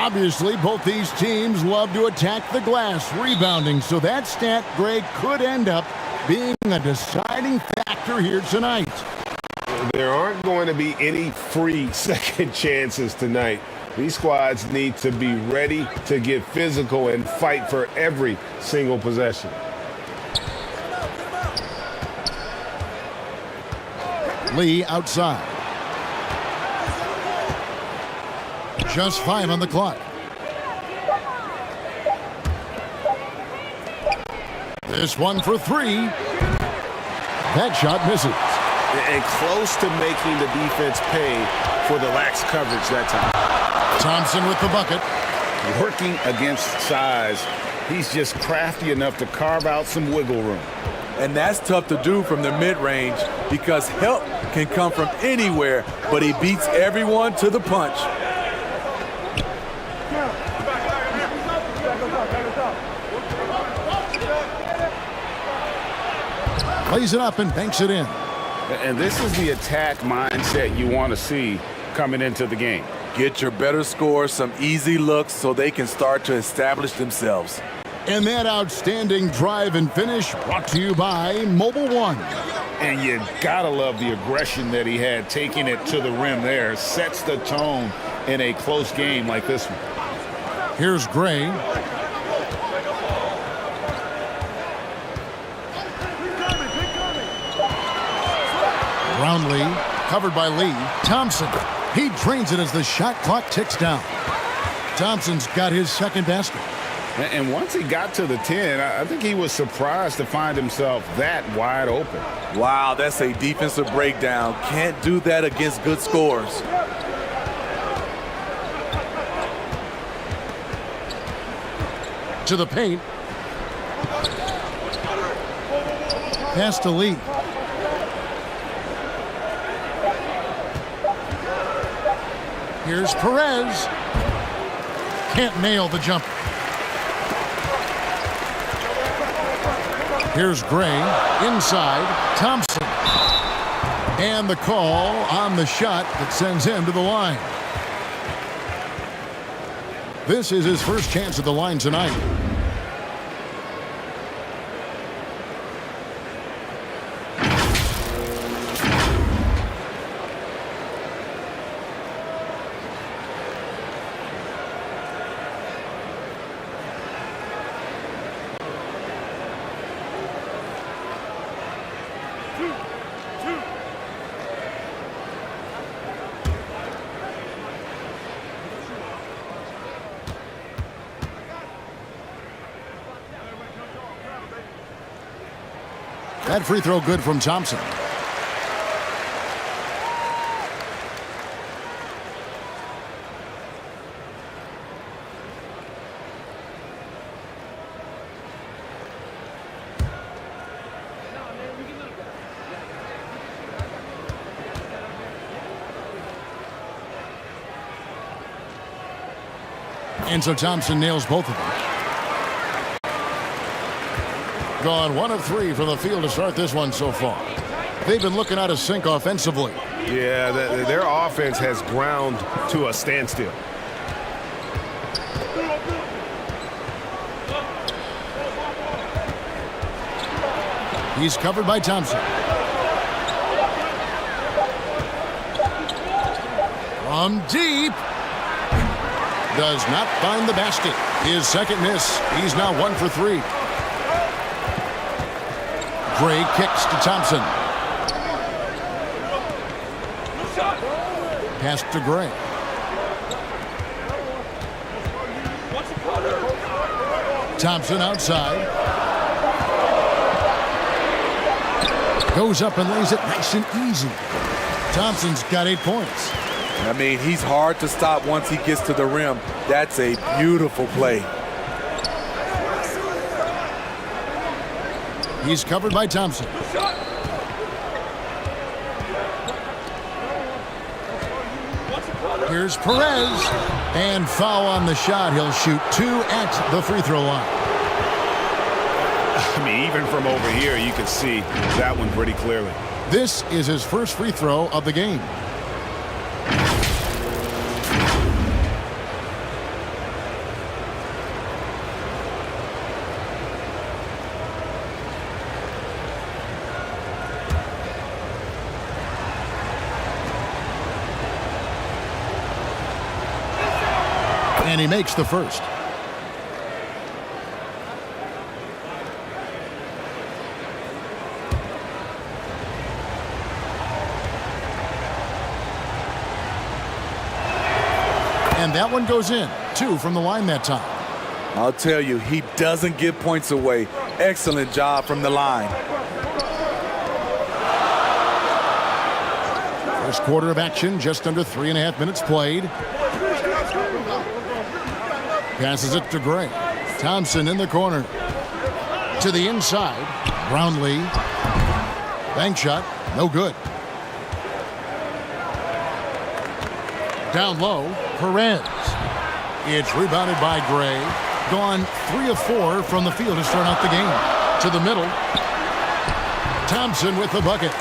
Obviously, both these teams love to attack the glass, rebounding, so that stat grade could end up being a deciding factor here tonight. There aren't going to be any free second chances tonight. These squads need to be ready to get physical and fight for every single possession. Lee outside. Just 5 on the clock. This one for 3. That shot misses. And close to making the defense pay for the lax coverage that time. Thompson with the bucket. Working against size, he's just crafty enough to carve out some wiggle room. And that's tough to do from the mid-range because help can come from anywhere, but he beats everyone to the punch. Plays it up and banks it in. And this is the attack mindset you want to see coming into the game. Get your better scores some easy looks so they can start to establish themselves. And that outstanding drive and finish brought to you by Mobile One. And you gotta love the aggression that he had taking it to the rim there. Sets the tone in a close game like this one. Here's Gray. Brownlee, covered by Lee. Thompson, he drains it as the shot clock ticks down. Thompson's got his second basket. And once he got to the 10, I think he was surprised to find himself that wide open. Wow, that's a defensive breakdown. Can't do that against good scores. To the paint. Pass to Lee. Here's Perez. Can't nail the jumper. Here's Gray. Inside. Thompson. And the call on the shot that sends him to the line. This is his first chance at the line tonight. That free throw good from Thompson. And so Thompson nails both of them. Gone 1 of 3 from the field to start this one so far. They've been looking out of sync offensively. Yeah, their offense has ground to a standstill. He's covered by Thompson. From deep. Does not find the basket. His second miss. He's now 1 for 3. Gray kicks to Thompson. Pass to Gray. Thompson outside. Goes up and lays it nice and easy. Thompson's got 8 points. I mean, he's hard to stop once he gets to the rim. That's a beautiful play. He's covered by Thompson. Here's Perez. And foul on the shot. He'll shoot 2 at the free throw line. I mean, even from over here, you can see that one pretty clearly. This is his first free throw of the game. And he makes the first. And that one goes in. 2 from the line that time. I'll tell you, he doesn't give points away. Excellent job from the line. First quarter of action, just under 3.5 minutes played. Passes it to Gray. Thompson in the corner. To the inside. Brownlee. Bank shot. No good. Down low. Perez. It's rebounded by Gray. Gone 3 of 4 from the field to start out the game. To the middle. Thompson with the bucket.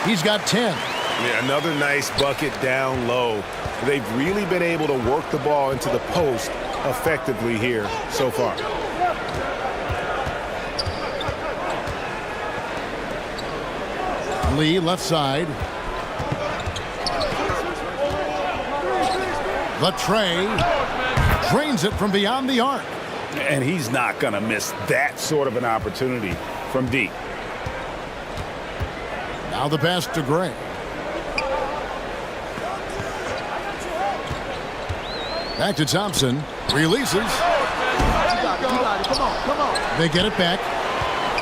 He's got 10. Yeah, another nice bucket down low. They've really been able to work the ball into the post effectively here so far. Lee left side. The tray. Drains it from beyond the arc. And he's not going to miss that sort of an opportunity from deep. Now the pass to Gray. Back to Thompson. Releases. They get it back.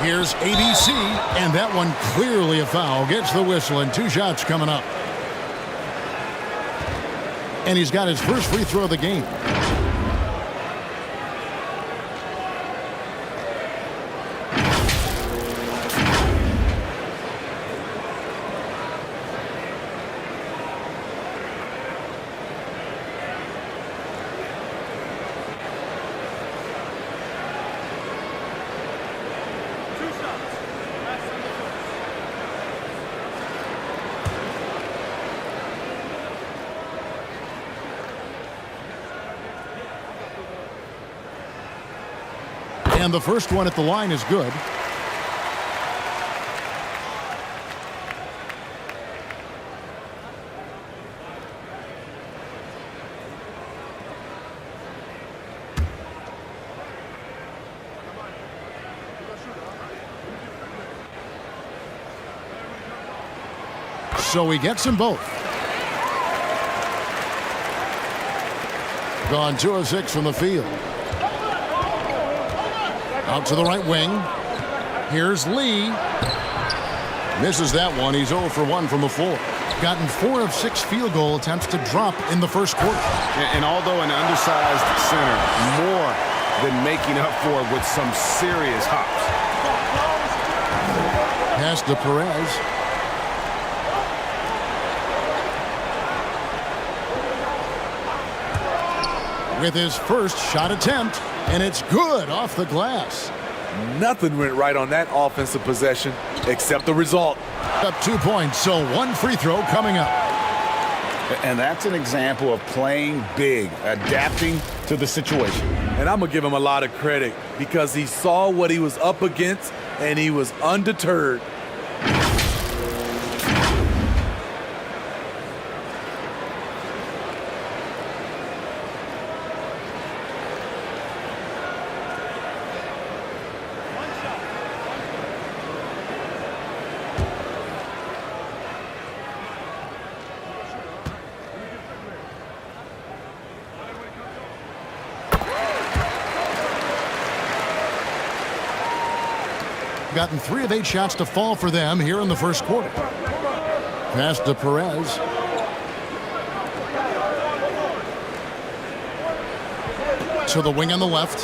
Here's ABC, and that one clearly a foul. Gets the whistle, and 2 shots coming up. And he's got his first free throw of the game. And the first one at the line is good. So he gets them both. Gone 2 of 6 from the field. Out to the right wing. Here's Lee. Misses that one. He's 0 for 1 from the floor. Gotten 4 of 6 field goal attempts to drop in the first quarter. And although an undersized center, more than making up for it with some serious hops. Pass to Perez. With his first shot attempt, and it's good off the glass. Nothing went right on that offensive possession except the result. Up 2 points, so 1 free throw coming up. And that's an example of playing big, adapting to the situation. And I'm going to give him a lot of credit because he saw what he was up against and he was undeterred. Gotten 3 of 8 shots to fall for them here in the first quarter. Pass to Perez. To the wing on the left.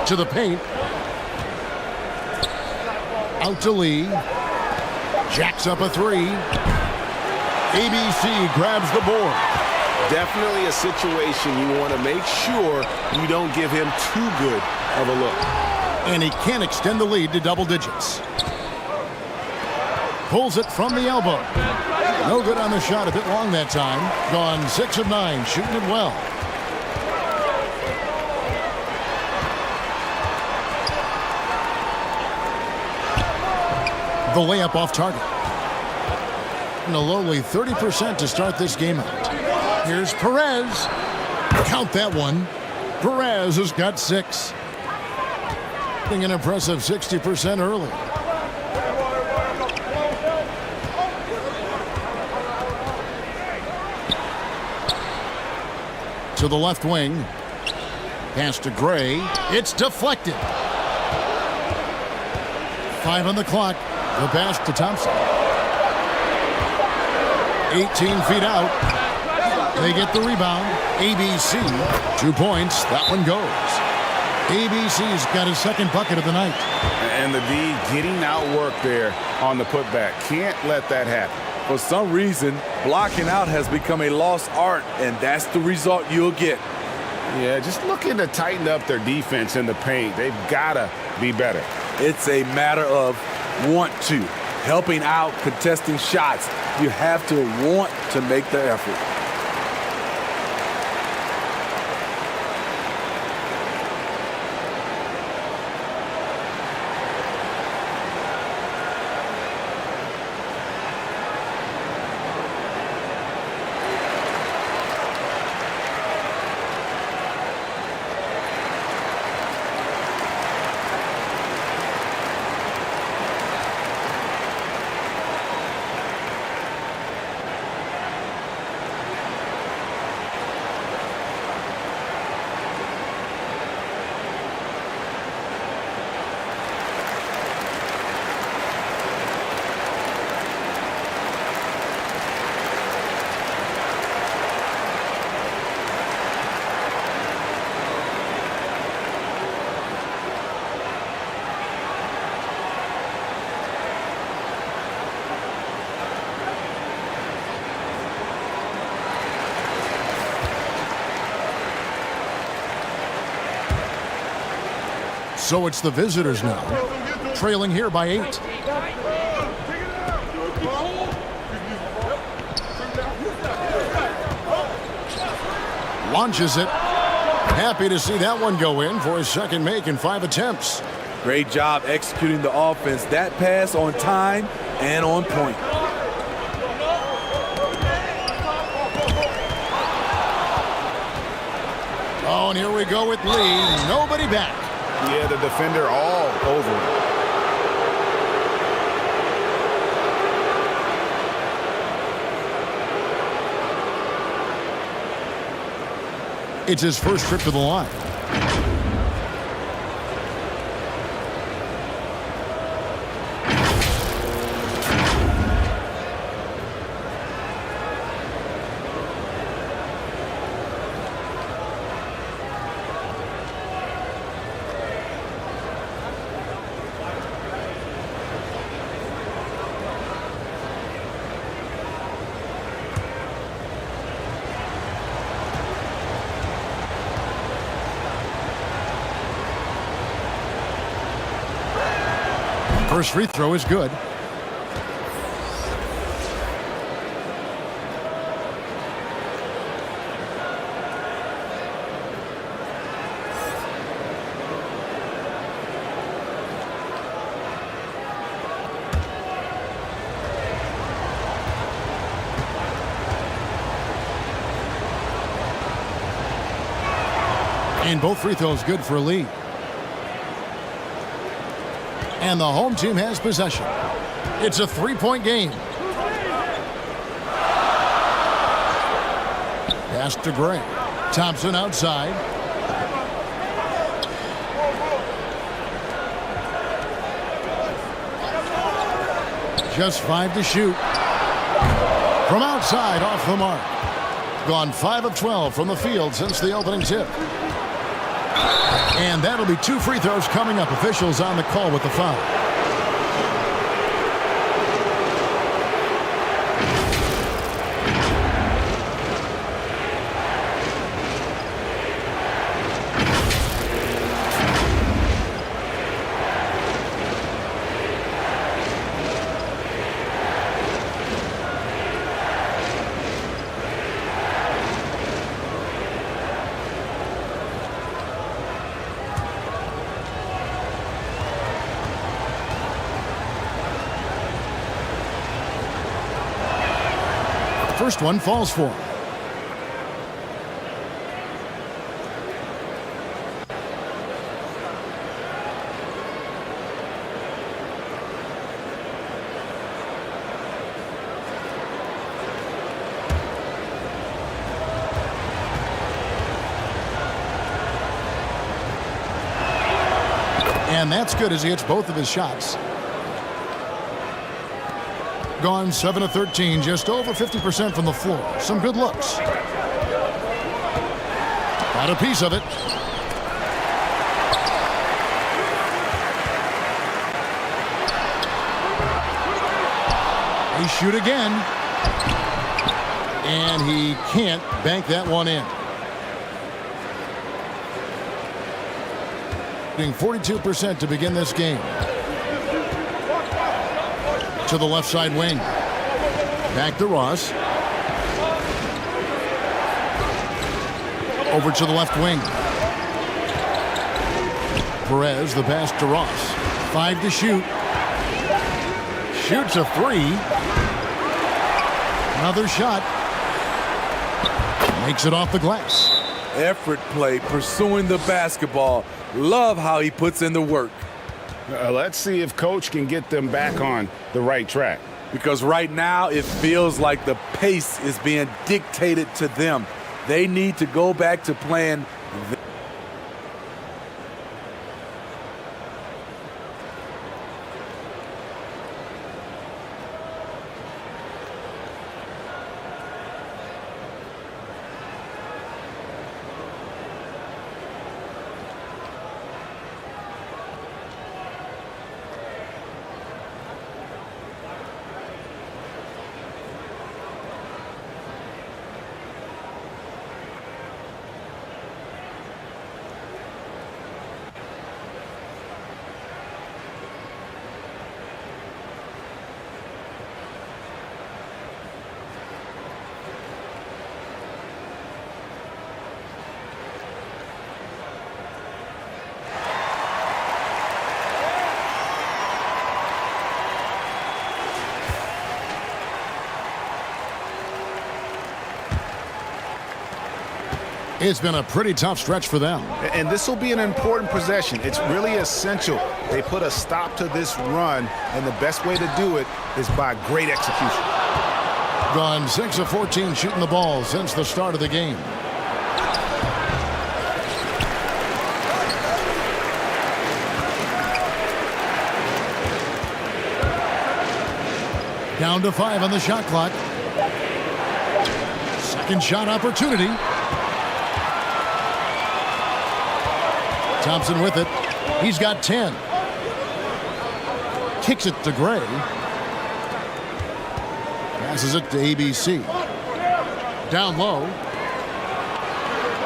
To the paint. Out to Lee. Jacks up a 3. ABC grabs the board. Definitely a situation you want to make sure you don't give him too good of a look. And he can't extend the lead to double digits. Pulls it from the elbow. No good on the shot, a bit long that time. Gone 6 of 9, shooting it well. The layup off target. And a lowly 30% to start this game out. Here's Perez. Count that one. Perez has got 6. An impressive 60% early. To the left wing. Pass to Gray. It's deflected. 5 on the clock. The pass to Thompson. 18 feet out. They get the rebound. ABC, 2 points. That one goes. ABC's got his second bucket of the night. And the D getting outworked there on the putback. Can't let that happen. For some reason, blocking out has become a lost art, and that's the result you'll get. Yeah, just looking to tighten up their defense in the paint. They've got to be better. It's a matter of want to. Helping out, contesting shots. You have to want to make the effort. So it's the visitors now, trailing here by 8. Launches it. Happy to see that one go in for his second make in 5 attempts. Great job executing the offense. That pass on time and on point. Oh, and here we go with Lee. Nobody back. Yeah, the defender all over him. It's his first trip to the line. First free throw is good. And both free throws good for Lee. And the home team has possession. It's a 3-point game. Pass to Gray. Thompson outside. Just 5 to shoot. From outside, off the mark. Gone 5 of 12 from the field since the opening tip. And that'll be 2 free throws coming up. Officials on the call with the foul. First one falls for him. And that's good as he hits both of his shots. Gone 7 of 13, just over 50% from the floor. Some good looks. Got a piece of it. They shoot again. And he can't bank that one in. Shooting 42% to begin this game. To the left side wing. Back to Ross. Over to the left wing. Perez, the pass to Ross. 5 to shoot. Shoots a 3. Another shot. Makes it off the glass. Effort play, pursuing the basketball. Love how he puts in the work. Let's see if Coach can get them back on the right track. Because right now it feels like the pace is being dictated to them. They need to go back to playing. It's been a pretty tough stretch for them. And this will be an important possession. It's really essential they put a stop to this run, and the best way to do it is by great execution. Gone 6 of 14 shooting the ball since the start of the game. Down to 5 on the shot clock. Second shot opportunity. Thompson with it. He's got 10. Kicks it to Gray. Passes it to ABC. Down low.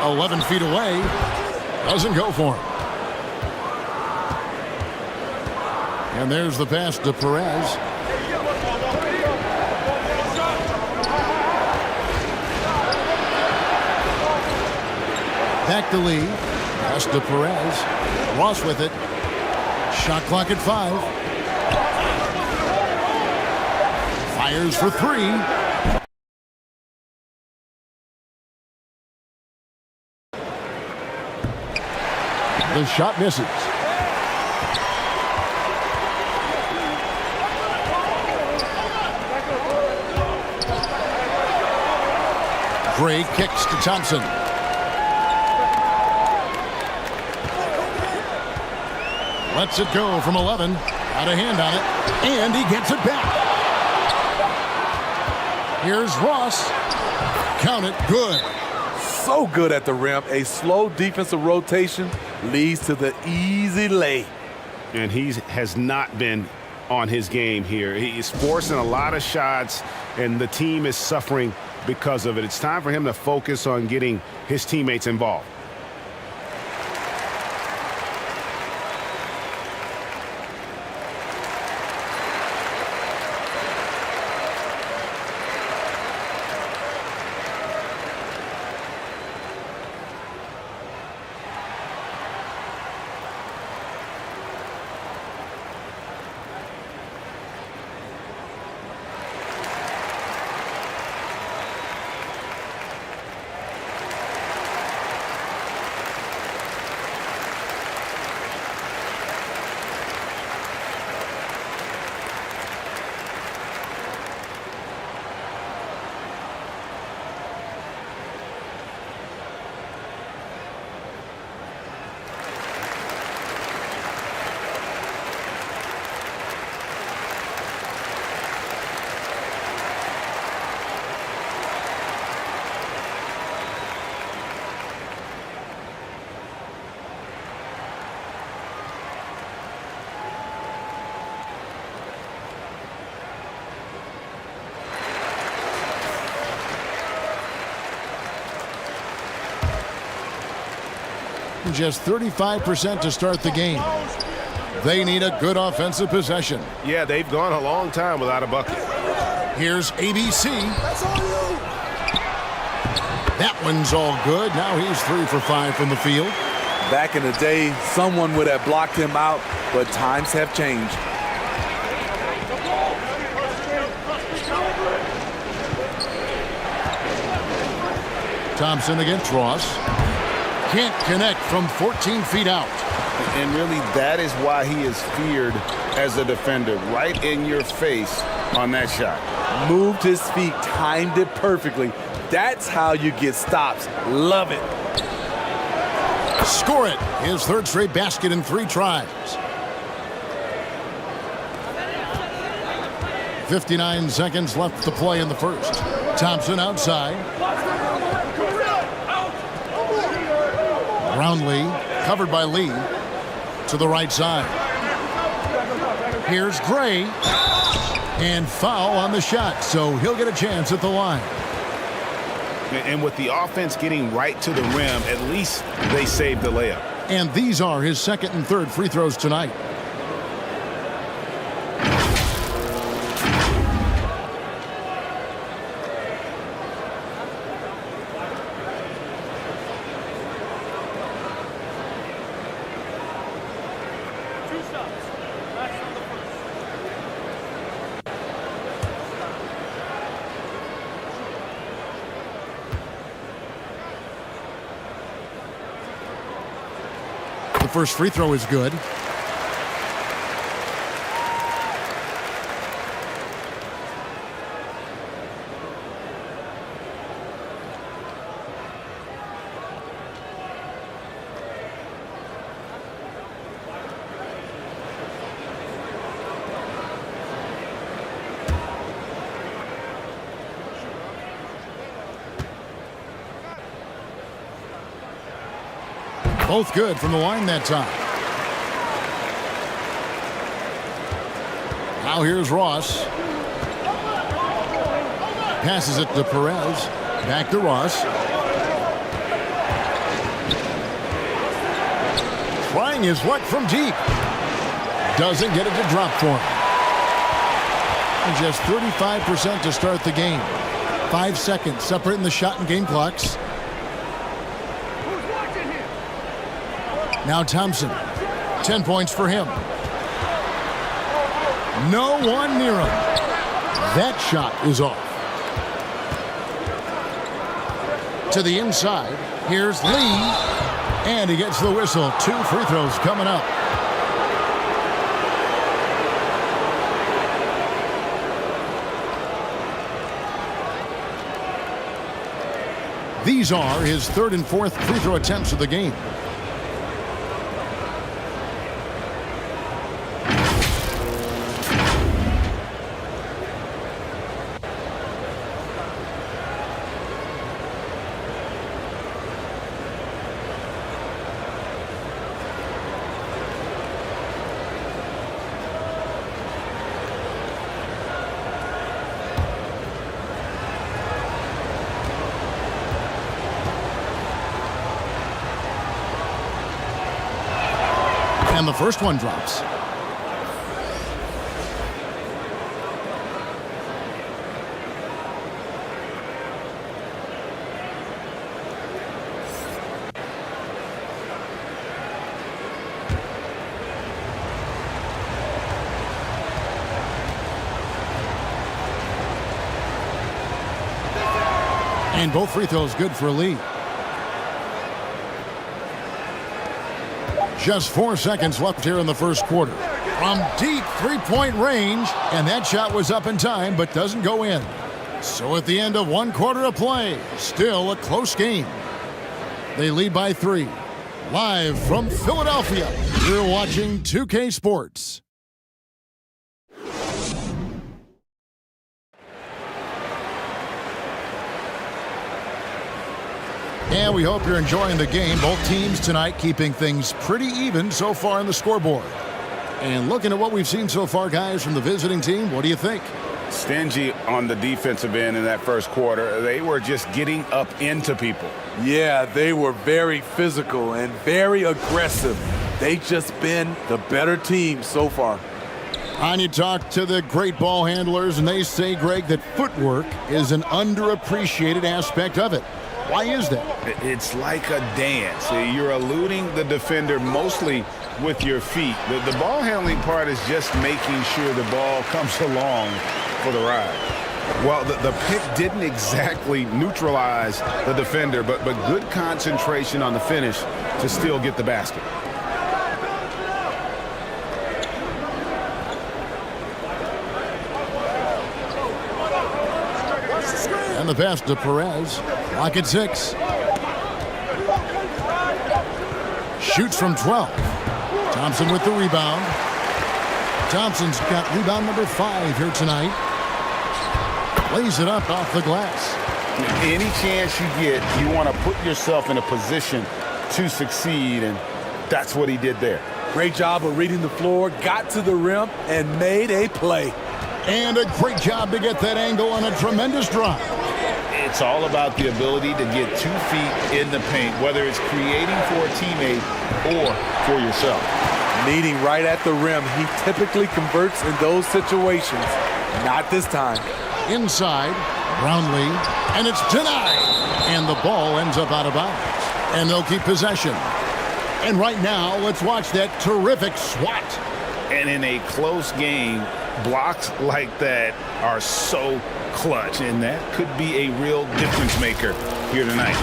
11 feet away. Doesn't go for him. And there's the pass to Perez. Back to Lee. Pass to Perez. Ross with it. Shot clock at 5. Fires for 3. The shot misses. Gray kicks to Thompson. Lets it go from 11. Got a hand on it. And he gets it back. Here's Ross. Count it. Good. So good at the rim. A slow defensive rotation leads to the easy lay. And he has not been on his game here. He's forcing a lot of shots, and the team is suffering because of it. It's time for him to focus on getting his teammates involved. and just 35% to start the game. They need a good offensive possession. Yeah, they've gone a long time without a bucket. Here's ABC. That one's all good. Now he's 3 for 5 from the field. Back in the day, someone would have blocked him out, but times have changed. Thompson against Ross. Can't connect from 14 feet out. And really, that is why he is feared as a defender. Right in your face on that shot. Moved his feet, timed it perfectly. That's how you get stops. Love it. Score it. His third straight basket in 3 tries. 59 seconds left to play in the first. Thompson outside. Brownlee, covered by Lee, to the right side. Here's Gray, and foul on the shot, so he'll get a chance at the line. And with the offense getting right to the rim, at least they saved the layup. And these are his second and third free throws tonight. The first free throw is good. Both good from the line that time. Now here's Ross. Passes it to Perez. Back to Ross. Trying his luck from deep. Doesn't get it to drop for him. And just 35% to start the game. 5 seconds separating the shot and game clocks. Now Thompson, 10 points for him. No one near him. That shot is off. To the inside, here's Lee, and he gets the whistle. 2 free throws coming up. These are his third and fourth free throw attempts of the game. And the first one drops. And both free throws good for Lee. Just 4 seconds left here in the first quarter. From deep three-point range, and that shot was up in time, but doesn't go in. So at the end of 1 quarter of play, still a close game. They lead by 3. Live from Philadelphia, you're watching 2K Sports. And we hope you're enjoying the game. Both teams tonight keeping things pretty even so far on the scoreboard. And looking at what we've seen so far, guys, from the visiting team, what do you think? Stingy on the defensive end in that first quarter. They were just getting up into people. Yeah, they were very physical and very aggressive. They just been the better team so far. And you talk to the great ball handlers, and they say, Greg, that footwork is an underappreciated aspect of it. Why is that? It's like a dance. You're eluding the defender mostly with your feet. The ball handling part is just making sure the ball comes along for the ride. Well, the pick didn't exactly neutralize the defender, but good concentration on the finish to still get the basket. And the pass to Perez. Lock at 6. Shoots from 12. Thompson with the rebound. Thompson's got rebound number 5 here tonight. Lays it up off the glass. Any chance you get, you want to put yourself in a position to succeed, and that's what he did there. Great job of reading the floor, got to the rim, and made a play. And a great job to get that angle on a tremendous drive. It's all about the ability to get 2 feet in the paint, whether it's creating for a teammate or for yourself. Meeting right at the rim, he typically converts in those situations. Not this time. Inside, Brownlee, and it's denied. And the ball ends up out of bounds. And they'll keep possession. And right now, let's watch that terrific swat. And in a close game, blocks like that are so clutch, and that could be a real difference maker here tonight.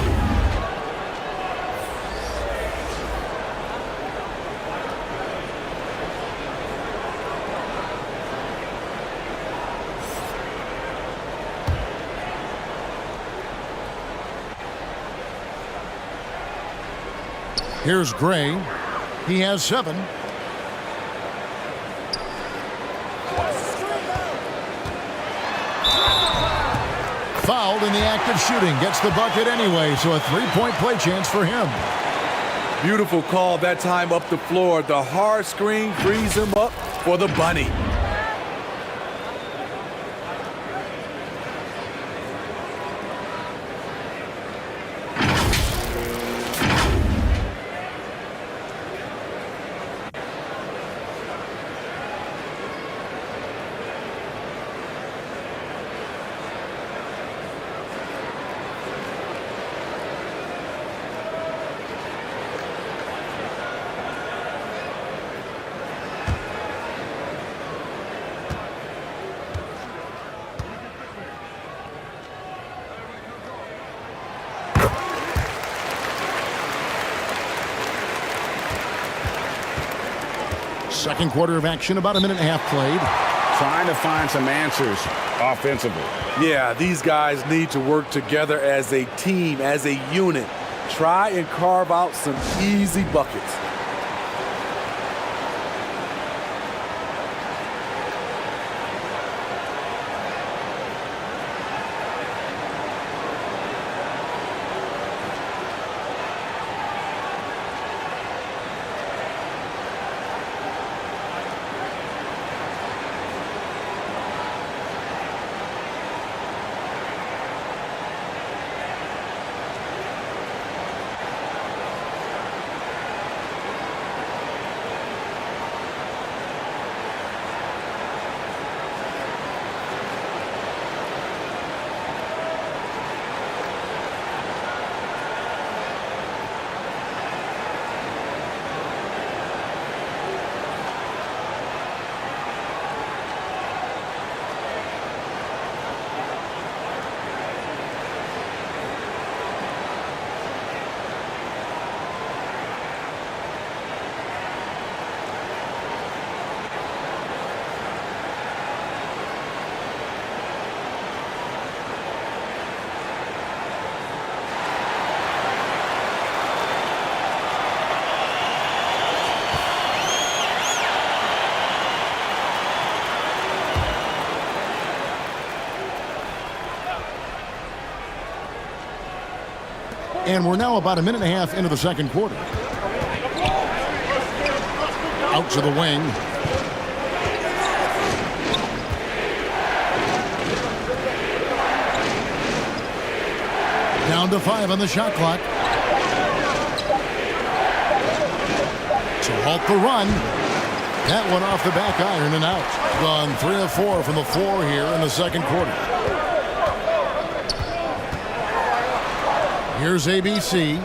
Here's Gray. He has 7. Fouled in the act of shooting. Gets the bucket anyway, so a 3-point play chance for him. Beautiful call that time up the floor. The hard screen frees him up for the bunny. Second quarter of action, about a minute and a half played. Trying to find some answers offensively. Yeah, these guys need to work together as a team, as a unit. Try and carve out some easy buckets. And we're now about a minute and a half into the second quarter. Out to the wing. Down to 5 on the shot clock. To halt the run. That one off the back iron and out. Gone 3 of 4 from the floor here in the second quarter. Here's ABC.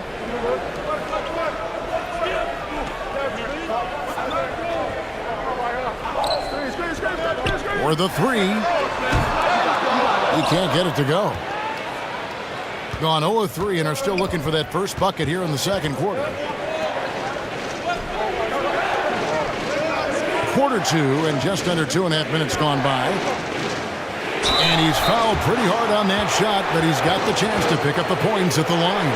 For the 3. He can't get it to go. Gone 0 of 3 and are still looking for that first bucket here in the second quarter. Quarter 2 and just under 2.5 minutes gone by. And he's fouled pretty hard on that shot, but he's got the chance to pick up the points at the line.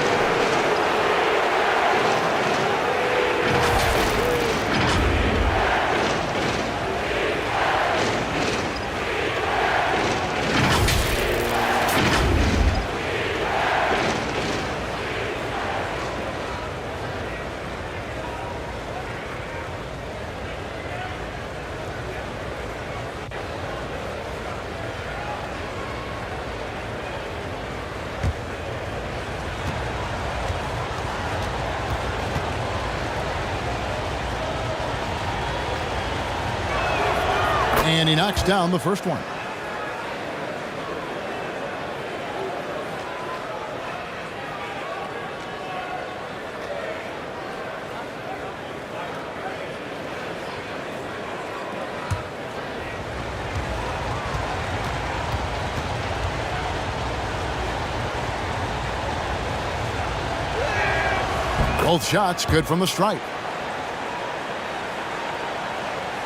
And he knocks down the first one. Both shots good from the stripe.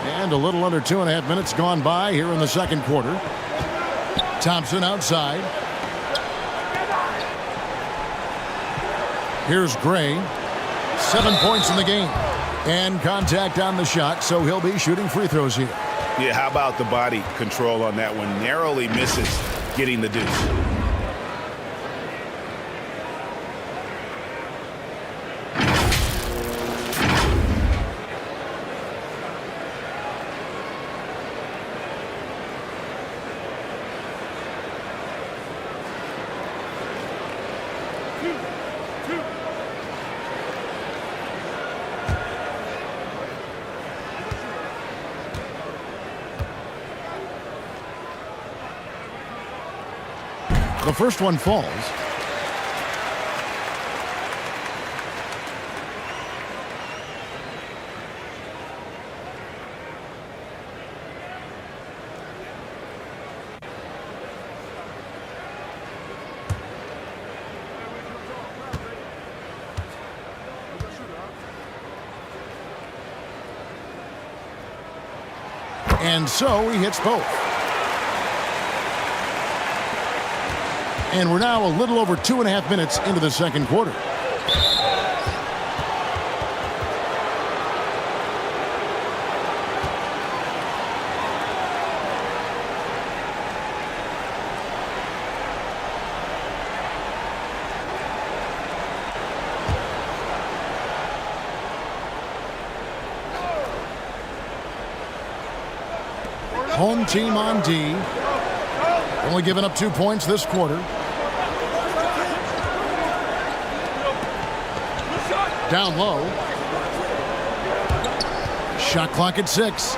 And a little under 2.5 minutes gone by here in the second quarter. Thompson outside. Here's Gray. 7 points in the game. And contact on the shot, so he'll be shooting free throws here. Yeah, how about the body control on that one? Narrowly misses getting the deuce. The first one falls. And so he hits both. And we're now a little over 2.5 minutes into the second quarter. Home team on D. Only giving up 2 points this quarter. Down low. Shot clock at 6.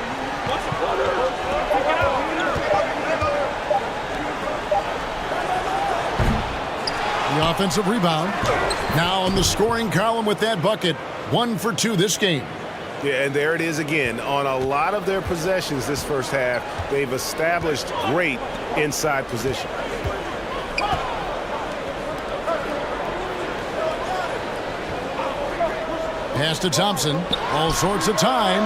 The offensive rebound. Now in the scoring column with that bucket. 1 for 2 this game. Yeah, and there it is again. On a lot of their possessions this first half, they've established great inside position. Pass to Thompson. All sorts of time.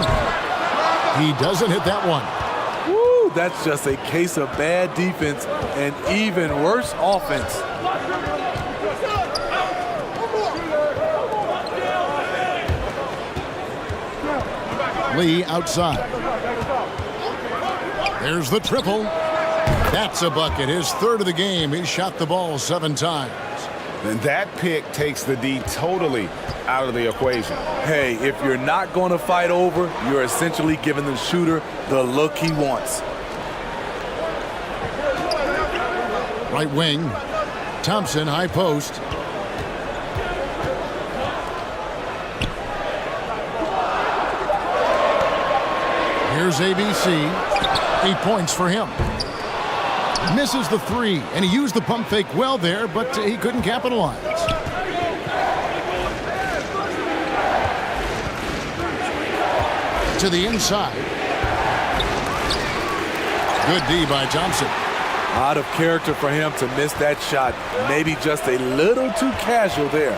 He doesn't hit that one. Woo, that's just a case of bad defense and even worse offense. Lee outside. There's the triple. That's a bucket. His third of the game. He shot the ball 7 times. And that pick takes the D totally out of the equation. Hey, if you're not going to fight over, you're essentially giving the shooter the look he wants. Right wing. Thompson, high post. Here's ABC. 8 points for him. Misses the three, and he used the pump fake well there, but he couldn't capitalize. To the inside. Good D by Thompson. Out of character for him to miss that shot. Maybe just a little too casual there.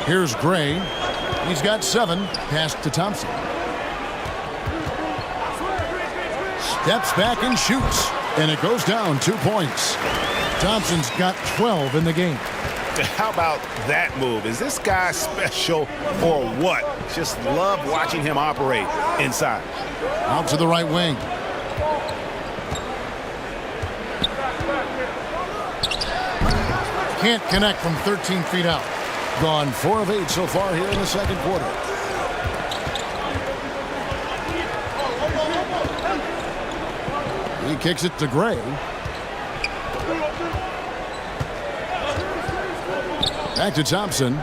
Here's Gray. He's got 7. Pass to Thompson. Steps back and shoots. And it goes down 2 points. Thompson's got 12 in the game. How about that move? Is this guy special or what? Just love watching him operate inside. Out to the right wing. Can't connect from 13 feet out. Gone 4 of 8 so far here in the second quarter. He kicks it to Gray. Back to Thompson.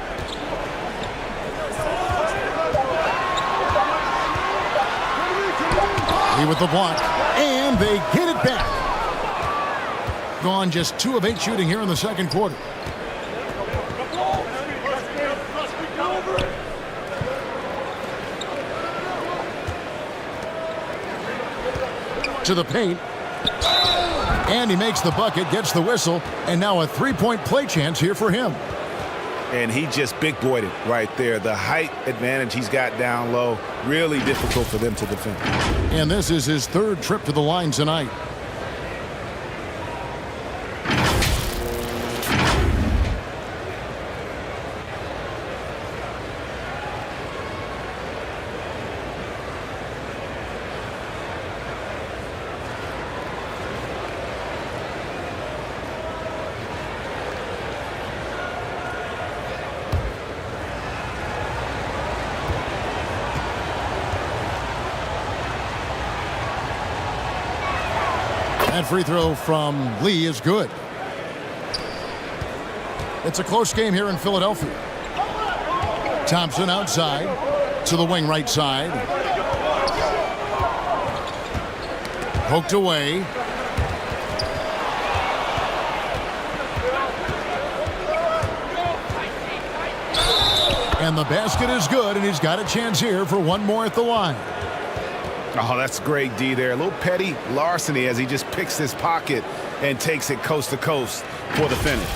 He with the block. And they get it back. Gone just 2 of 8 shooting here in the second quarter. To the paint. And he makes the bucket, gets the whistle, and now a 3-point play chance here for him. And he just big-boyed it right there. The height advantage he's got down low, really difficult for them to defend. And this is his 3rd trip to the line tonight. That free throw from Lee is good. It's a close game here in Philadelphia. Thompson outside to the wing right side. Poked away. And the basket is good, and he's got a chance here for one more at the line. Oh, that's great D there. A little petty larceny as he just picks his pocket and takes it coast to coast for the finish.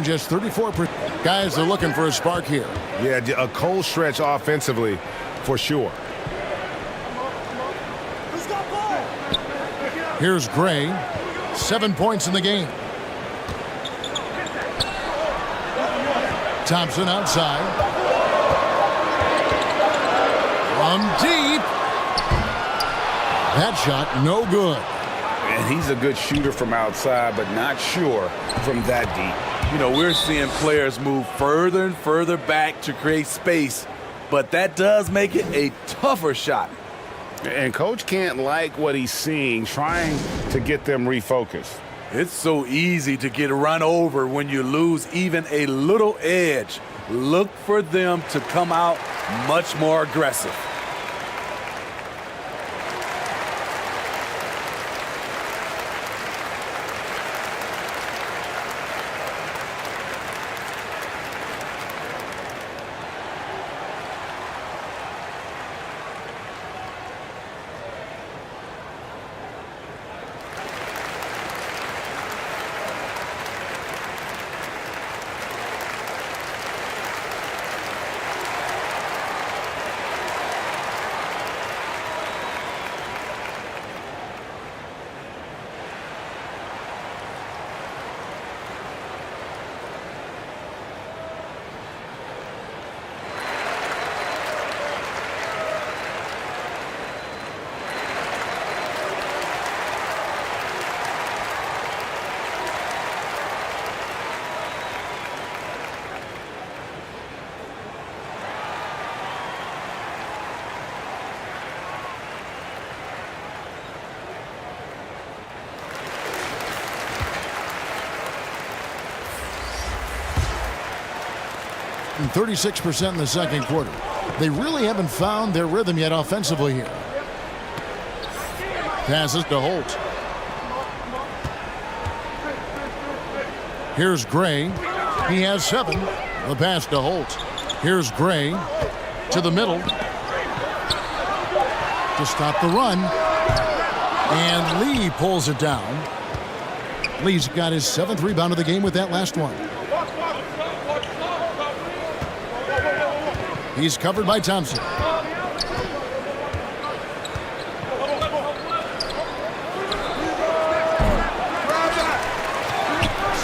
Just 34%. Guys are looking for a spark here. Yeah, a cold stretch offensively for sure. Here's Gray. 7 points in the game. Thompson outside. From deep. That shot no good. And he's a good shooter from outside, but not sure from that deep. You know, we're seeing players move further and further back to create space, but that does make it a tougher shot. And coach can't like what he's seeing, trying to get them refocused. It's so easy to get run over when you lose even a little edge. Look for them to come out much more aggressive. shooting 36% in the second quarter. They really haven't found their rhythm yet offensively here. Passes to Holt. Here's Gray. He has 7. The pass to Holt. Here's Gray to the middle to stop the run. And Lee pulls it down. Lee's got his 7th rebound of the game with that last one. He's covered by Thompson.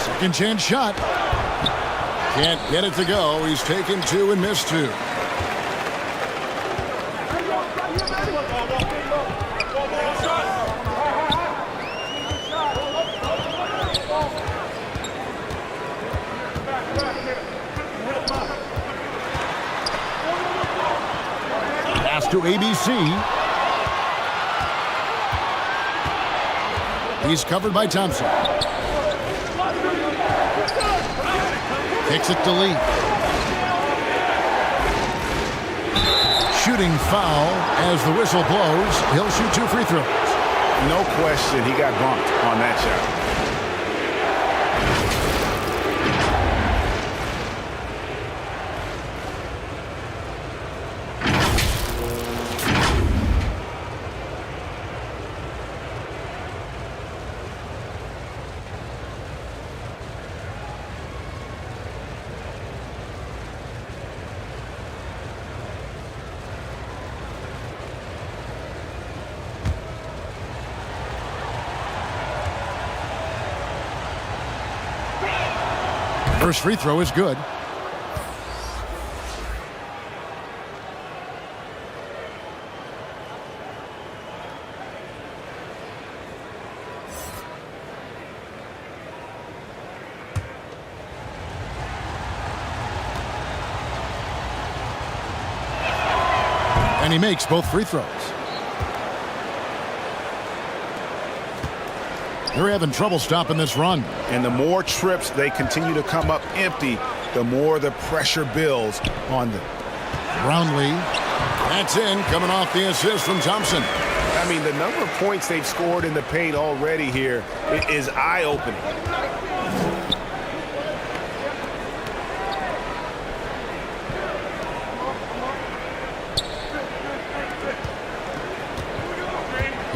Second chance shot. Can't get it to go. He's taken 2 and missed 2. Pass to ABC. He's covered by Thompson. Kicks it to Lee. Shooting foul as the whistle blows. He'll shoot 2 free throws. No question, he got bumped on that shot. First free throw is good. And he makes both free throws. They're having trouble stopping this run. And the more trips they continue to come up empty, the more the pressure builds on them. Brownlee. That's in, coming off the assist from Thompson. I mean, the number of points they've scored in the paint already here is eye-opening.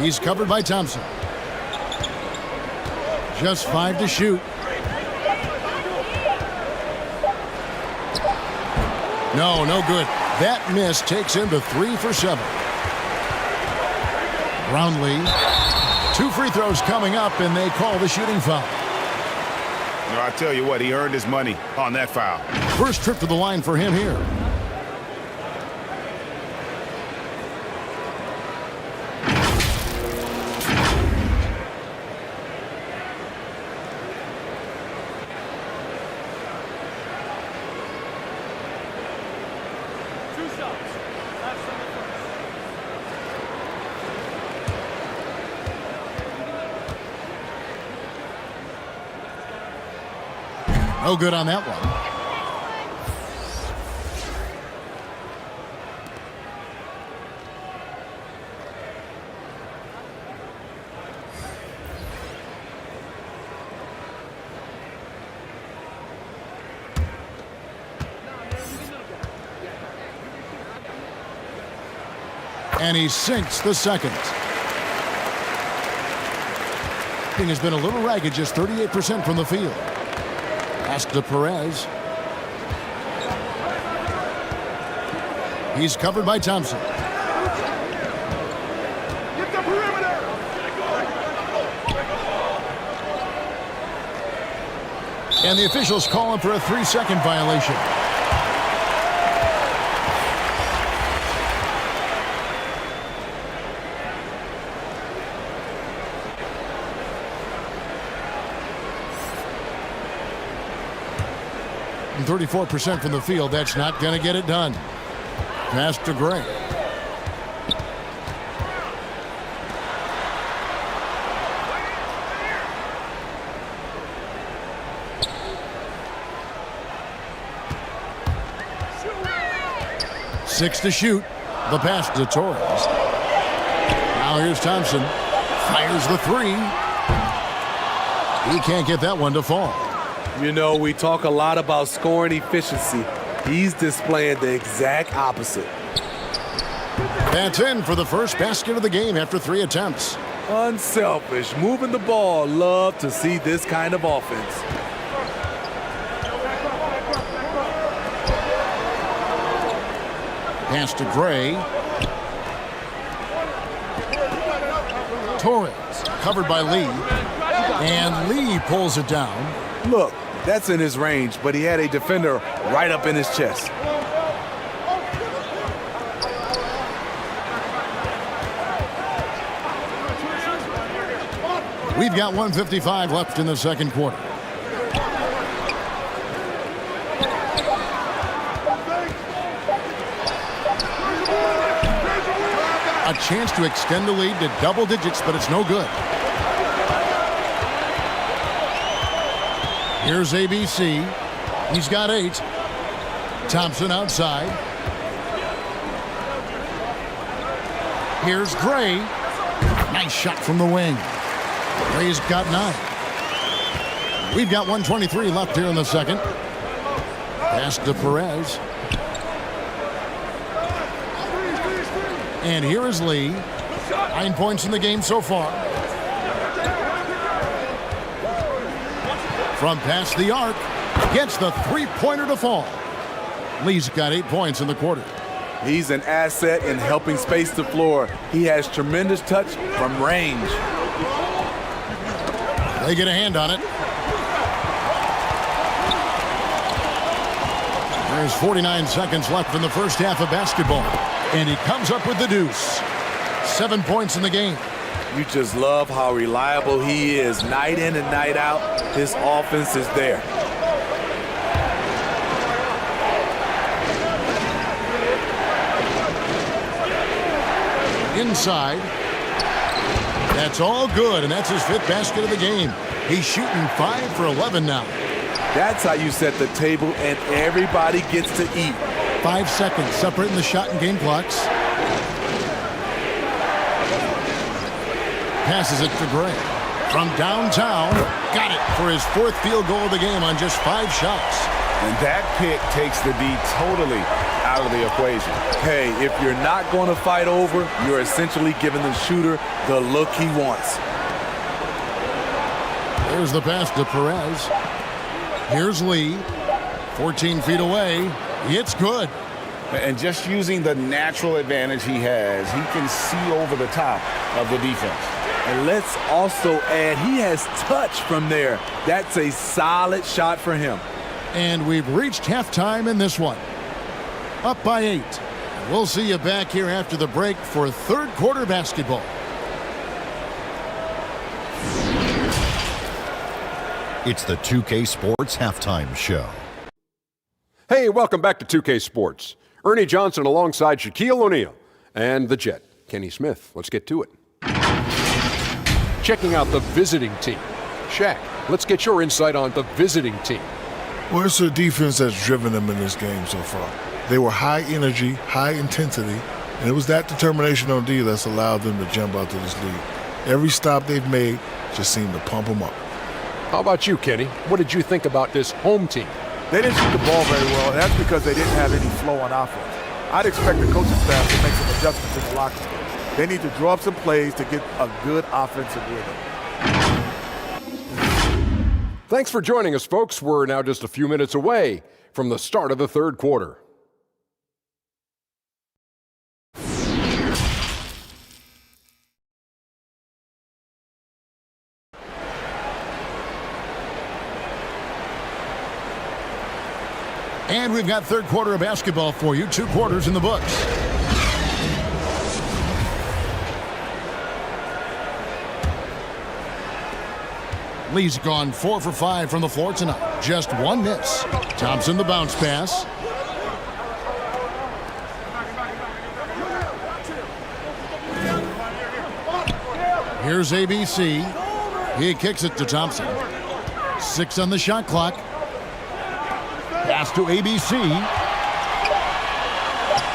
He's covered by Thompson. Just 5 to shoot. No good. That miss takes him to 3 for 7. Brownlee. 2 free throws coming up, and they call the shooting foul. No, I tell you what, he earned his money on that foul. First trip to the line for him here. No good on that one. And he sinks the second. He has been a little ragged, just 38% from the field. Pass to Perez. He's covered by Thompson. Get the perimeter. And the officials call him for a 3-second violation. And 34% from the field. That's not going to get it done. Pass to Gray. 6 to shoot. The pass to Torres. Now here's Thompson. Fires the 3. He can't get that one to fall. You know, we talk a lot about scoring efficiency. He's displaying the exact opposite. That's in for the first basket of the game after 3 attempts. Unselfish, moving the ball. Love to see this kind of offense. Pass to Gray. Torres covered by Lee. And Lee pulls it down. Look, that's in his range, but he had a defender right up in his chest. We've got 1:55 left in the second quarter. A chance to extend the lead to double digits, but it's no good. Here's ABC. He's got 8. Thompson outside. Here's Gray. Nice shot from the wing. Gray's got 9. We've got 1:23 left here in the second. Pass to Perez. And here is Lee. 9 points in the game so far. From past the arc, gets the 3-pointer to fall. Lee's got 8 points in the quarter. He's an asset in helping space the floor. He has tremendous touch from range. They get a hand on it. There's 49 seconds left in the first half of basketball. And he comes up with the deuce. 7 points in the game. You just love how reliable he is. Night in and night out, his offense is there. Inside. That's all good, and that's his 5th basket of the game. He's shooting 5 for 11 now. That's how you set the table, and everybody gets to eat. 5 seconds separating the shot and game clocks. Passes it to Gray. From downtown, got it for his 4th field goal of the game on just 5 shots. And that pick takes the D totally out of the equation. Hey, if you're not going to fight over, you're essentially giving the shooter the look he wants. There's the pass to Perez. Here's Lee. 14 feet away. It's good. And just using the natural advantage he has, he can see over the top of the defense. And let's also add, he has touch from there. That's a solid shot for him. And we've reached halftime in this one. Up by 8. We'll see you back here after the break for 3rd quarter basketball. It's the 2K Sports Halftime Show. Hey, welcome back to 2K Sports. Ernie Johnson alongside Shaquille O'Neal and the Jet, Kenny Smith. Let's get to it. Checking out the visiting team. Shaq, let's get your insight on the visiting team. Well, it's the defense that's driven them in this game so far. They were high energy, high intensity, and it was that determination on D that's allowed them to jump out to this lead. Every stop they've made just seemed to pump them up. How about you, Kenny? What did you think about this home team? They didn't shoot the ball very well, and that's because they didn't have any flow on offense. I'd expect the coaching staff to make some adjustments in the locker room. They need to draw up some plays to get a good offensive rhythm. Thanks for joining us, folks. We're now just a few minutes away from the start of the 3rd quarter. And we've got 3rd quarter of basketball for you. 2 quarters in the books. Lee's gone 4 for 5 from the floor tonight. Just 1 miss. Thompson the bounce pass. Here's ABC. He kicks it to Thompson. 6 on the shot clock. Pass to ABC.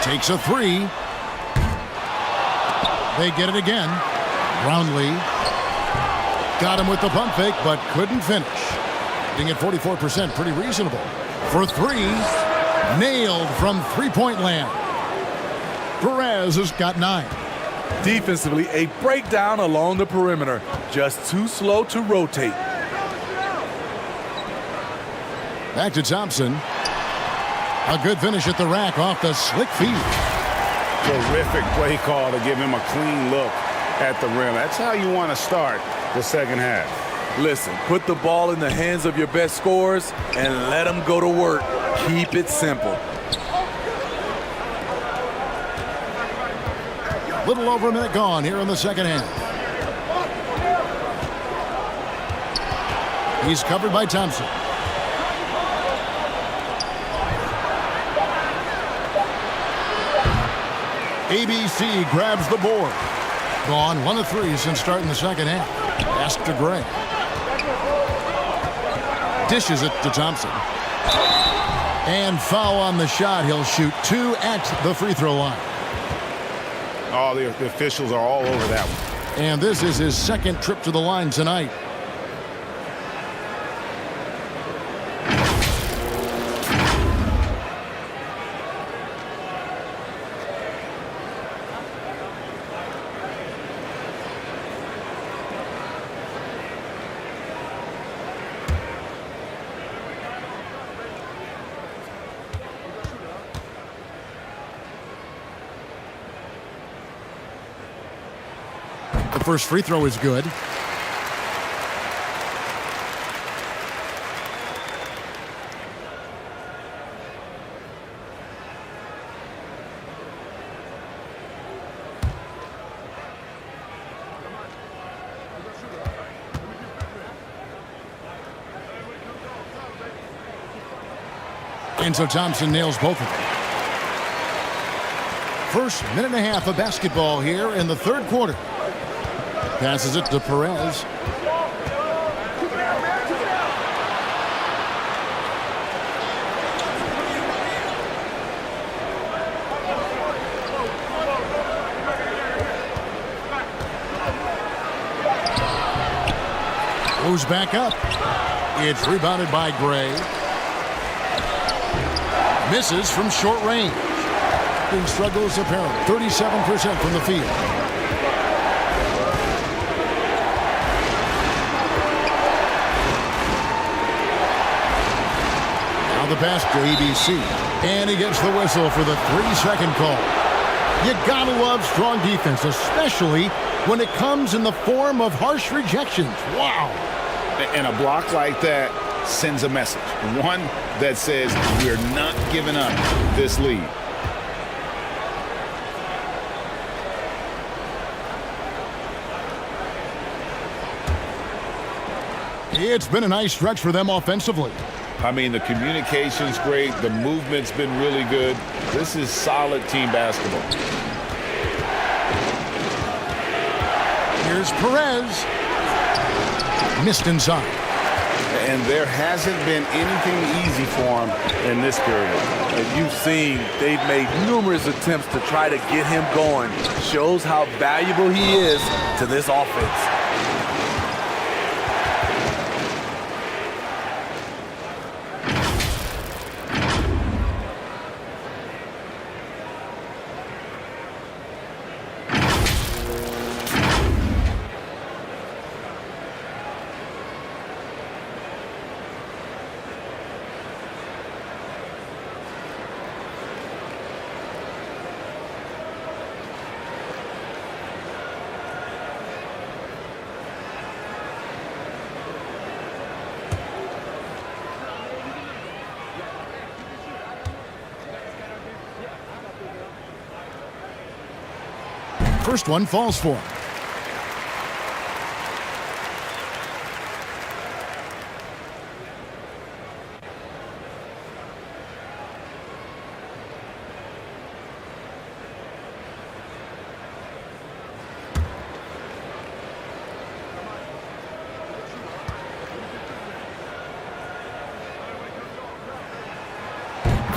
Takes a three. They get it again. Brownlee got him with the pump fake, but couldn't finish. Being at 44%, pretty reasonable. For three, nailed from three-point land. Perez has got 9. Defensively, a breakdown along the perimeter. Just too slow to rotate. Back to Thompson. A good finish at the rack off the slick feed. Terrific play call to give him a clean look at the rim. That's how you want to start the second half. Listen, put the ball in the hands of your best scorers and let them go to work. Keep it simple. Little over a minute gone here in the second half. He's covered by Thompson. ABC grabs the board. Gone 1 of 3 since starting the second half. Pass to Gray. Dishes it to Thompson. And foul on the shot. He'll shoot 2 at the free throw line. Oh, the officials are all over that one. And this is his second trip to the line tonight. The first free throw is good. And so Thompson nails both of them. First minute and a half of basketball here in the third quarter. Passes it to Perez. Goes back up. It's rebounded by Gray. Misses from short range. Big struggles apparent. 37% from the field. The pass to ABC, and he gets the whistle for the 3-second call. You gotta love strong defense, especially when it comes in the form of harsh rejections. Wow. And a block like that sends a message. One that says we're not giving up this lead. It's been a nice stretch for them offensively. I mean, the communication's great. The movement's been really good. This is solid team basketball. Here's Perez. Missed inside. And there hasn't been anything easy for him in this period. And you've seen they've made numerous attempts to try to get him going. Shows how valuable he is to this offense. First one falls for him.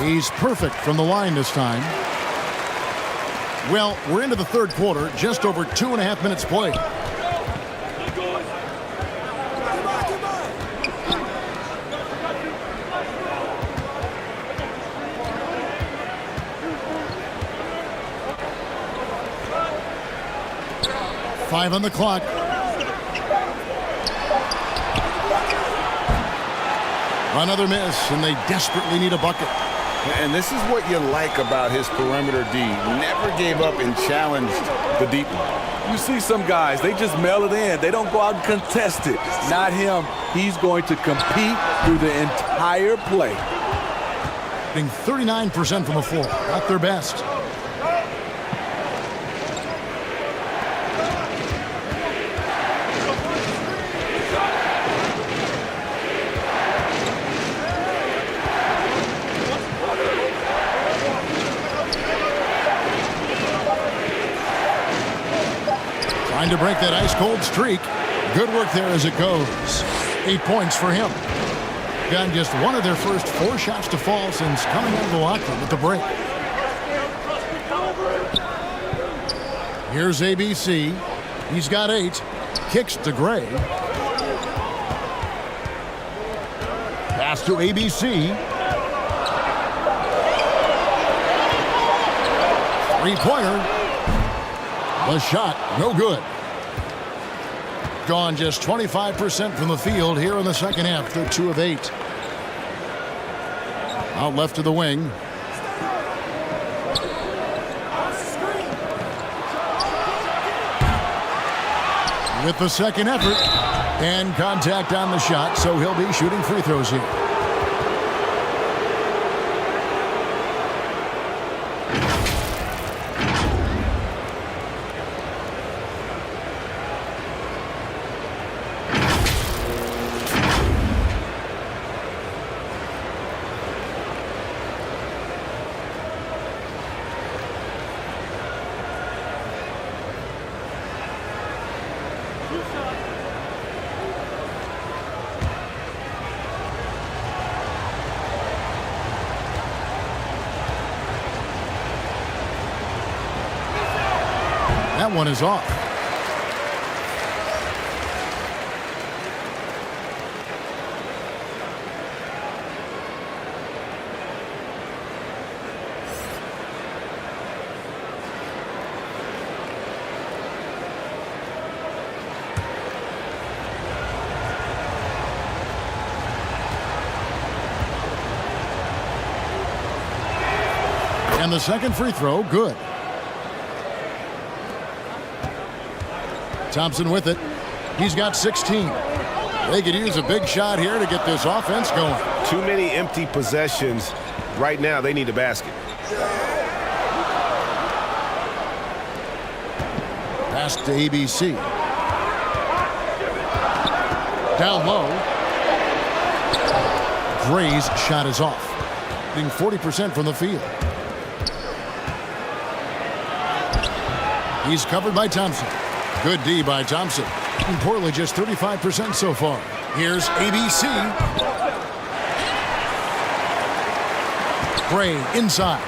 He's perfect from the line this time. Well, we're into the third quarter, just over 2.5 minutes played. Five on the clock. Another miss, and they desperately need a bucket. And this is what you like about his perimeter D. Never gave up and challenged the deep one. You see some guys, they just mail it in. They don't go out and contest it. Not him. He's going to compete through the entire play. Being 39% from the floor, not their best. Trying to break that ice-cold streak. Good work there as it goes. 8 points for him. Gotten just one of their first 4 shots to fall since coming out of the locker room at the break. Here's ABC. He's got 8. Kicks to Gray. Pass to ABC. 3-pointer. The shot, no good. Gone just 25% from the field here in the second half. They're 2 of 8. Out left to the wing. With the second effort. And contact on the shot, so he'll be shooting free throws here. That one is off. And the second free throw, good. Thompson with it. He's got 16. They could use a big shot here to get this offense going. Too many empty possessions. Right now, they need a basket. Pass to ABC. Down low. Gray's shot is off. Being 40% from the field. He's covered by Thompson. Good D by Thompson. And Portland just 35% so far. Here's ABC. Gray inside.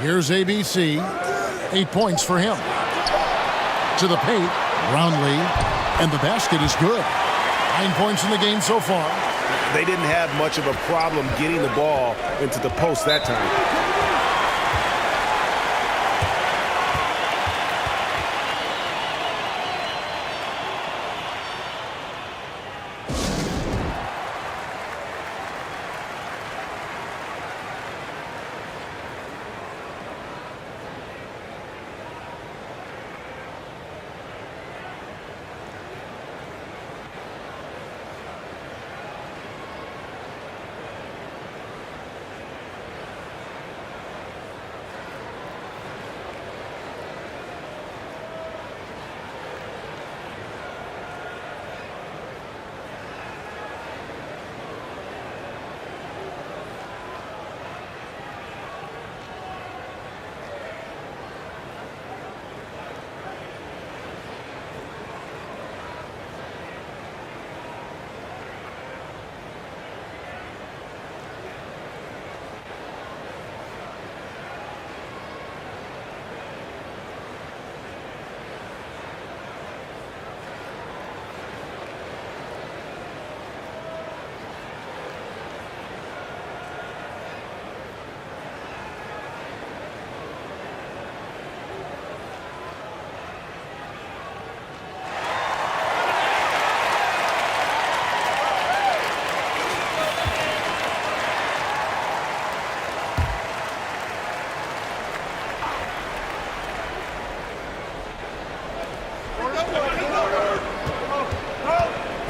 Here's ABC. 8 points for him. To the paint. Roundly. And the basket is good. 9 points in the game so far. They didn't have much of a problem getting the ball into the post that time.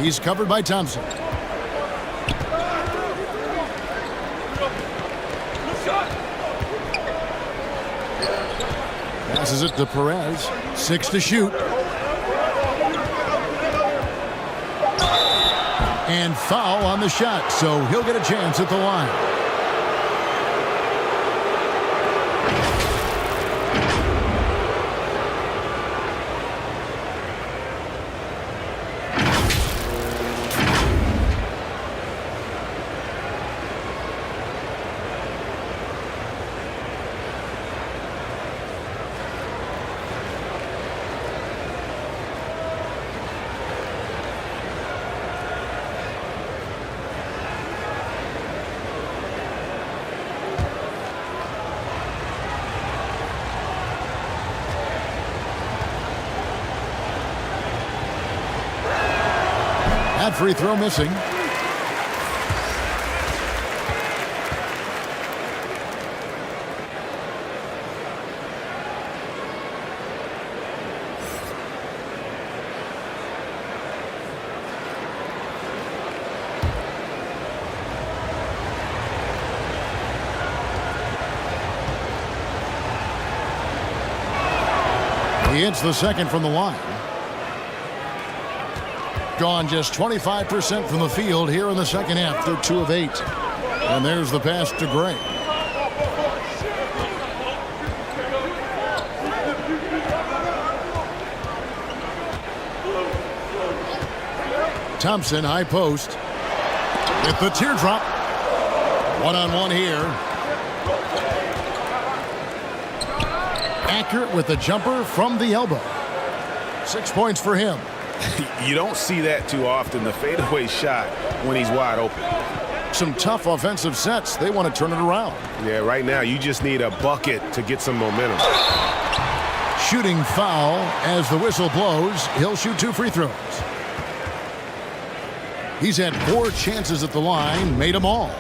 He's covered by Thompson. Passes it to Perez. 6 to shoot. And foul on the shot, so he'll get a chance at the line. That free throw missing. He hits the second from the line. Gone just 25% from the field here in the second half. They're 2 of 8. And there's the pass to Gray. Thompson, high post. With the teardrop. One-on-one here. Accurate with the jumper from the elbow. 6 points for him. You don't see that too often, the fadeaway shot when he's wide open. Some tough offensive sets. They want to turn it around. Yeah, right now you just need a bucket to get some momentum. Shooting foul as the whistle blows. He'll shoot 2 free throws. He's had 4 chances at the line, made them all.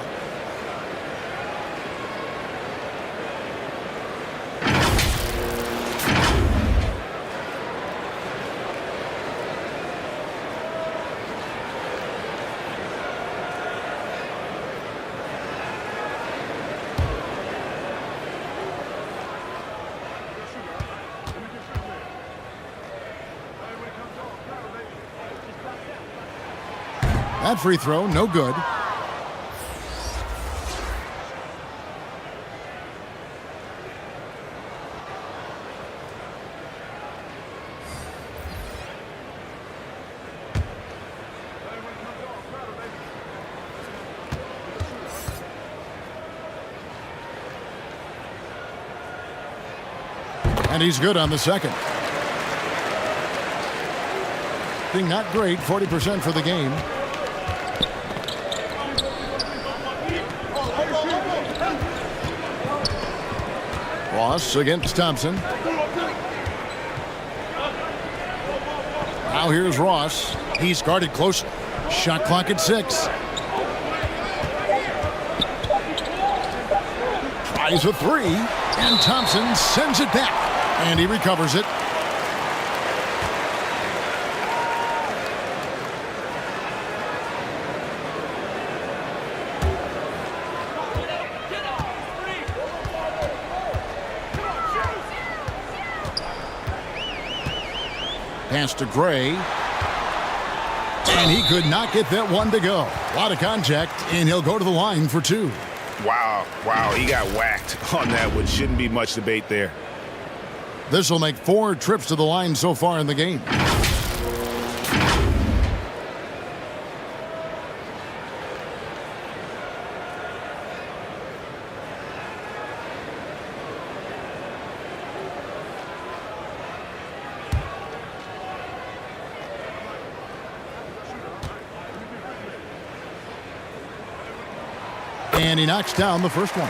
That free throw, no good. And he's good on the second. Thing not great, 40% for the game. Ross against Thompson. Now here's Ross. He's guarded close. Shot clock at 6. Tries a 3. And Thompson sends it back. And he recovers it. Pass to Gray. And he could not get that one to go. A lot of contact, and he'll go to the line for 2. Wow, he got whacked on that one. Shouldn't be much debate there. This will make 4 trips to the line so far in the game. And he knocks down the first one.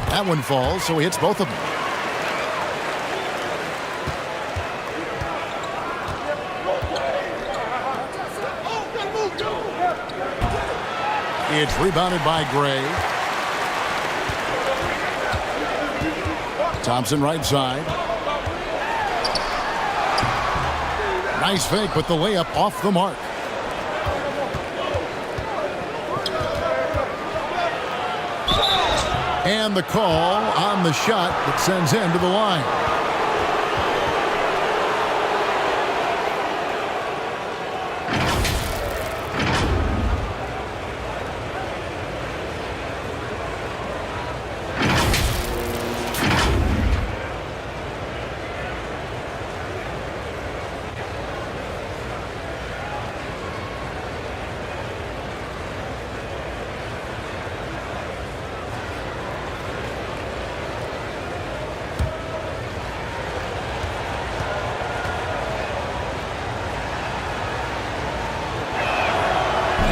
That one falls, so he hits both of them. It's rebounded by Gray. Thompson right side. Nice fake, but the layup off the mark. And the call on the shot that sends him to the line.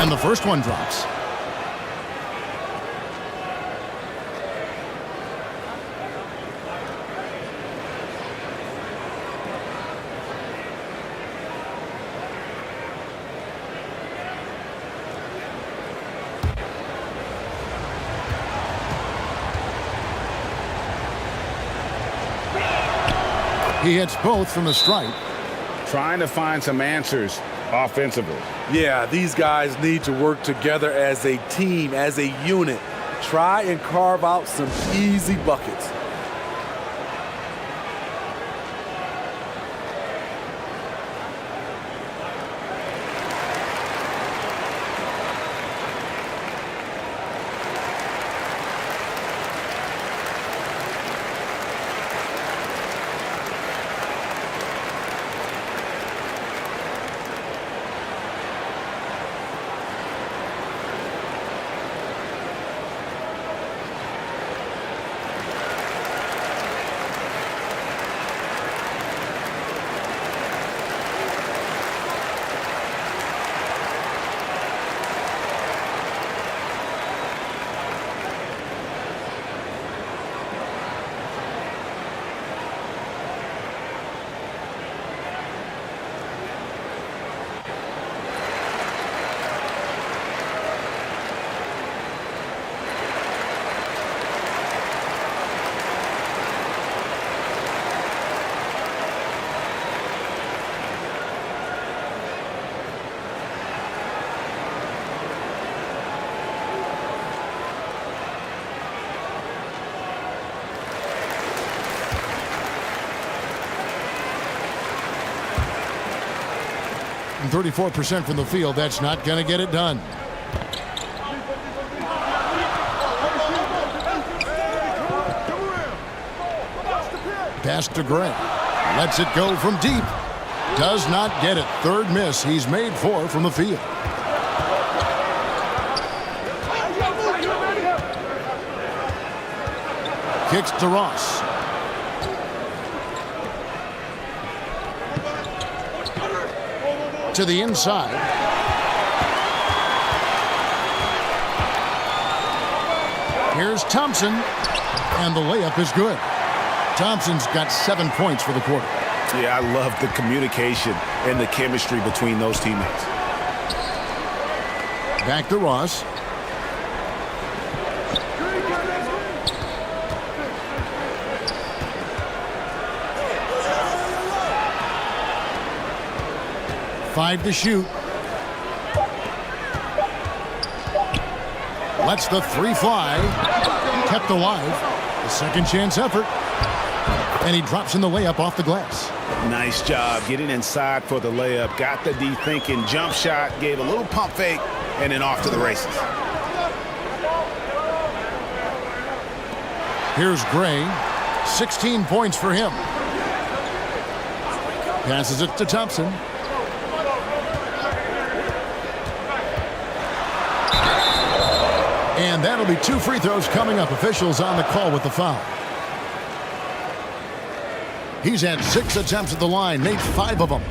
And the first one drops. He hits both from the stripe. Trying to find some answers offensively. Yeah, these guys need to work together as a team, as a unit. Try and carve out some easy buckets. And 34% from the field. That's not going to get it done. Pass to Gray. Lets it go from deep. Does not get it. Third miss. He's made 4 from the field. Kicks to Ross. To the inside. Here's Thompson. And the layup is good. Thompson's got 7 points for the quarter. Yeah, I love the communication and the chemistry between those teammates. Back to Ross. Five to shoot. Lets the 3 fly. Kept alive. The second chance effort. And he drops in the layup off the glass. Nice job getting inside for the layup. Got the D thinking jump shot. Gave a little pump fake. And then off to the races. Here's Gray. 16 points for him. Passes it to Thompson. And that'll be 2 free throws coming up. Officials on the call with the foul. He's had 6 attempts at the line, made 5 of them.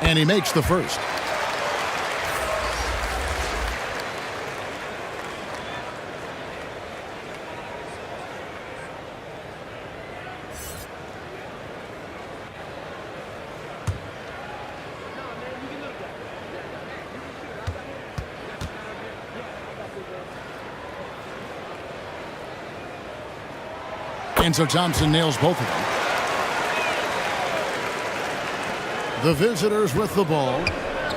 And he makes the first. And so Thompson nails both of them. The visitors with the ball.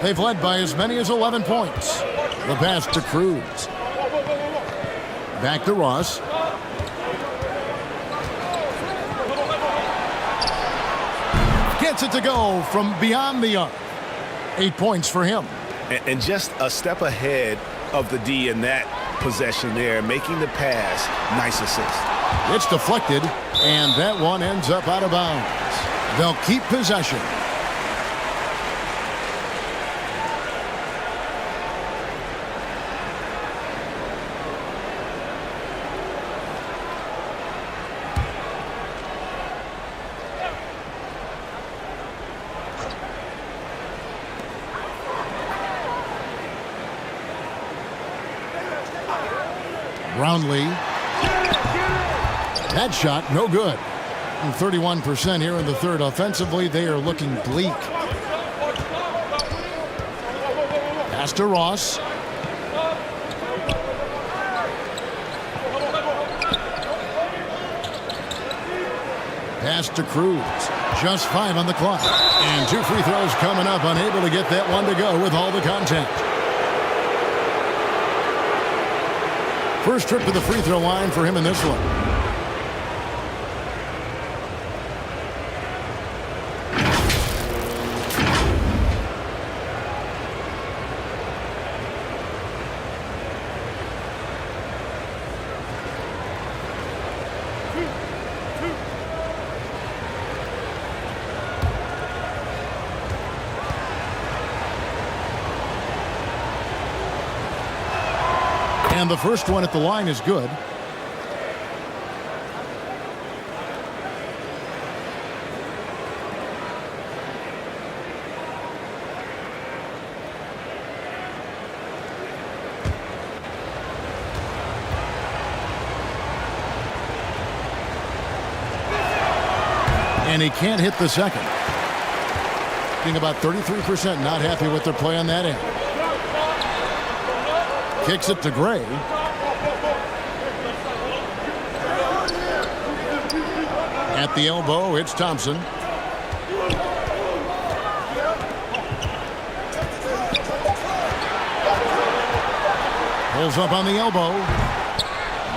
They've led by as many as 11 points. The pass to Cruz. Back to Ross. Gets it to go from beyond the arc. 8 points for him. And just a step ahead of the D in that possession there, making the pass. Nice assist. It's deflected, and that one ends up out of bounds. They'll keep possession. Brownlee. That shot, no good. 31% here in the third. Offensively, they are looking bleak. Pass to Ross. Pass to Cruz. Just 5 on the clock. And 2 free throws coming up. Unable to get that one to go with all the contact. First trip to the free throw line for him in this one. And the first one at the line is good. And he can't hit the second. Being about 33%, not happy with their play on that end. Kicks it to Gray. At the elbow, it's Thompson. Pulls up on the elbow.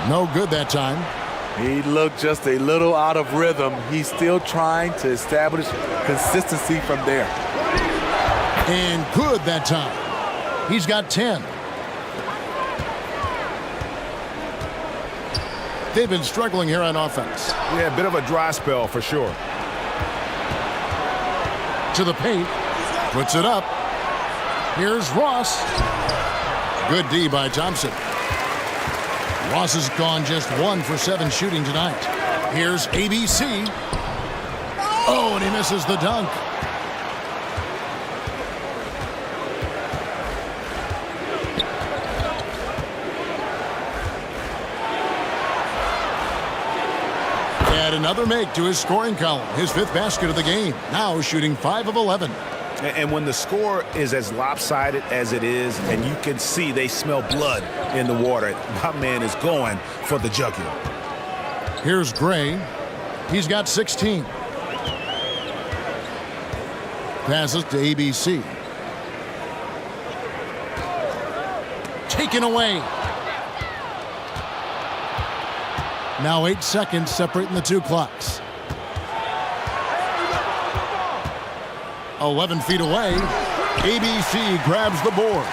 No good that time. He looked just a little out of rhythm. He's still trying to establish consistency from there. And good that time. He's got 10. They've been struggling here on offense. Yeah, a bit of a dry spell for sure. To the paint. Puts it up. Here's Ross. Good D by Thompson. Ross has gone just 1 for 7 shooting tonight. Here's ABC. Oh, and he misses the dunk. Add another make to his scoring column. His 5th basket of the game. Now shooting 5 of 11. And when the score is as lopsided as it is, and you can see they smell blood in the water, my man is going for the jugular. Here's Gray. He's got 16. Passes to ABC. Taken away. Now 8 seconds separating the 2 clocks. 11 feet away. ABC grabs the board.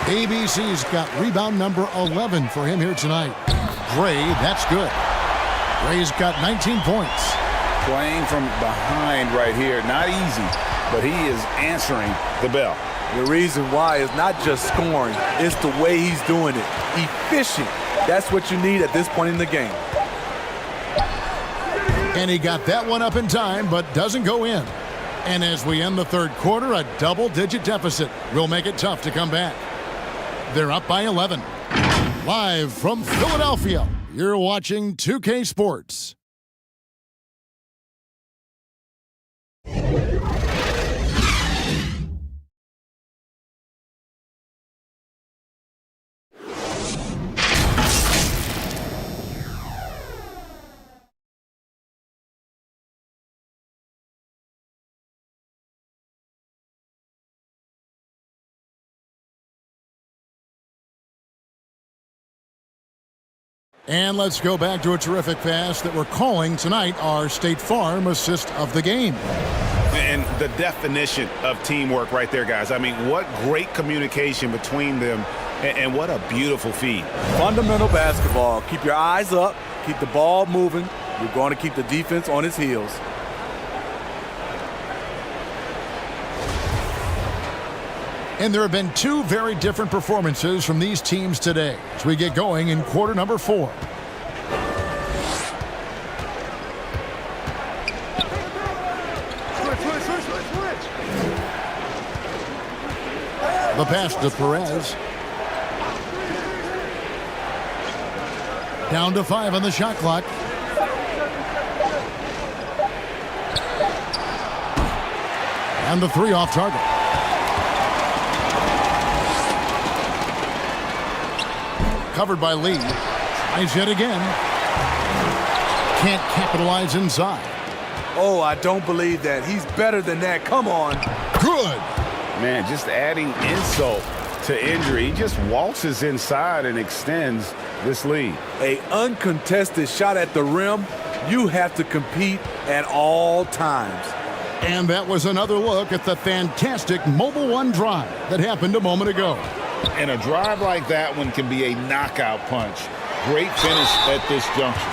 ABC's got rebound number 11 for him here tonight. Gray, that's good. Gray's got 19 points. Playing from behind right here, not easy, but he is answering the bell. The reason why is not just scoring, it's the way he's doing it. Efficient. That's what you need at this point in the game. And he got that one up in time, but doesn't go in. And as we end the third quarter, a double-digit deficit will make it tough to come back. They're up by 11. Live from Philadelphia, you're watching 2K Sports. And let's go back to a terrific pass that we're calling tonight our State Farm assist of the game. And the definition of teamwork right there, guys. I mean, what great communication between them, and what a beautiful feed. Fundamental basketball. Keep your eyes up. Keep the ball moving. You're going to keep the defense on its heels. And there have been two very different performances from these teams today as we get going in quarter number 4. The pass to Perez. Down to 5 on the shot clock. And the 3 off target. Covered by Lee. Tries yet again. Can't capitalize inside. Oh, I don't believe that. He's better than that. Come on. Good. Man, just adding insult to injury. He just waltzes inside and extends this lead. An uncontested shot at the rim. You have to compete at all times. And that was another look at the fantastic Mobile One drive that happened a moment ago. And a drive like that one can be a knockout punch. Great finish at this juncture.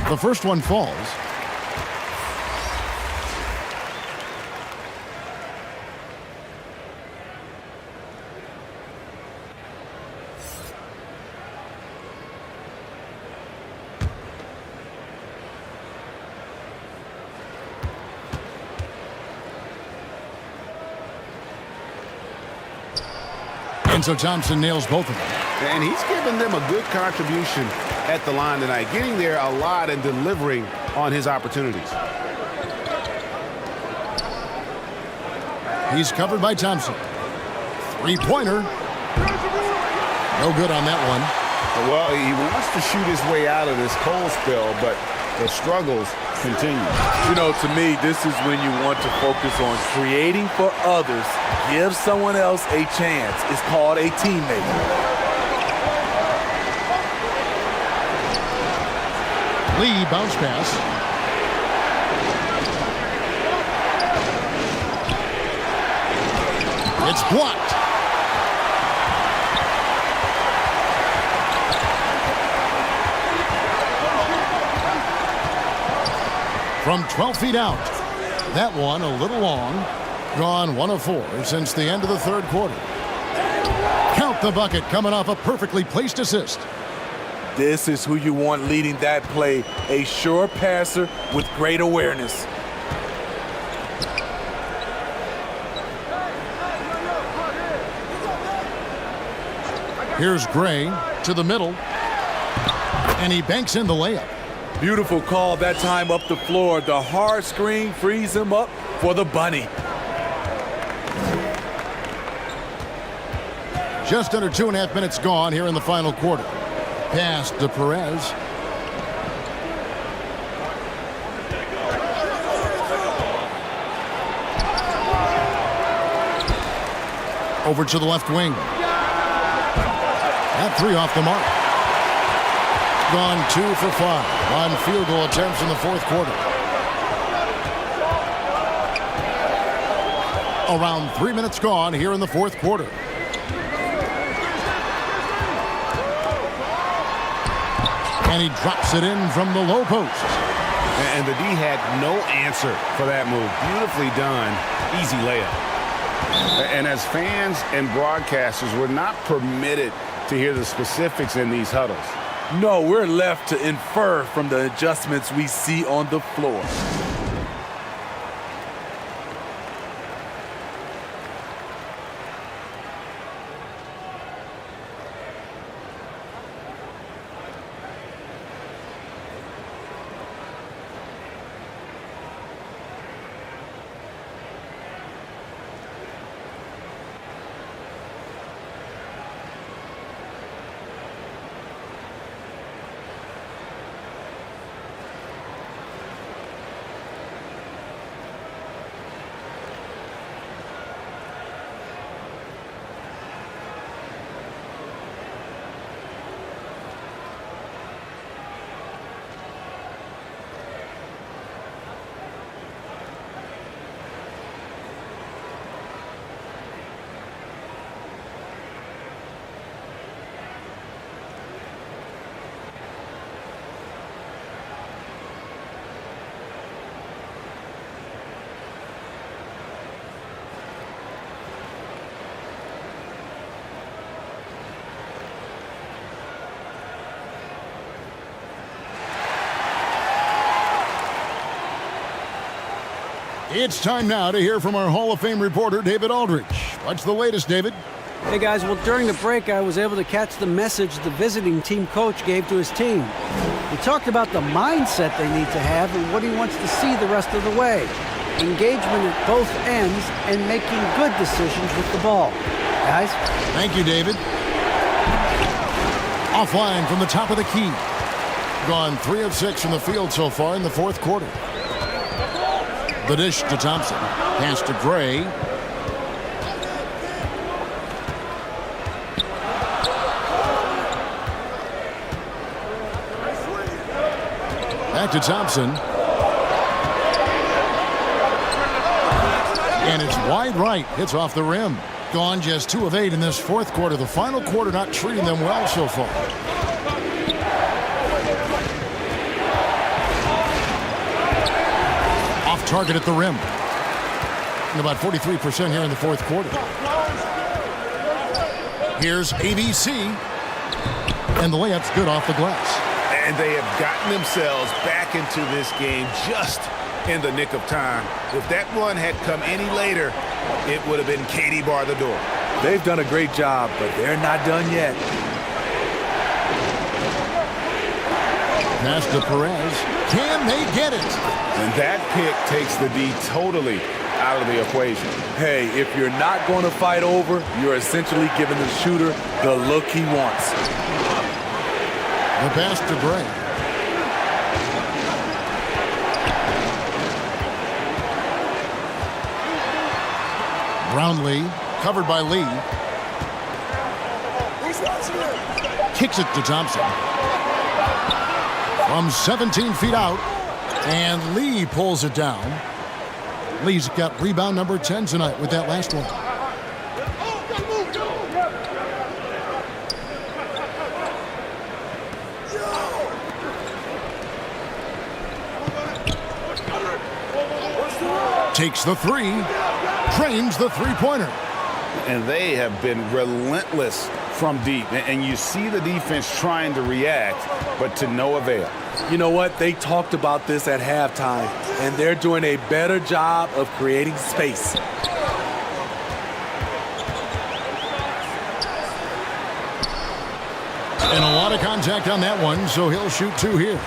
The first one falls. And so Thompson nails both of them. And he's given them a good contribution at the line tonight, getting there a lot and delivering on his opportunities. He's covered by Thompson. Three-pointer. No good on that one. Well, he wants to shoot his way out of this cold spell, but the struggles continue. You know, to me, this is when you want to focus on creating for others. Give someone else a chance. It's called a teammate. Lee bounce pass. It's blocked. From 12 feet out. That one a little long. Gone 1 of 4 since the end of the third quarter. Count the bucket coming off a perfectly placed assist. This is who you want leading that play. A sure passer with great awareness. Here's Gray to the middle. And he banks in the layup. Beautiful call that time up the floor. The hard screen frees him up for the bunny. Just under 2.5 minutes gone here in the final quarter. Pass to Perez. Over to the left wing. That 3 off the mark. Gone 2 for 5 on field goal attempts in the fourth quarter. Around 3 minutes gone here in the fourth quarter. And he drops it in from the low post. And the D had no answer for that move. Beautifully done. Easy layup. And as fans and broadcasters, we're not permitted to hear the specifics in these huddles. No, we're left to infer from the adjustments we see on the floor. It's time now to hear from our Hall of Fame reporter, David Aldridge. What's the latest, David? Hey guys, well during the break I was able to catch the message the visiting team coach gave to his team. He talked about the mindset they need to have and what he wants to see the rest of the way. Engagement at both ends and making good decisions with the ball. Guys? Thank you, David. Offline from the top of the key. Gone 3 of 6 from the field so far in the fourth quarter. The dish to Thompson. Pass to Gray. Back to Thompson. And it's wide right. Hits off the rim. Gone just 2 of 8 in this fourth quarter. The final quarter not treating them well so far. Off target at the rim. And about 43% here in the fourth quarter. Here's ABC. And the layup's good off the glass. And they have gotten themselves back into this game just in the nick of time. If that one had come any later, it would have been Katie bar the door. They've done a great job, but they're not done yet. Pass to Perez. Can they get it? And that pick takes the D totally out of the equation. Hey, if you're not going to fight over, you're essentially giving the shooter the look he wants. The pass to Gray. Brownlee, covered by Lee. Kicks it to Thompson. From 17 feet out, and Lee pulls it down. Lee's got rebound number 10 tonight with that last one. Takes the three, trains the three-pointer. And they have been relentless from deep. And you see the defense trying to react, but to no avail. You know what? They talked about this at halftime, and they're doing a better job of creating space. And a lot of contact on that one, so he'll shoot 2 here.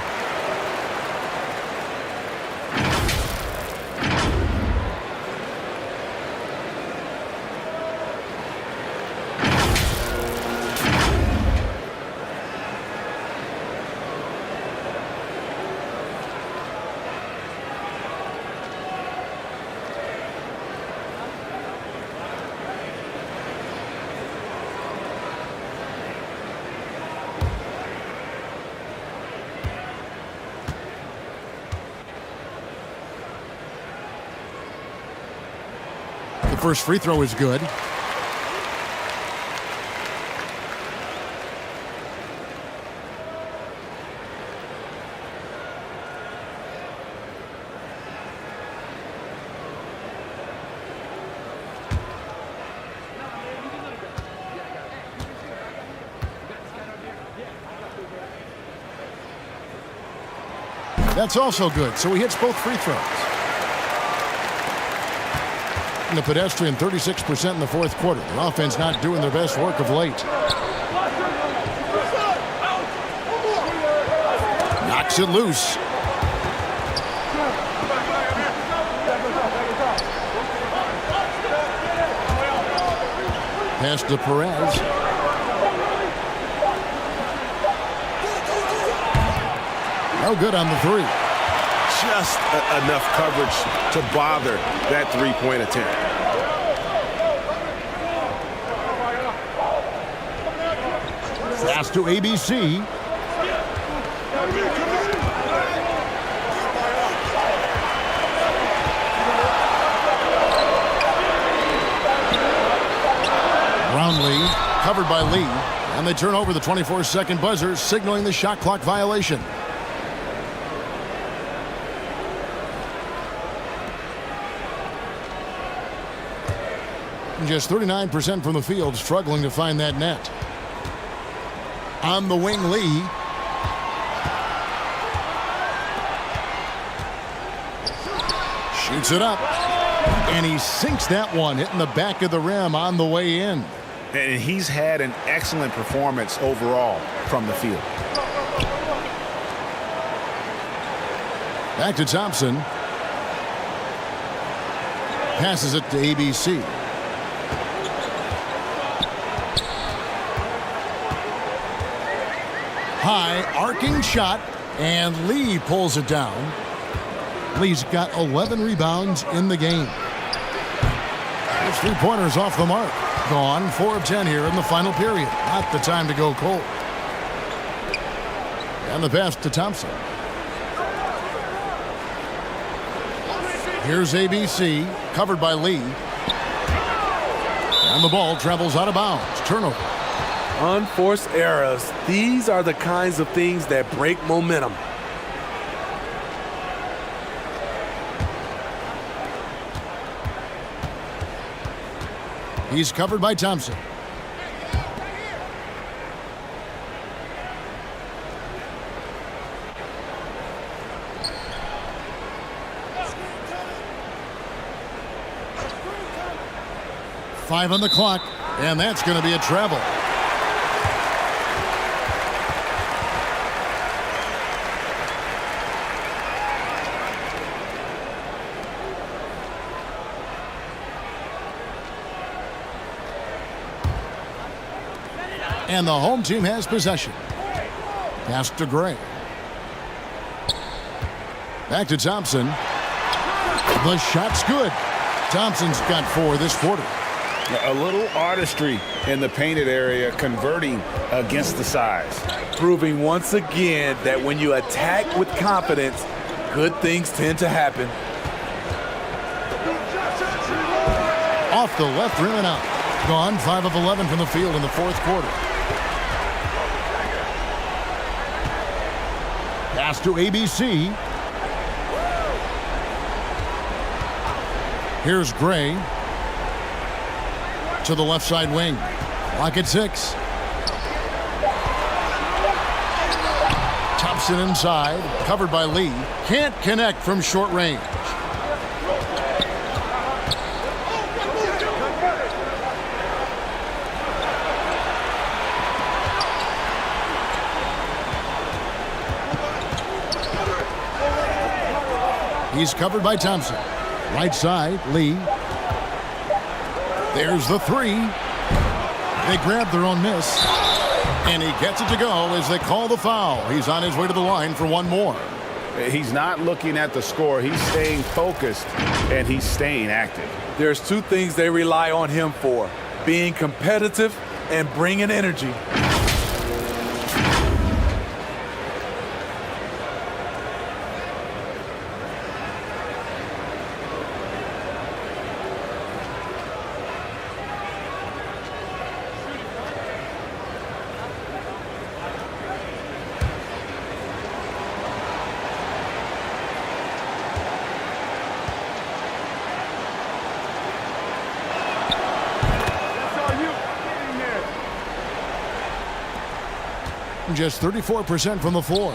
first free throw is good. That's also good, so he hits both free throws. And the pedestrian 36% in the fourth quarter. The offense not doing their best work of late. Knocks it loose. Pass to Perez. No good on the three. Just enough coverage to bother that three-point attempt. Pass to ABC. Brownlee covered by Lee. And they turn over the 24-second buzzer, signaling the shot clock violation. Just 39% from the field, struggling to find that net. On the wing, Lee. Shoots it up. And he sinks that one, hitting the back of the rim on the way in. And he's had an excellent performance overall from the field. Back to Thompson. Passes it to ABC. High arcing shot, and Lee pulls it down. Lee's got 11 rebounds in the game. His three-pointers off the mark. Gone 4 of 10 here in the final period. Not the time to go cold. And the pass to Thompson. Here's ABC, covered by Lee. And the ball travels out of bounds. Turnover. Unforced errors. These are the kinds of things that break momentum. He's covered by Thompson. Five on the clock, and that's going to be a travel. And the home team has possession. Pass to Gray. Back to Thompson. The shot's good. Thompson's got 4 this quarter. A little artistry in the painted area, converting against the size. Proving once again that when you attack with confidence, good things tend to happen. Off the left rim and out. Gone 5 of 11 from the field in the fourth quarter. Pass to ABC. Here's Gray. To the left side wing. Clock at 6. Thompson inside. Covered by Lee. Can't connect from short range. He's covered by Thompson. Right side, Lee. There's the 3. They grab their own miss. And he gets it to go as they call the foul. He's on his way to the line for one more. He's not looking at the score. He's staying focused, and he's staying active. There's 2 things they rely on him for: being competitive and bringing energy. shooting just 34% from the floor.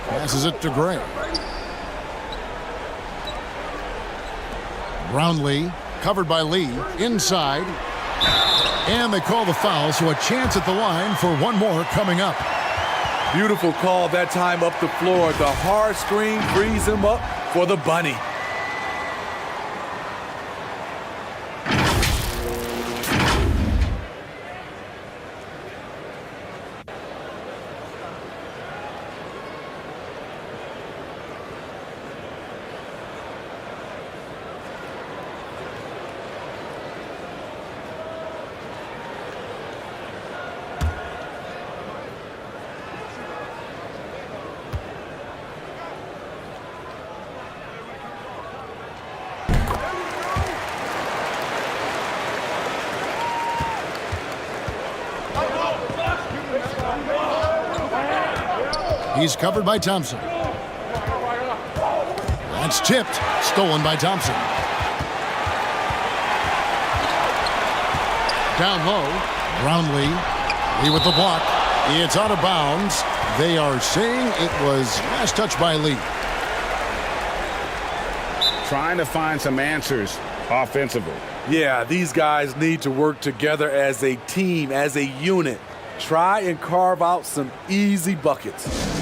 Passes it to Gray. Brownlee, covered by Lee, inside. And they call the foul, so a chance at the line for one more coming up. Beautiful call that time up the floor. The hard screen frees him up for the bunny. He's covered by Thompson. That's tipped. Stolen by Thompson. Down low. Brownlee. Lee with the block. It's out of bounds. They are saying it was last touch by Lee. Trying to find some answers offensively. Yeah, these guys need to work together as a team, as a unit. Try and carve out some easy buckets.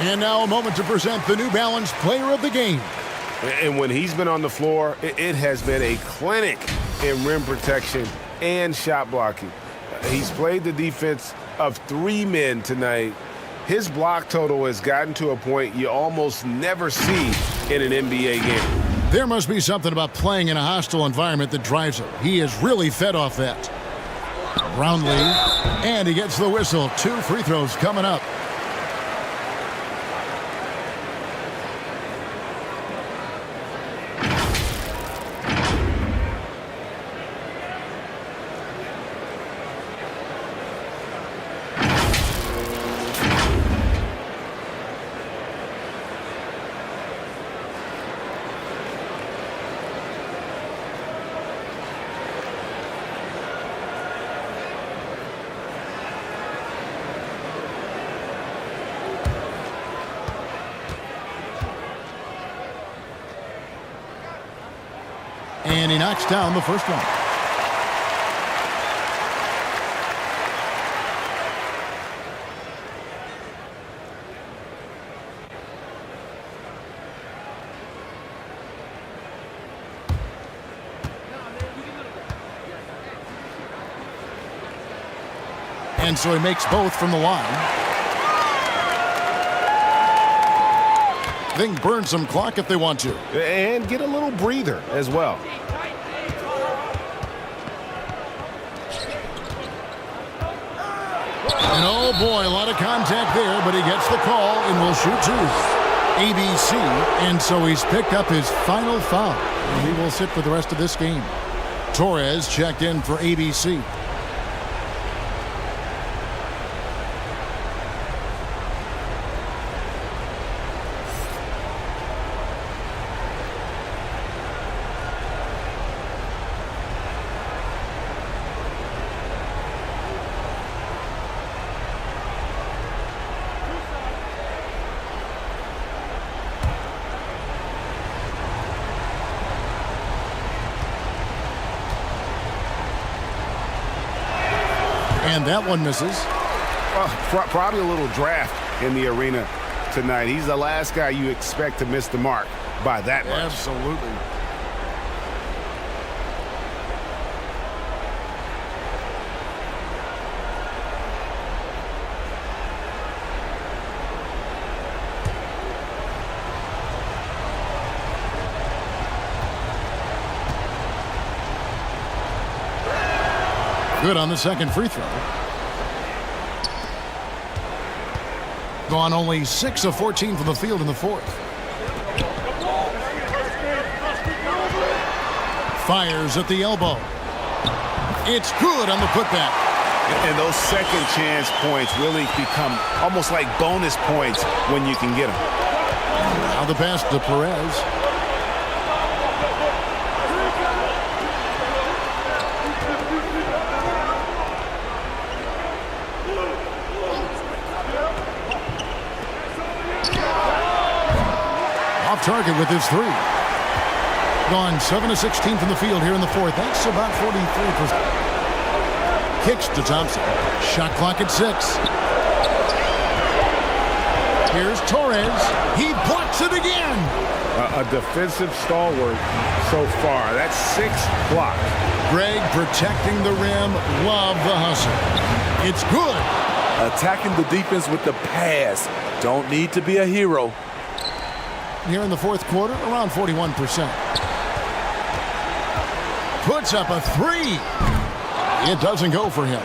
And now a moment to present the New Balance Player of the Game. And when he's been on the floor, it has been a clinic in rim protection and shot blocking. He's played the defense of 3 men tonight. His block total has gotten to a point you almost never see in an NBA game. There must be something about playing in a hostile environment that drives him. He is really fed off that. Brownlee, and he gets the whistle. 2 free throws coming up. And he knocks down the first one. And so he makes both from the line. They can burn some clock if they want to. And get a little breather as well. And oh boy, a lot of contact there, but he gets the call and will shoot 2. ABC, and so he's picked up his final foul. And he will sit for the rest of this game. Torres checked in for ABC. And that one misses. Well, probably a little draft in the arena tonight. He's the last guy you expect to miss the mark by that much. Absolutely. Good on the second free throw. Gone only 6 of 14 from the field in the fourth. Fires at the elbow. It's good on the putback. And those second chance points really become almost like bonus points when you can get them. Now the pass to Perez. Off target with his three. Gone 7 of 16 from the field here in the fourth. That's about 43%. Kicks to Thompson. Shot clock at 6. Here's Torres. He blocks it again. A defensive stalwart so far. That's 6 blocks. Greg protecting the rim. Love the hustle. It's good. Attacking the defense with the pass. Don't need to be a hero. Here in the fourth quarter, around 41%. Puts up a three. It doesn't go for him.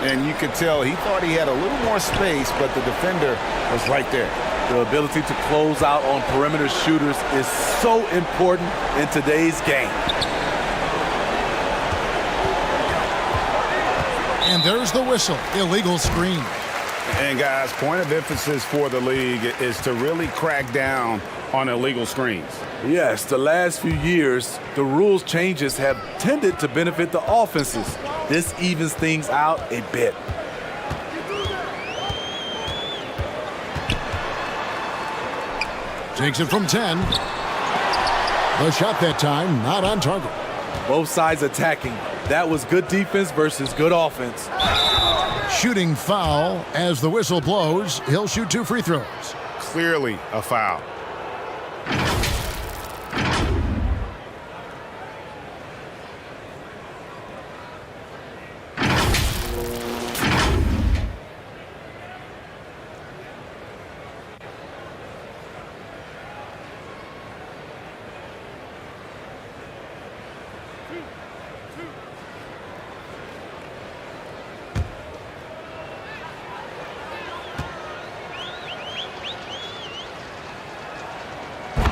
And you could tell he thought he had a little more space, but the defender was right there. The ability to close out on perimeter shooters is so important in today's game. And there's the whistle. Illegal screen. And guys, point of emphasis for the league is to really crack down on illegal screens. Yes, the last few years, the rules changes have tended to benefit the offenses. This evens things out a bit. Takes it from 10. The shot that time, not on target. Both sides attacking. That was good defense versus good offense. Shooting foul as the whistle blows. He'll shoot 2 free throws. Clearly a foul.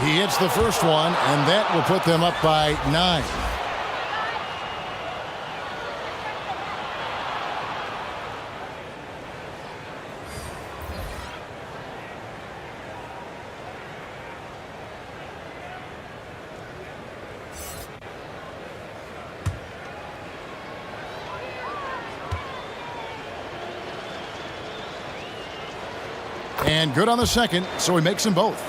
He hits the first one, and that will put them up by 9. And good on the second, so he makes them both.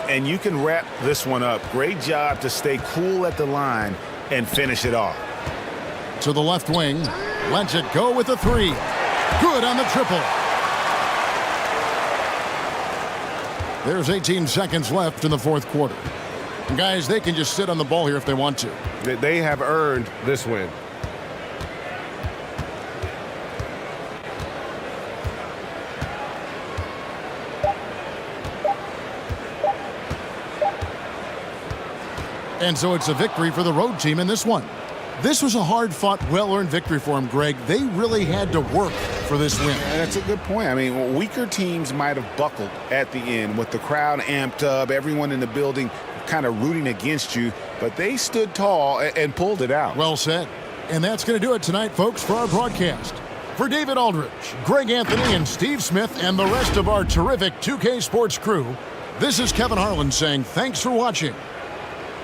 And you can wrap this one up. Great job to stay cool at the line and finish it off. To the left wing. Lets it go with the three. Good on the triple. There's 18 seconds left in the fourth quarter. And guys, they can just sit on the ball here if they want to. They have earned this win. And so it's a victory for the road team in this one. This was a hard-fought, well-earned victory for them, Greg. They really had to work for this win. That's a good point. I mean, weaker teams might have buckled at the end with the crowd amped up, everyone in the building kind of rooting against you, but they stood tall and pulled it out. Well said. And that's going to do it tonight, folks, for our broadcast. For David Aldridge, Greg Anthony, and Steve Smith, and the rest of our terrific 2K Sports crew, this is Kevin Harlan saying thanks for watching.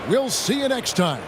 We'll see you next time.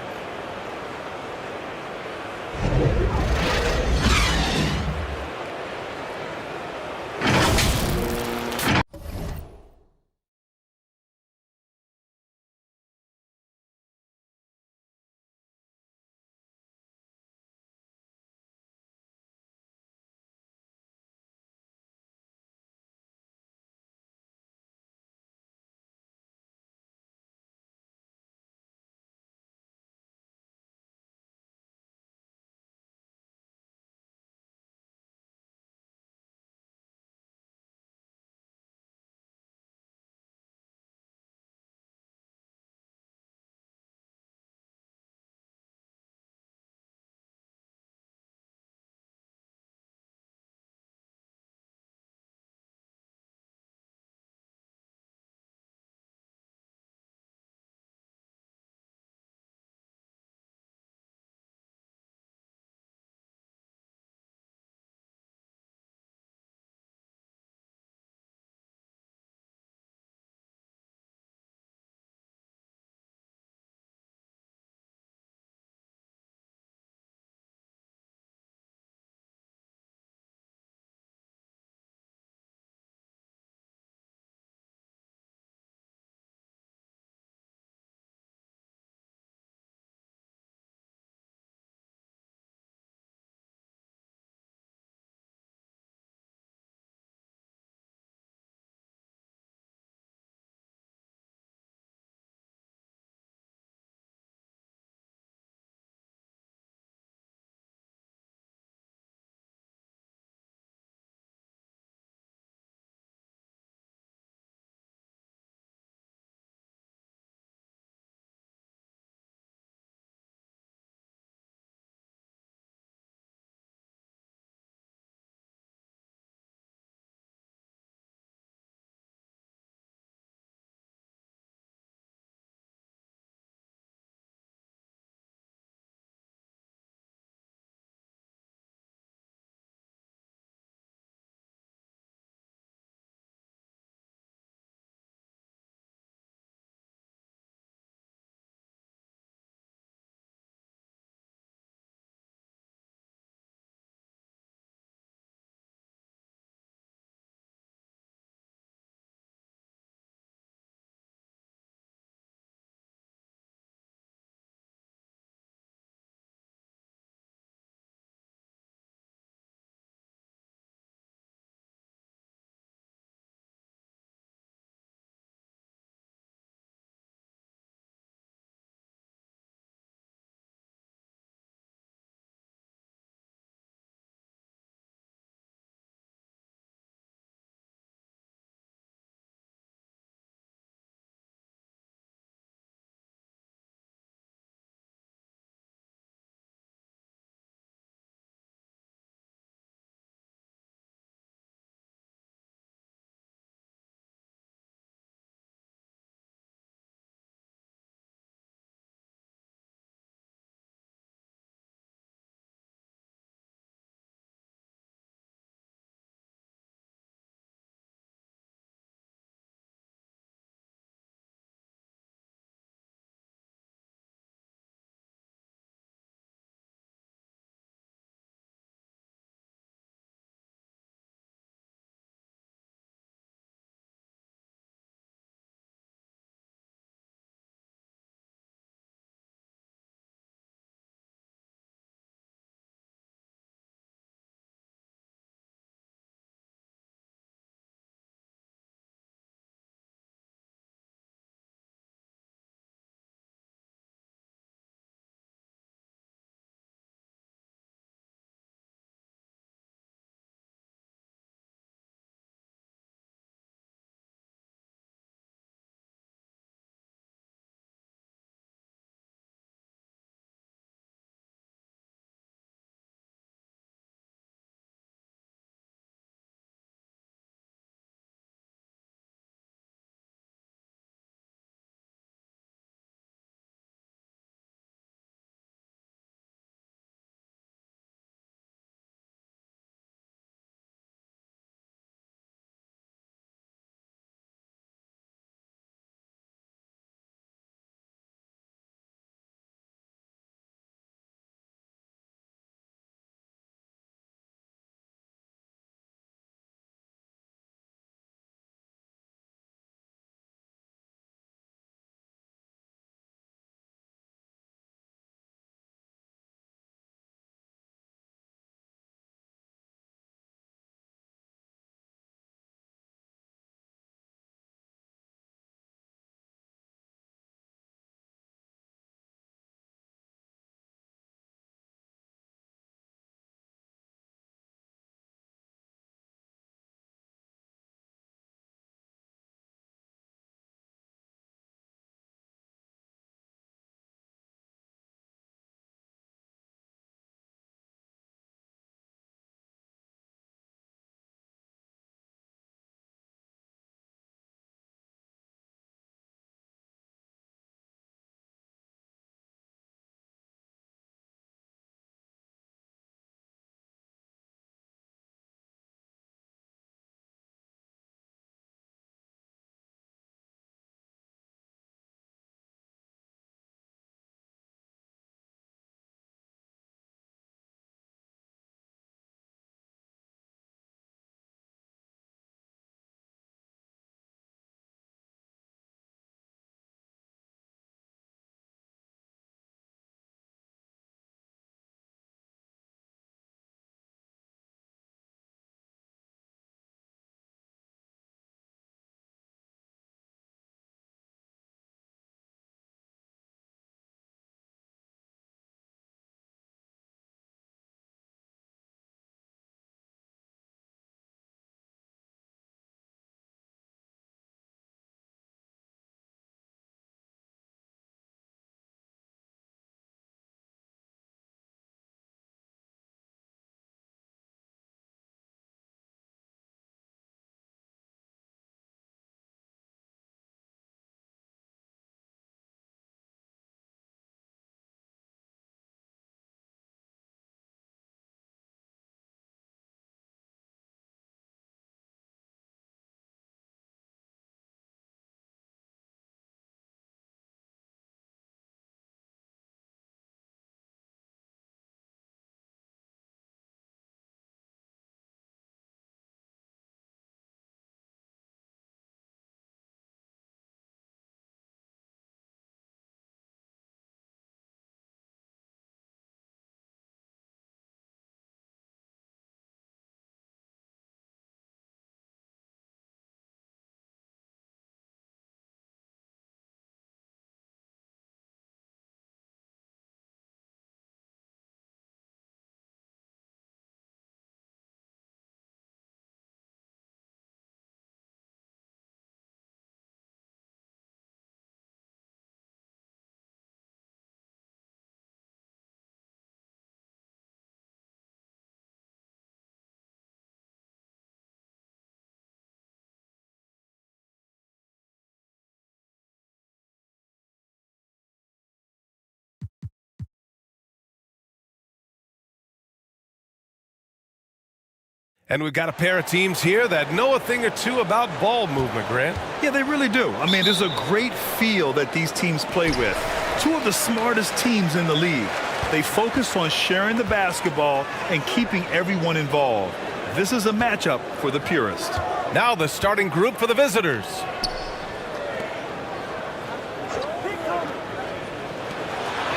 And we've got a pair of teams here that know a thing or two about ball movement, Grant. Yeah, they really do. I mean, there's a great feel that these teams play with. Two of the smartest teams in the league. They focus on sharing the basketball and keeping everyone involved. This is a matchup for the purist. Now the starting group for the visitors.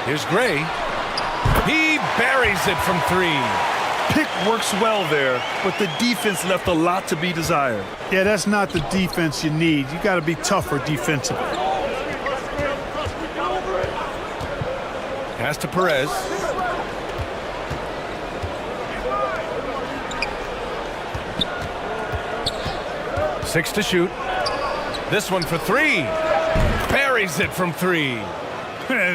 Here's Gray. He buries it from 3. Pick works well there, but the defense left a lot to be desired. Yeah, that's not the defense you need. You got to be tougher defensively. Pass to Perez. Six to shoot. This one for 3. Buries it from 3.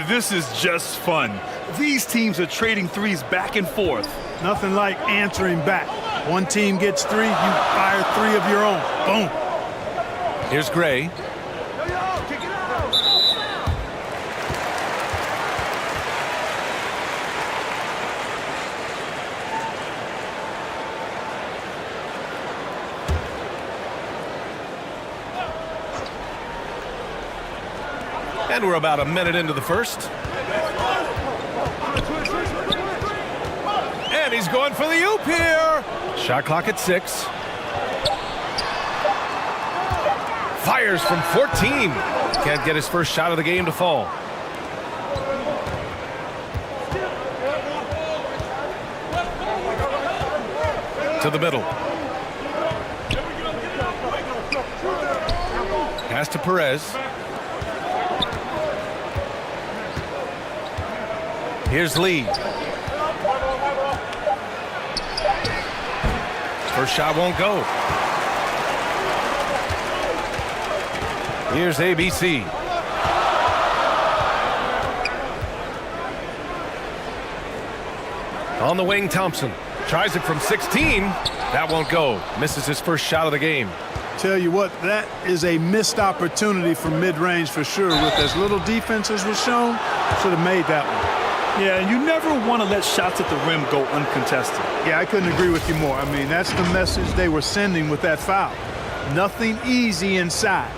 This is just fun. These teams are trading threes back and forth. Nothing like answering back. One team gets 3, you fire 3 of your own. Boom. Here's Gray. And we're about a minute into the first. And he's going for the oop here. Shot clock at 6. Fires from 14. Can't get his first shot of the game to fall. To the middle. Pass to Perez. Here's Lee. First shot won't go. Here's ABC. On the wing, Thompson. Tries it from 16. That won't go. Misses his first shot of the game. Tell you what, that is a missed opportunity from mid-range for sure. With as little defense as was shown, should have made that one. Yeah, you never want to let shots at the rim go uncontested. Yeah, I couldn't agree with you more. I mean, that's the message they were sending with that foul. Nothing easy inside.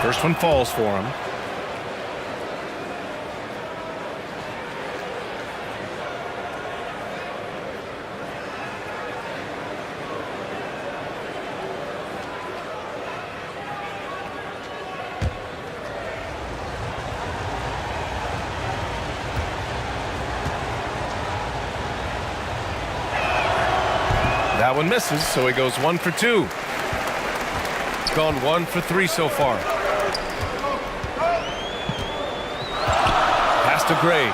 First one falls for him. That one misses, so he goes 1 for 2. Gone 1 for 3 so far. Pass to Gray.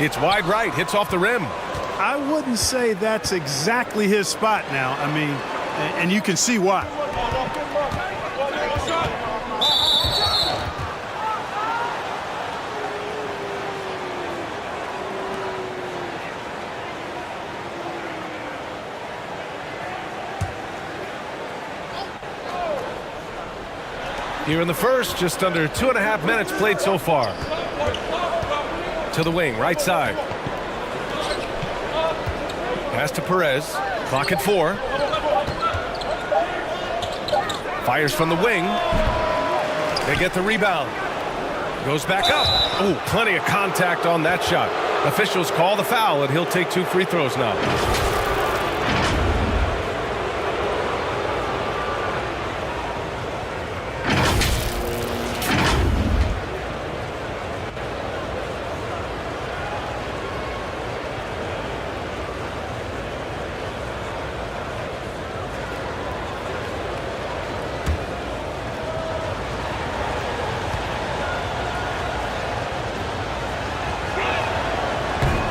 It's wide right, hits off the rim. I wouldn't say that's exactly his spot now. I mean, and you can see why. Here in the first, just under 2.5 minutes played so far. To the wing, right side. Pass to Perez. Clock at 4. Fires from the wing. They get the rebound. Goes back up. Oh, plenty of contact on that shot. Officials call the foul, and he'll take 2 free throws now.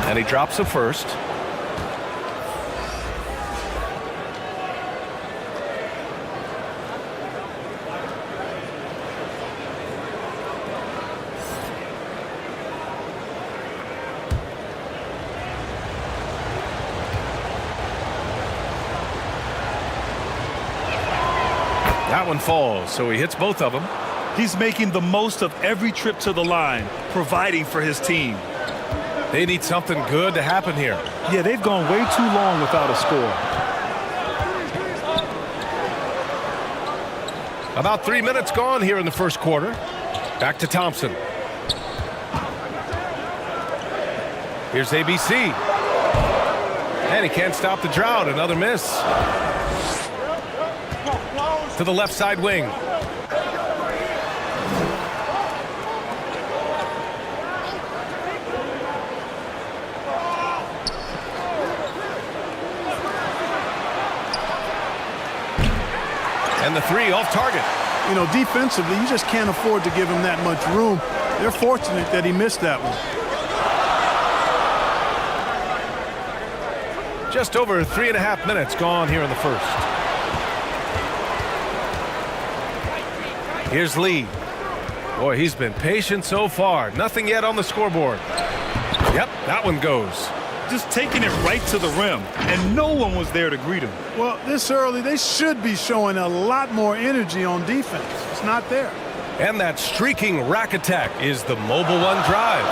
And he drops the first. That one falls, so he hits both of them. He's making the most of every trip to the line, providing for his team. They need something good to happen here. Yeah, they've gone way too long without a score. About 3 minutes gone here in the first quarter. Back to Thompson. Here's ABC. And he can't stop the drought. Another miss. To the left side wing. And the three off target. You know, defensively, you just can't afford to give him that much room. They're fortunate that he missed that one. Just over 3.5 minutes gone here in the first. Here's Lee. Boy, he's been patient so far. Nothing yet on the scoreboard. Yep, that one goes. Just taking it right to the rim, and no one was there to greet him. Well, this early, they should be showing a lot more energy on defense. It's not there. And that streaking rack attack is the mobile one drive.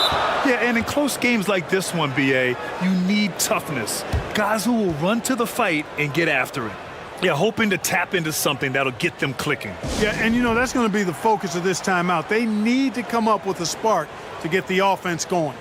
Yeah, and in close games like this one, BA, you need toughness. Guys who will run to the fight and get after it. Yeah, hoping to tap into something that'll get them clicking. Yeah, and you know, that's going to be the focus of this timeout. They need to come up with a spark to get the offense going.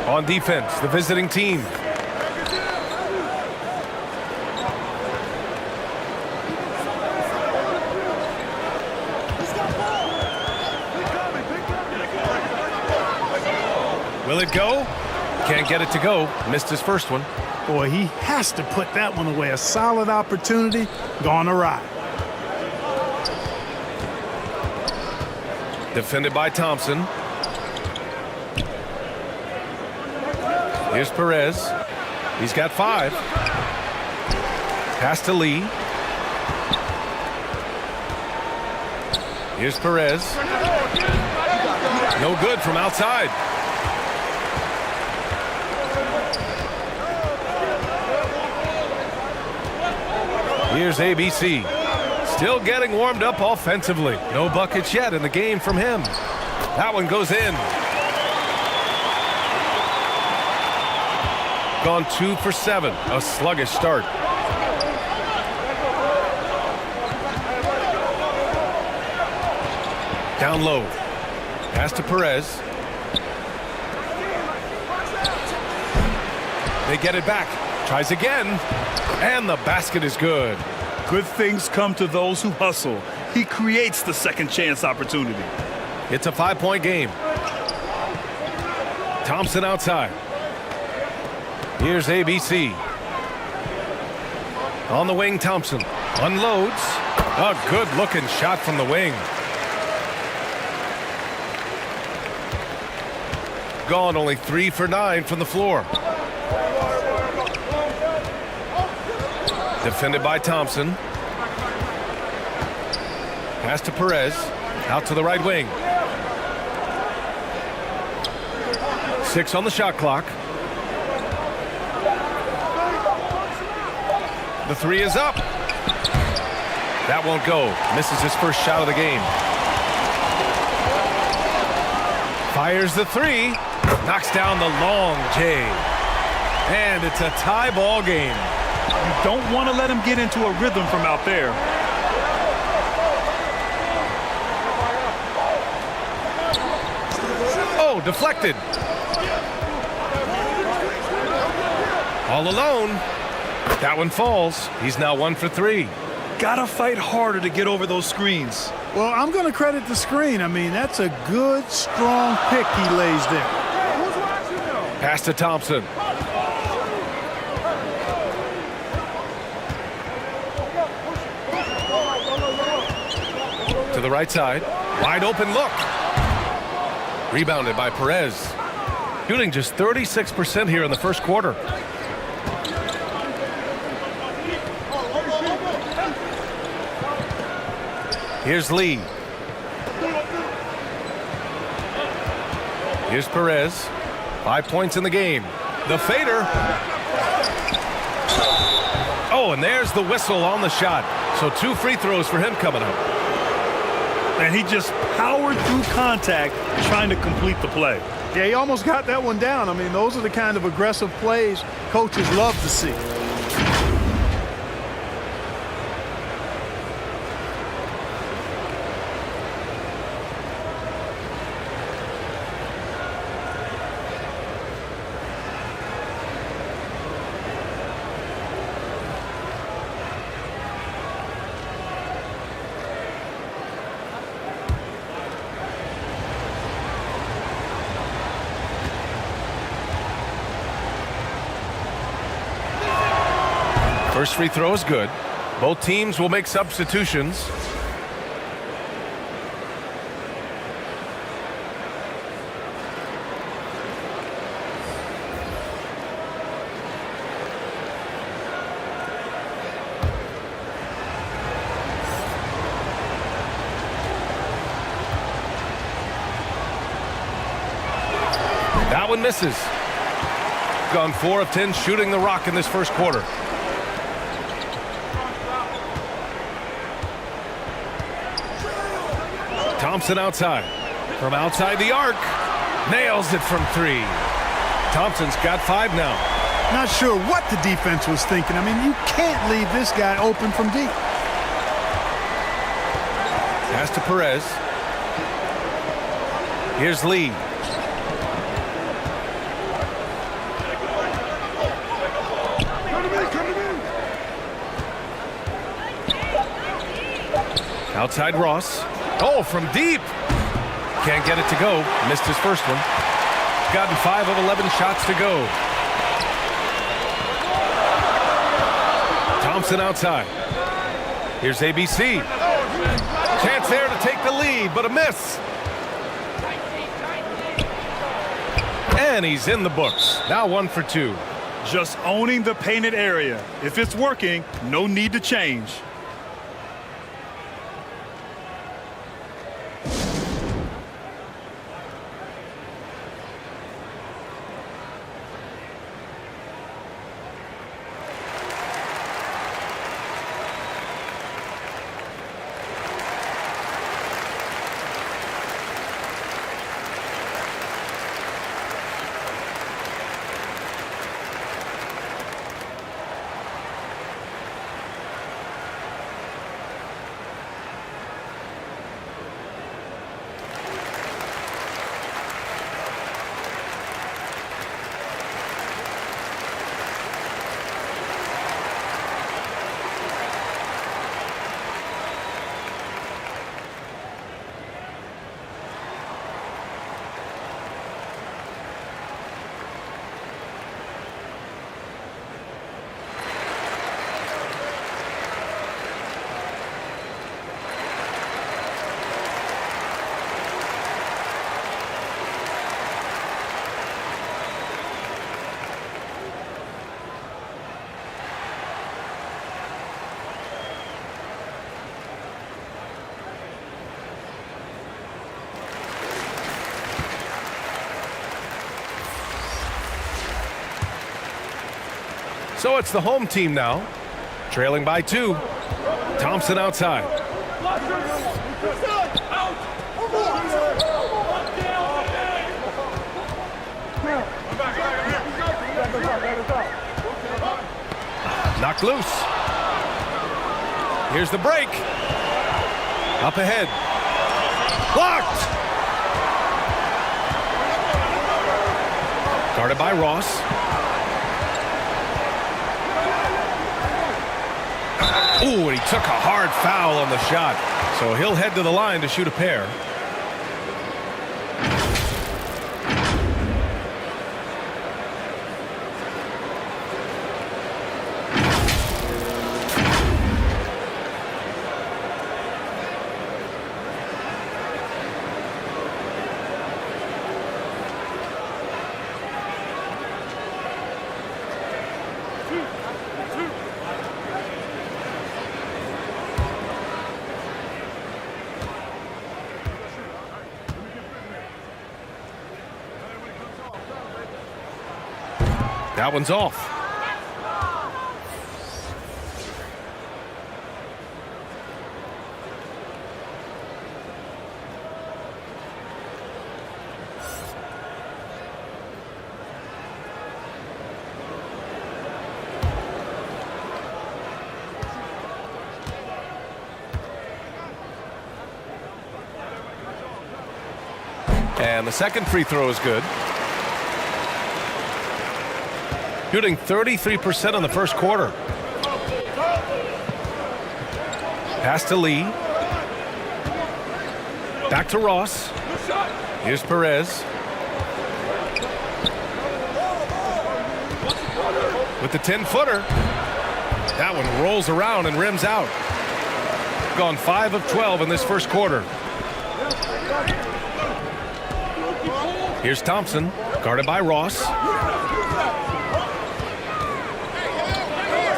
On defense, the visiting team. Will it go? Can't get it to go. Missed his first one. Boy, he has to put that one away. A solid opportunity gone awry. Defended by Thompson. Here's Perez. He's got 5. Pass to Lee. Here's Perez. No good from outside. Here's ABC. Still getting warmed up offensively. No buckets yet in the game from him. That one goes in. Gone 2 for 7. A sluggish start. Down low. Pass to Perez. They get it back. Tries again. And the basket is good. Good things come to those who hustle. He creates the second chance opportunity. It's a 5-point game. Thompson outside. Here's ABC. On the wing, Thompson unloads. A good-looking shot from the wing. Gone only 3 for 9 from the floor. Defended by Thompson. Pass to Perez. Out to the right wing. 6 on the shot clock. The three is up. That won't go. Misses his first shot of the game. Fires the three. Knocks down the long J. And it's a tie ball game. You don't want to let him get into a rhythm from out there. Oh, deflected. All alone. That one falls. He's now 1 for 3. Gotta fight harder to get over those screens. Well, I'm going to credit the screen. I mean, that's a good, strong pick he lays there. Pass to Thompson. To the right side. Wide open look. Rebounded by Perez. Shooting just 36% here in the first quarter. Here's Lee. Here's Perez. 5 points in the game. The fader. Oh, and there's the whistle on the shot. So 2 free throws for him coming up. And he just powered through contact trying to complete the play. Yeah, he almost got that one down. I mean, those are the kind of aggressive plays coaches love to see. First free throw is good. Both teams will make substitutions. That one misses. Gone 4 of 10 shooting the rock in this first quarter. Thompson outside. From outside the arc. Nails it from 3. Thompson's got 5 now. Not sure what the defense was thinking. I mean, you can't leave this guy open from deep. Pass to Perez. Here's Lee. Outside Ross. Oh, from deep. Can't get it to go. Missed his first one. Gotten 5 of 11 shots to go. Thompson outside. Here's ABC. Chance there to take the lead, but a miss. And he's in the books. Now 1 for 2. Just owning the painted area. If it's working, no need to change. So it's the home team now. Trailing by 2. Thompson outside. Knocked loose. Here's the break. Up ahead. Blocked. Guarded by Ross. Ooh, and he took a hard foul on the shot. So he'll head to the line to shoot a pair. That one's off. And the second free throw is good. Shooting 33% in the first quarter. Pass to Lee. Back to Ross. Here's Perez. With the 10-footer. That one rolls around and rims out. Gone 5 of 12 in this first quarter. Here's Thompson, guarded by Ross.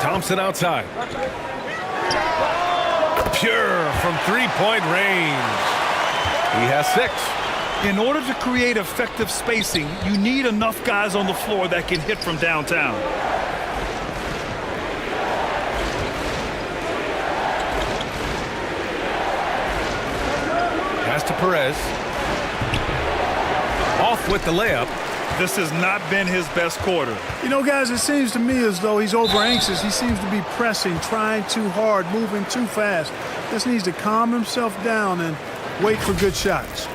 Thompson outside. Pure from three-point range. He has 6. In order to create effective spacing, you need enough guys on the floor that can hit from downtown. Pass to Perez. Off with the layup. This has not been his best quarter. You know, guys, it seems to me as though he's over anxious. He seems to be pressing, trying too hard, moving too fast. Just needs to calm himself down and wait for good shots.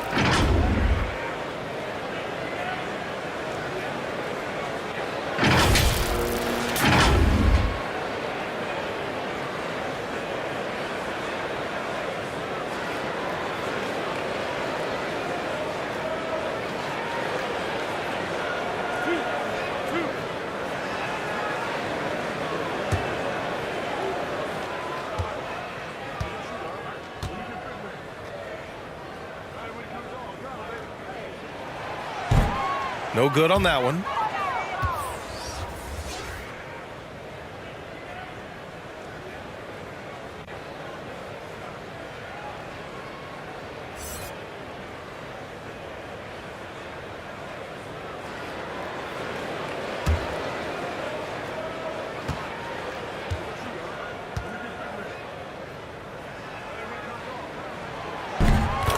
No good on that one.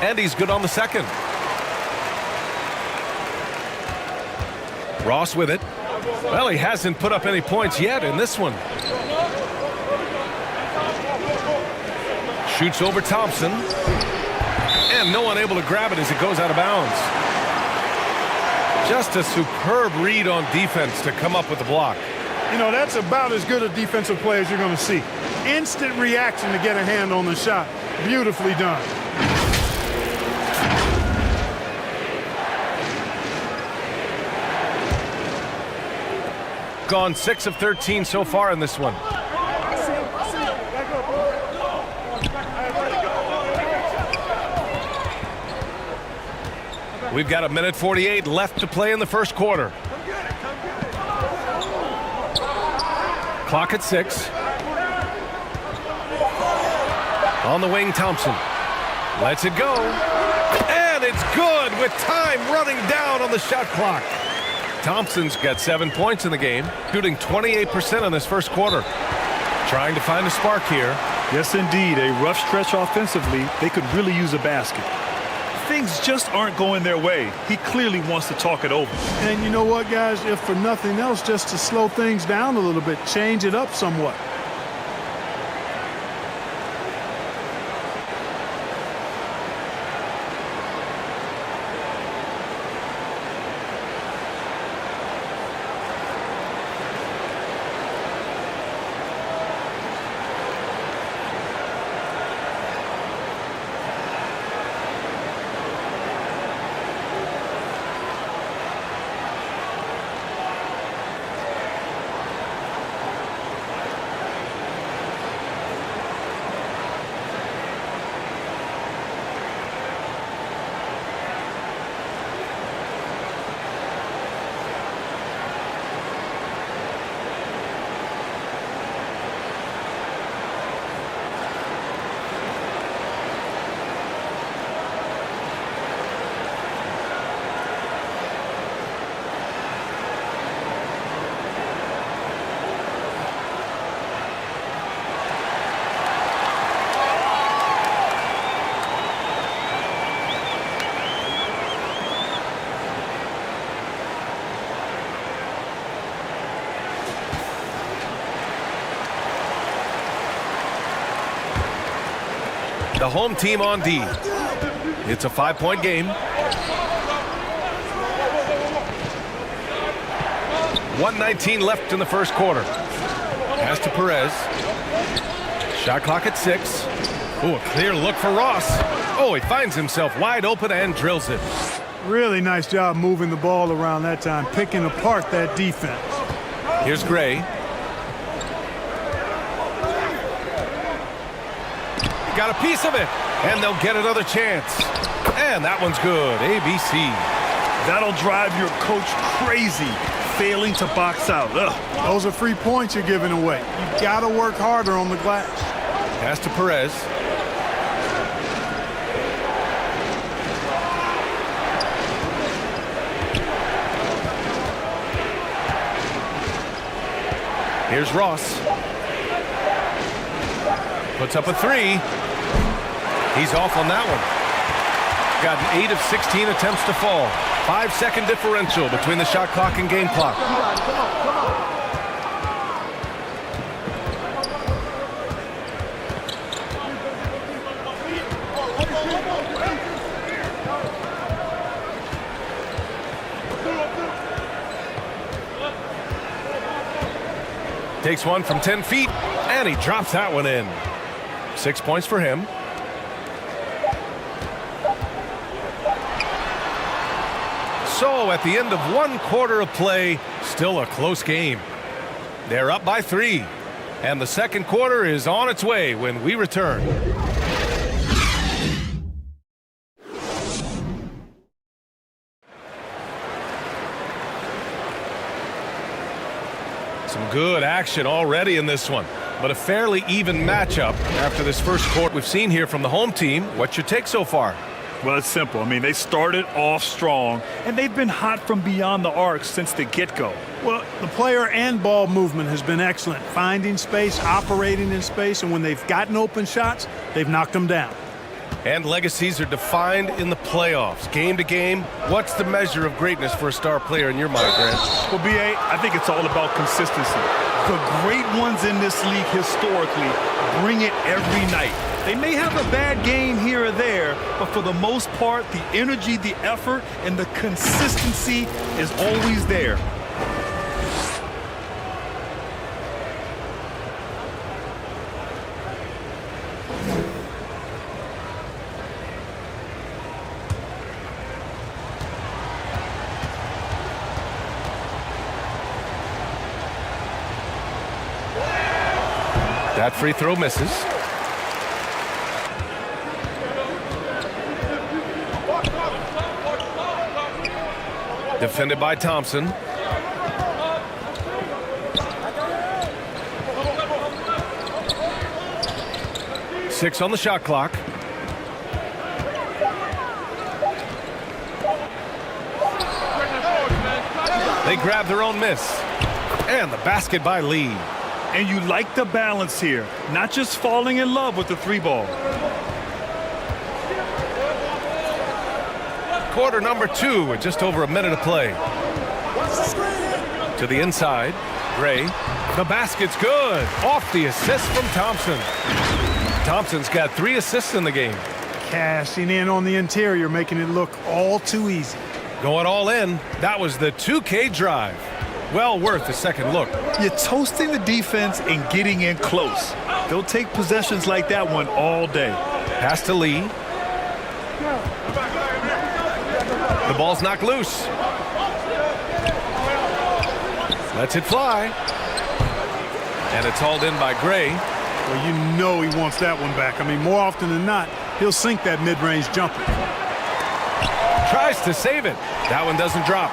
And he's good on the second. Ross with it. Well, he hasn't put up any points yet in this one. Shoots over Thompson. And no one able to grab it as it goes out of bounds. Just a superb read on defense to come up with the block. You know, that's about as good a defensive play as you're going to see. Instant reaction to get a hand on the shot. Beautifully done. Gone 6 of 13 so far in this one. We've got 1:48 left to play in the first quarter. Clock at 6. On the wing, Thompson lets it go. And it's good with time running down on the shot clock. Thompson's got 7 points in the game, shooting 28% in this first quarter. Trying to find a spark here. Yes, indeed. A rough stretch offensively. They could really use a basket. Things just aren't going their way. He clearly wants to talk it over. And you know what, guys? If for nothing else, just to slow things down a little bit, change it up somewhat. The home team on D. It's a 5-point game. 1:19 left in the first quarter. Pass to Perez. Shot clock at 6. Oh, a clear look for Ross. Oh, he finds himself wide open and drills it. Really nice job moving the ball around that time, picking apart that defense. Here's Gray. Got a piece of it, and they'll get another chance. And that one's good. ABC. That'll drive your coach crazy, failing to box out. Ugh. Those are free points you're giving away. You got to work harder on the glass. Pass to Perez. Here's Ross. Puts up a 3. He's off on that one. Got an 8 of 16 attempts to fall. 5-second differential between the shot clock and game clock. Takes one from 10 feet, and he drops that one in. 6 points for him. So at the end of 1 quarter of play, still a close game. They're up by 3, and the second quarter is on its way when we return. Some good action already in this one, but a fairly even matchup after this first quarter we've seen here from the home team. What's your take so far? Well, it's simple. I mean, they started off strong, and they've been hot from beyond the arc since the get-go. Well, the player and ball movement has been excellent. Finding space, operating in space, and when they've gotten open shots, they've knocked them down. And legacies are defined in the playoffs. Game to game, what's the measure of greatness for a star player in your mind, Grant? Well, B.A., I think it's all about consistency. The great ones in this league historically bring it every night. They may have a bad game here or there, but for the most part, the energy, the effort, and the consistency is always there. That free throw misses. Defended by Thompson. Six on the shot clock. They grab their own miss. And the basket by Lee. And you like the balance here, not just falling in love with the 3-ball. Quarter number 2 with just over a minute to play. To the inside, Gray. The basket's good. Off the assist from Thompson. Thompson's got 3 assists in the game. Cashing in on the interior, making it look all too easy. Going all in. That was the 2K drive. Well worth a second look. You're toasting the defense and getting in close. They'll take possessions like that one all day. Pass to Lee. The ball's knocked loose. Lets it fly. And it's hauled in by Gray. Well, you know he wants that one back. I mean, more often than not, he'll sink that mid-range jumper. Tries to save it. That one doesn't drop.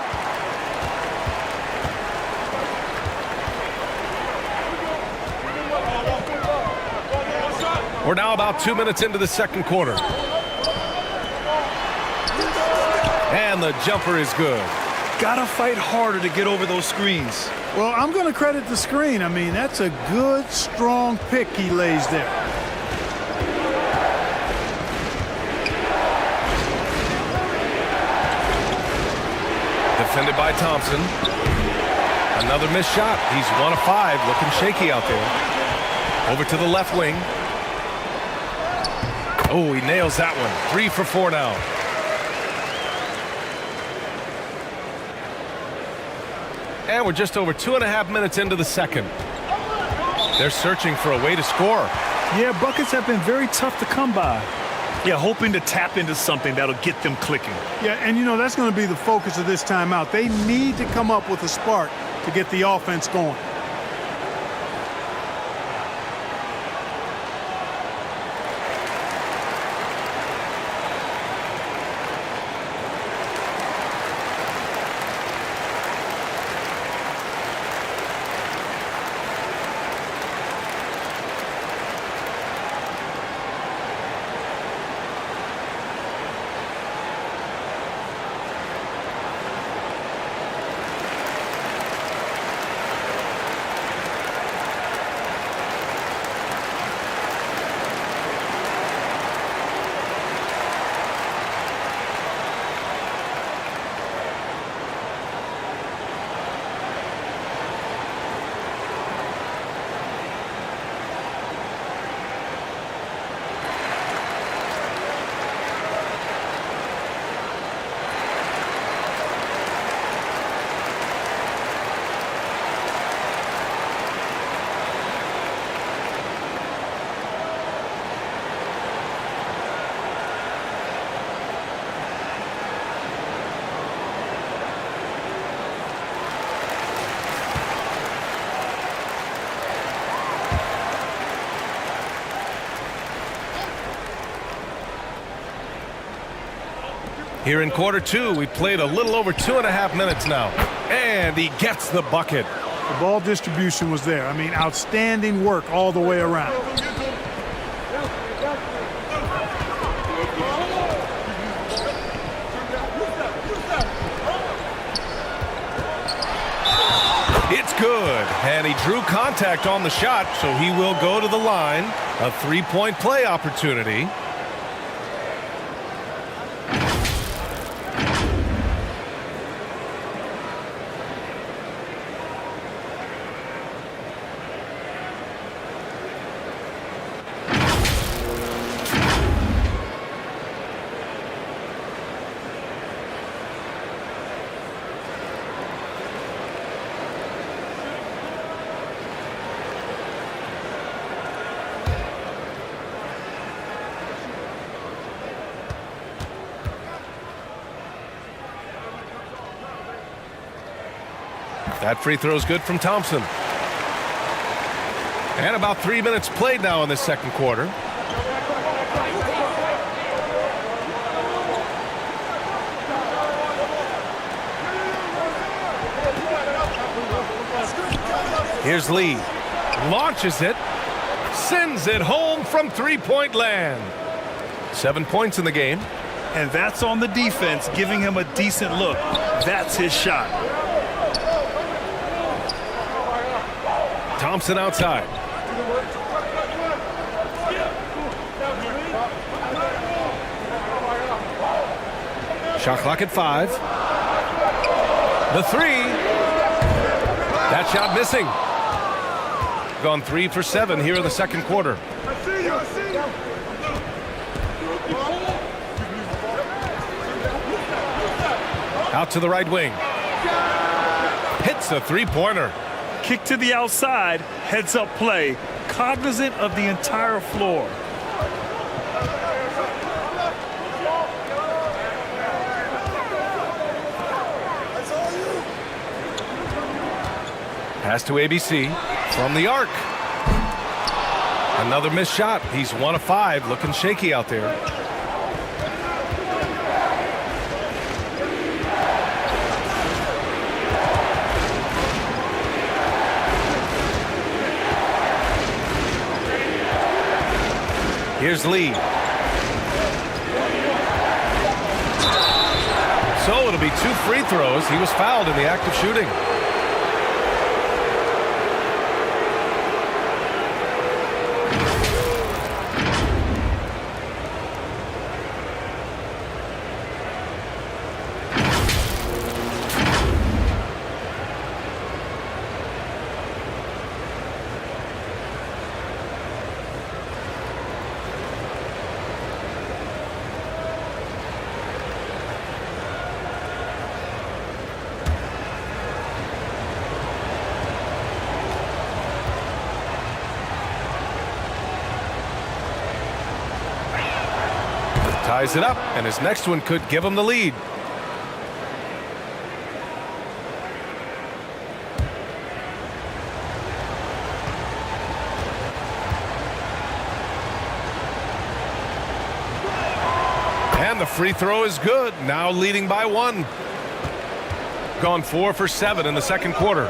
We're now about 2 minutes into the second quarter. And the jumper is good. Gotta fight harder to get over those screens. Well, I'm going to credit the screen. I mean, that's a good, strong pick he lays there. Defended by Thompson. Another missed shot. He's 1 of 5, looking shaky out there. Over to the left wing. Oh, he nails that one. 3 for 4 now. And we're just over 2.5 minutes into the second. They're searching for a way to score. Yeah, buckets have been very tough to come by. Yeah, hoping to tap into something that'll get them clicking. Yeah, and you know, that's going to be the focus of this timeout. They need to come up with a spark to get the offense going. Here in quarter 2, we played a little over 2.5 minutes now. And he gets the bucket. The ball distribution was there. I mean, outstanding work all the way around. It's good. And he drew contact on the shot, so he will go to the line. A 3-point play opportunity. That free throw is good from Thompson. And about 3 minutes played now in the second quarter. Here's Lee. Launches it. Sends it home from three-point land. 7 points in the game. And that's on the defense, giving him a decent look. That's his shot. Thompson outside. Shot clock at 5. The 3. That shot missing. Gone 3 for 7 here in the second quarter. Out to the right wing. Hits a three-pointer. Kick to the outside, heads-up play, cognizant of the entire floor. Pass to ABC from the arc. Another missed shot. He's 1 of 5, looking shaky out there. Here's Lee. So it'll be 2 free throws. He was fouled in the act of shooting. Ties it up, and his next one could give him the lead. And the free throw is good, now leading by 1. Gone 4 for 7 in the second quarter.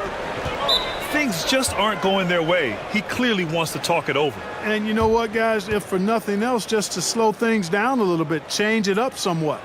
Things just aren't going their way. He clearly wants to talk it over. And you know what, guys? If for nothing else, just to slow things down a little bit, change it up somewhat.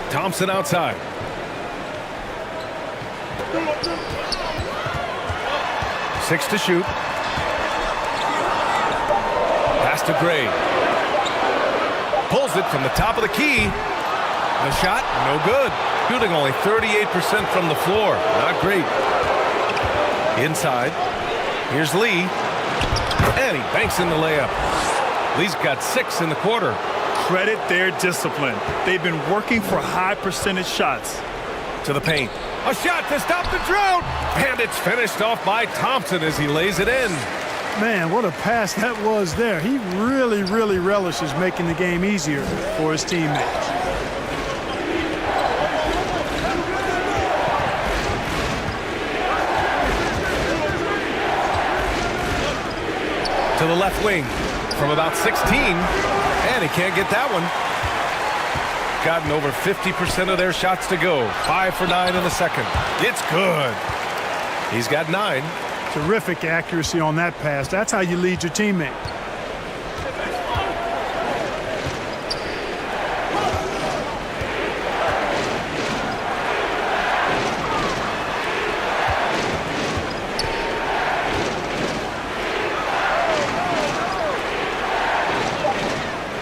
Thompson outside. Six to shoot. Pass to Gray. Pulls it from the top of the key. The shot, no good. Shooting only 38% from the floor. Not great. Inside. Here's Lee. And he banks in the layup. Lee's got 6 in the quarter. Credit their discipline. They've been working for high percentage shots. To the paint. A shot to stop the drought. And it's finished off by Thompson as he lays it in. Man, what a pass that was there. He really, really relishes making the game easier for his teammates. To the left wing from about 16. And he can't get that one. Gotten over 50% of their shots to go. 5 for 9 in the second. It's good. He's got 9. Terrific accuracy on that pass. That's how you lead your teammate.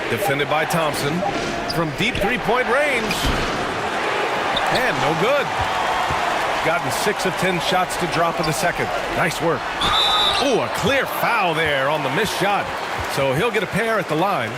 Defended by Thompson from deep three-point range. And no good. Gotten 6 of 10 shots to drop in the second. Nice work. Oh, a clear foul there on the missed shot. So he'll get a pair at the line.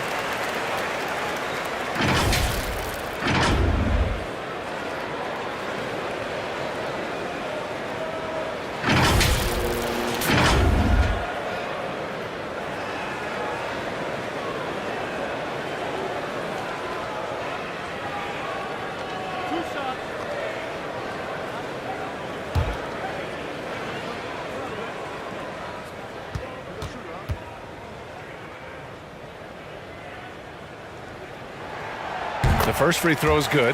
The first free throw is good.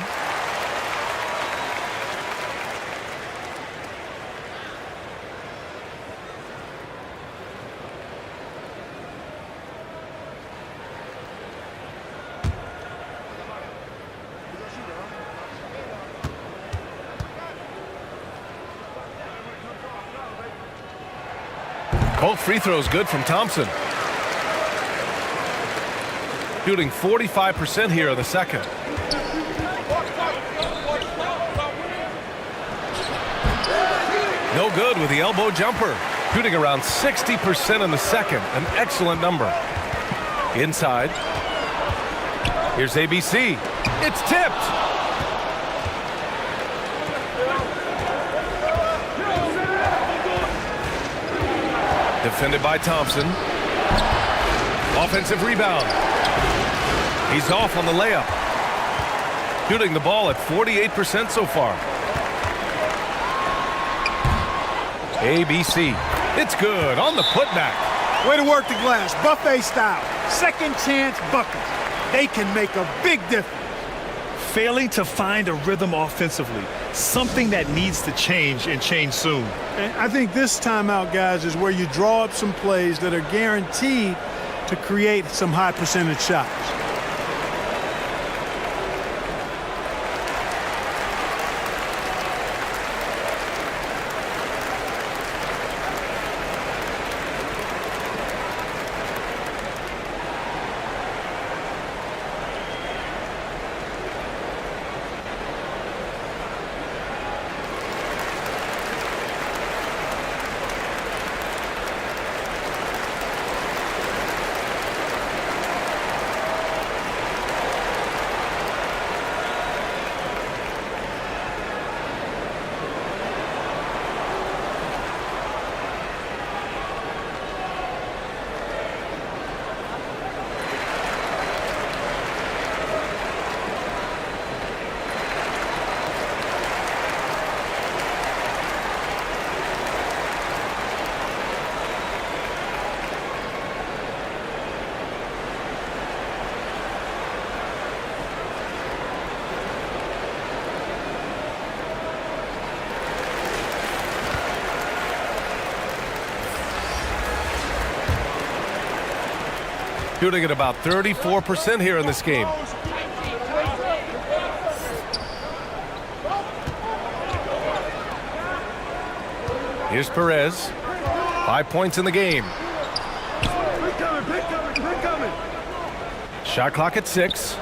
Both free throws good from Thompson. Shooting 45% here in the second. No good with the elbow jumper. Shooting around 60% in the second. An excellent number. Inside. Here's ABC. It's tipped. Defended by Thompson. Offensive rebound. He's off on the layup. Shooting the ball at 48% so far. ABC. It's good on the putback. Way to work the glass. Buffet style. Second chance buckets. They can make a big difference. Failing to find a rhythm offensively. Something that needs to change and change soon. And I think this timeout, guys, is where you draw up some plays that are guaranteed to create some high percentage shots. Shooting at about 34% here in this game. Here's Perez. 5 points in the game. Shot clock at 6.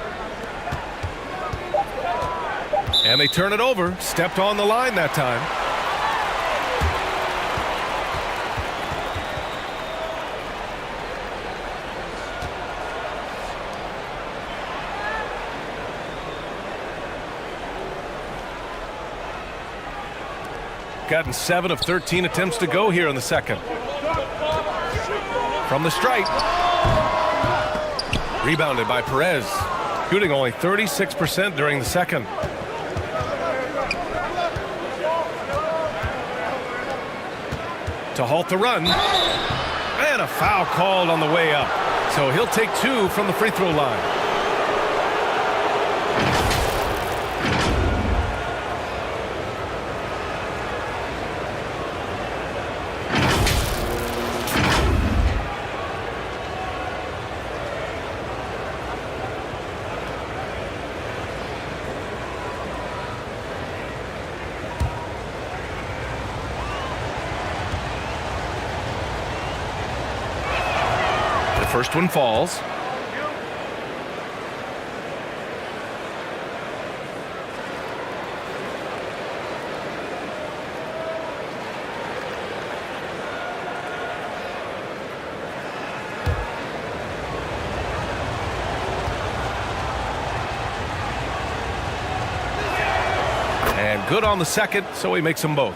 And they turn it over. Stepped on the line that time. Gotten 7 of 13 attempts to go here in the second. From the stripe. Rebounded by Perez. Shooting only 36% during the second. To halt the run. And a foul called on the way up. So he'll take 2 from the free throw line. First one falls. And good on the second, so he makes them both.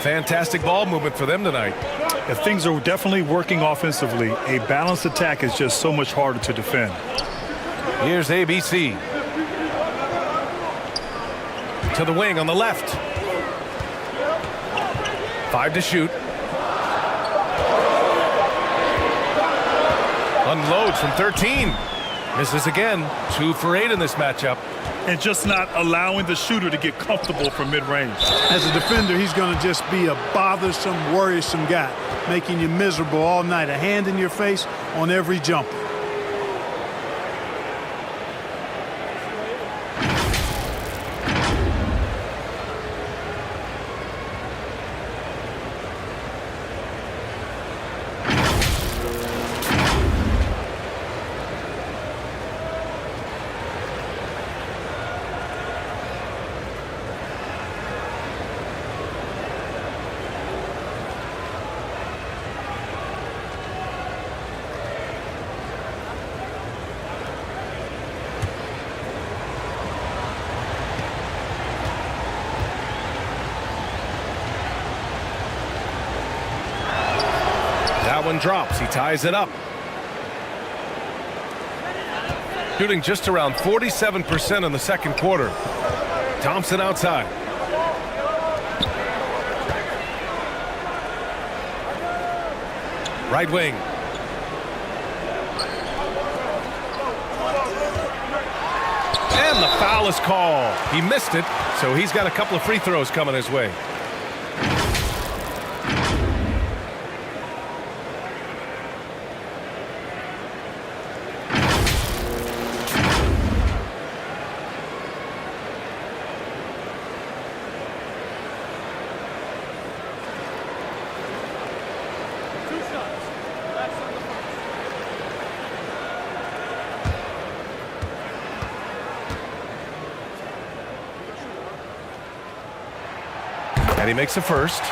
Fantastic ball movement for them tonight. If things are definitely working offensively, a balanced attack is just so much harder to defend. Here's ABC. To the wing on the left. 5 to shoot. Unloads from 13. Misses again. 2 for 8 in this matchup. And just not allowing the shooter to get comfortable from mid-range. As a defender, he's going to just be a bothersome, worrisome guy, making you miserable all night. A hand in your face on every jumper. That one drops. He ties it up. Shooting just around 47% in the second quarter. Thompson outside. Right wing. And the foul is called. He missed it, so he's got a couple of free throws coming his way. And he makes the first.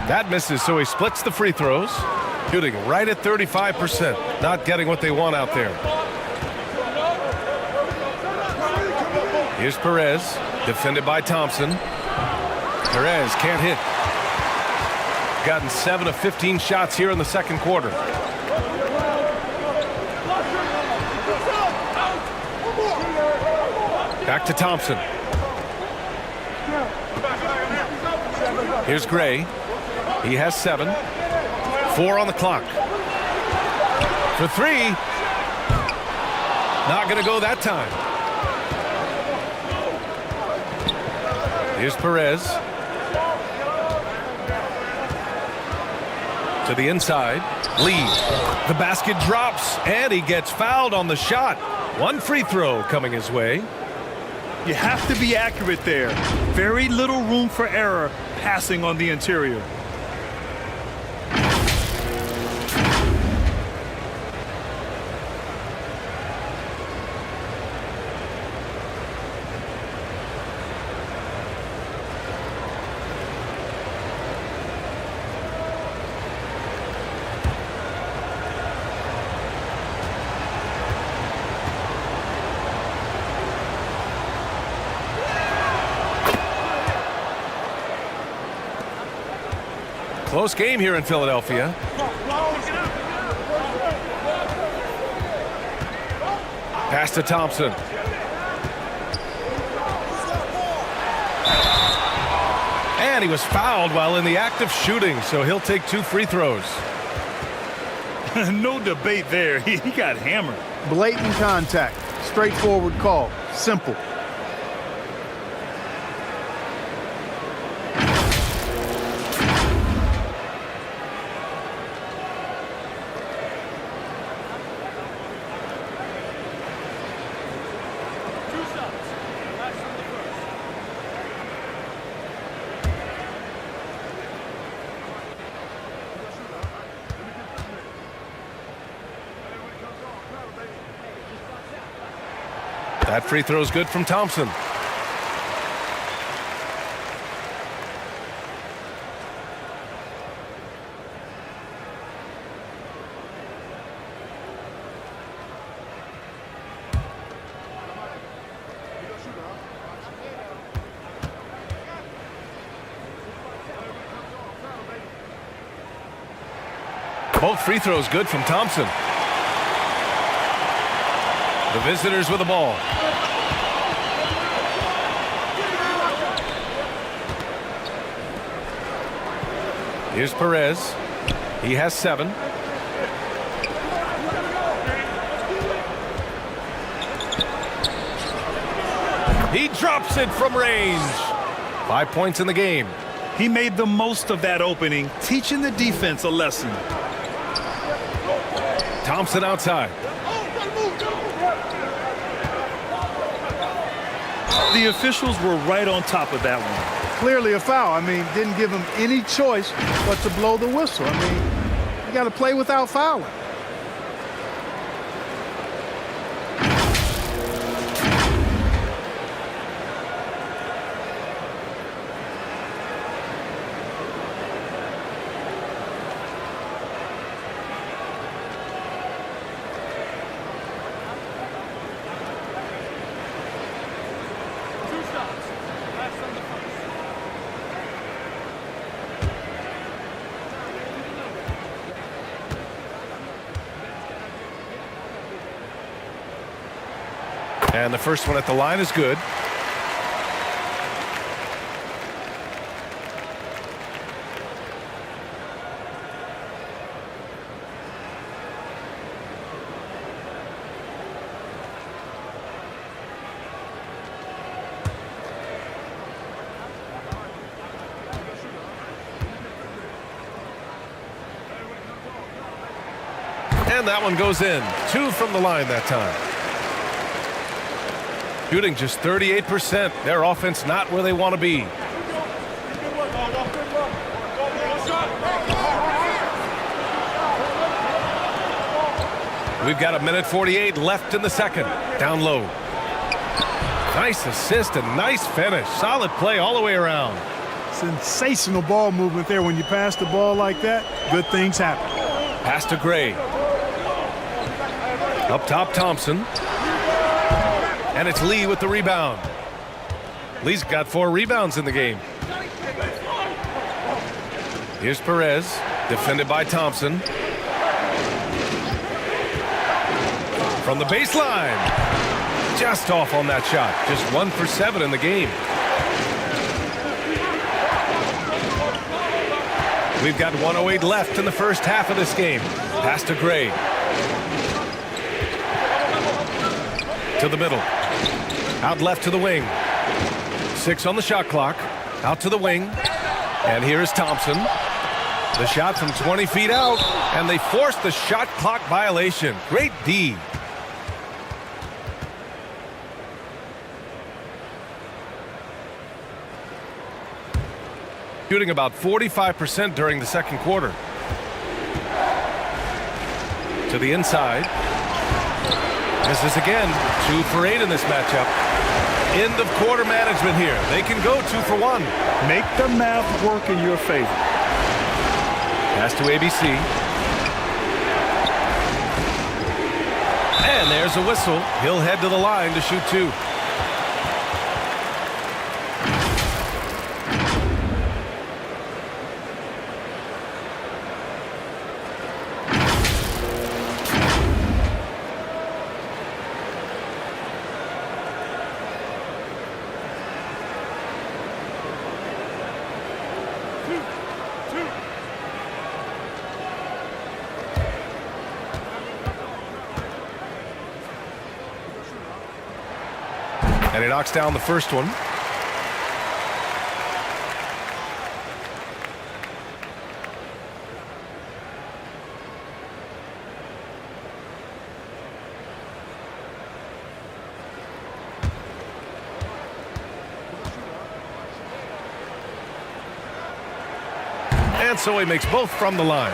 That misses, so he splits the free throws. Shooting right at 35%. Not getting what they want out there. Here's Perez, defended by Thompson. Perez can't hit. Gotten 7 of 15 shots here in the second quarter. Back to Thompson. Here's Gray. He has 7. 4 on the clock. For 3. Not going to go that time. Here's Perez. To the inside. Lead. The basket drops, and he gets fouled on the shot. 1 free throw coming his way. You have to be accurate there. Very little room for error passing on the interior. Close game here in Philadelphia. Pass to Thompson. And he was fouled while in the act of shooting, so he'll take 2 free throws. No debate there. He got hammered. Blatant contact. Straightforward call. Simple. That free throw is good from Thompson. Both free throws good from Thompson. The visitors with the ball. Here's Perez. He has 7. He drops it from range. 5 points in the game. He made the most of that opening, teaching the defense a lesson. Thompson outside. The officials were right on top of that one. Clearly a foul. I mean, didn't give him any choice but to blow the whistle. I mean, you got to play without fouling. And the first one at the line is good. And that one goes in. 2 from the line that time. Shooting just 38%. Their offense not where they want to be. We've got 1:48 left in the second. Down low. Nice assist and nice finish. Solid play all the way around. Sensational ball movement there. When you pass the ball like that, good things happen. Pass to Gray. Up top, Thompson. And it's Lee with the rebound. Lee's got 4 rebounds in the game. Here's Perez, defended by Thompson. From the baseline. Just off on that shot. Just 1 for 7 in the game. We've got 1:08 left in the first half of this game. Pass to Gray. To the middle. Out left to the wing. 6 on the shot clock. Out to the wing. And here is Thompson. The shot from 20 feet out. And they forced the shot clock violation. Great D. Shooting about 45% during the second quarter. To the inside. Misses again. 2 for 8 in this matchup. End of quarter management here. They can go 2 for 1. Make the math work in your favor. Pass to ABC. And there's a whistle. He'll head to the line to shoot 2. And he knocks down the first one. And so he makes both from the line.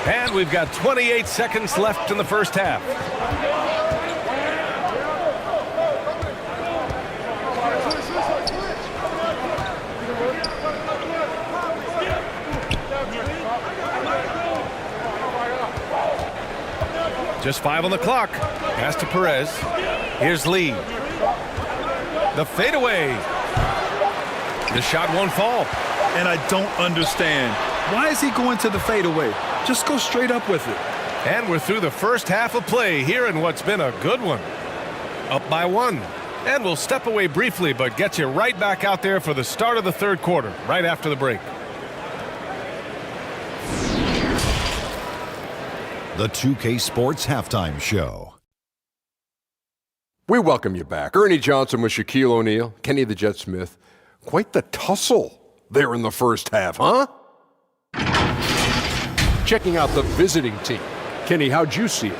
And we've got 28 seconds left in the first half. Just 5 on the clock. Pass to Perez. Here's Lee. The fadeaway. The shot won't fall. And I don't understand. Why is he going to the fadeaway? Just go straight up with it. And we're through the first half of play here in what's been a good one. Up by 1. And we'll step away briefly, but get you right back out there for the start of the third quarter, right after the break. The 2K Sports Halftime Show. We welcome you back. Ernie Johnson with Shaquille O'Neal, Kenny the Jet Smith. Quite the tussle there in the first half, huh? Checking out the visiting team. Kenny, how'd you see it?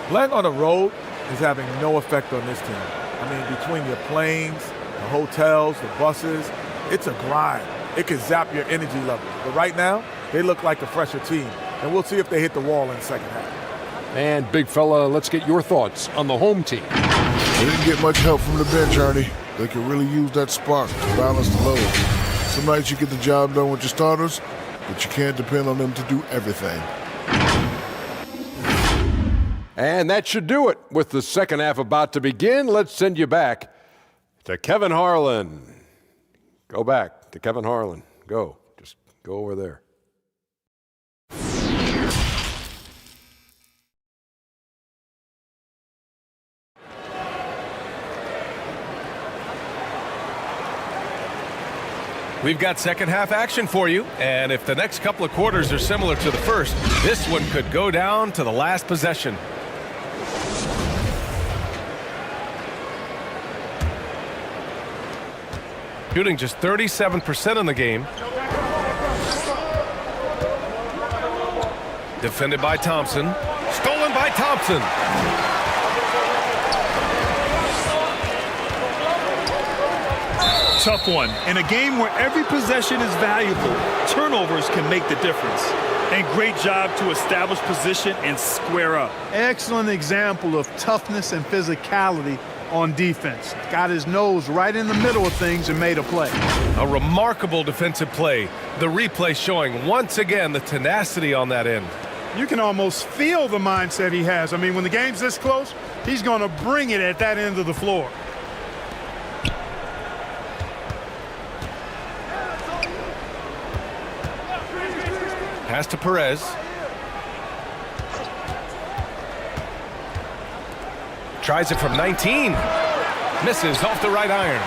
Playing on the road is having no effect on this team. I mean, between your planes, the hotels, the buses, it's a grind. It can zap your energy levels. But right now, they look like a fresher team. And we'll see if they hit the wall in the second half. And big fella, let's get your thoughts on the home team. They didn't get much help from the bench, Ernie. They could really use that spark to balance the load. Some nights you get the job done with your starters, but you can't depend on them to do everything. And that should do it. With the second half about to begin, let's send you back to Kevin Harlan. Go back to Kevin Harlan. Go. Just go over there. We've got second half action for you, and if the next couple of quarters are similar to the first, this one could go down to the last possession. Shooting just 37% in the game. Defended by Thompson. Stolen by Thompson. Tough one. In a game where every possession is valuable, turnovers can make the difference. And great job to establish position and square up. Excellent example of toughness and physicality on defense. Got his nose right in the middle of things and made a play. A remarkable defensive play. The replay showing once again the tenacity on that end. You can almost feel the mindset he has. I mean, when the game's this close, he's going to bring it at that end of the floor. Pass to Perez. Tries it from 19. Misses off the right iron.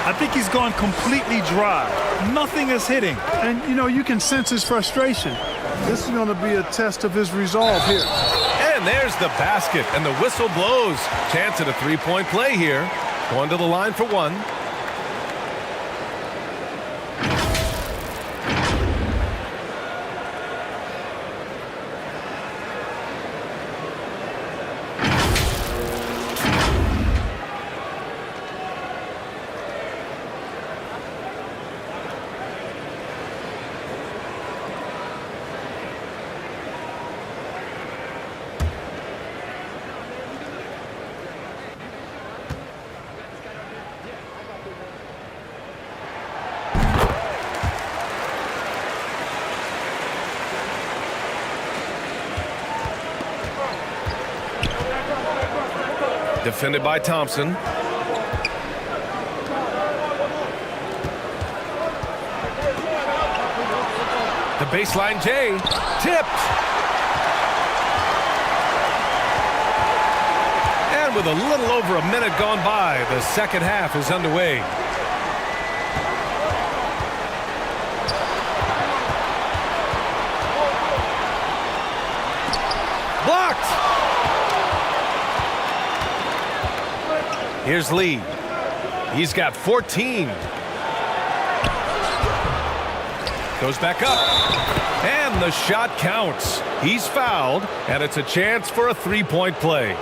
I think he's gone completely dry. Nothing is hitting. And, you know, you can sense his frustration. This is going to be a test of his resolve here. And there's the basket, and the whistle blows. Chance at a three-point play here. Going to the line for one. Defended by Thompson. The baseline J. Tipped. And with a little over a minute gone by, the second half is underway. Blocked. Here's Lee. He's got 14. Goes back up. And the shot counts. He's fouled, and it's a chance for a three-point play.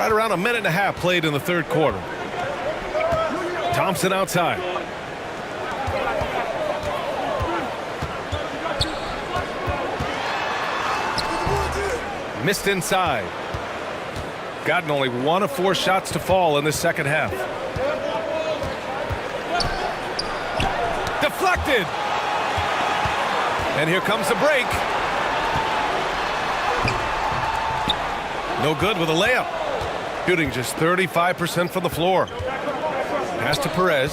Right around a minute and a half played in the third quarter. Thompson outside. Missed inside. Gotten only 1 of 4 shots to fall in the second half. Deflected. And here comes the break. No good with a layup. Shooting just 35% from the floor. Pass to Perez.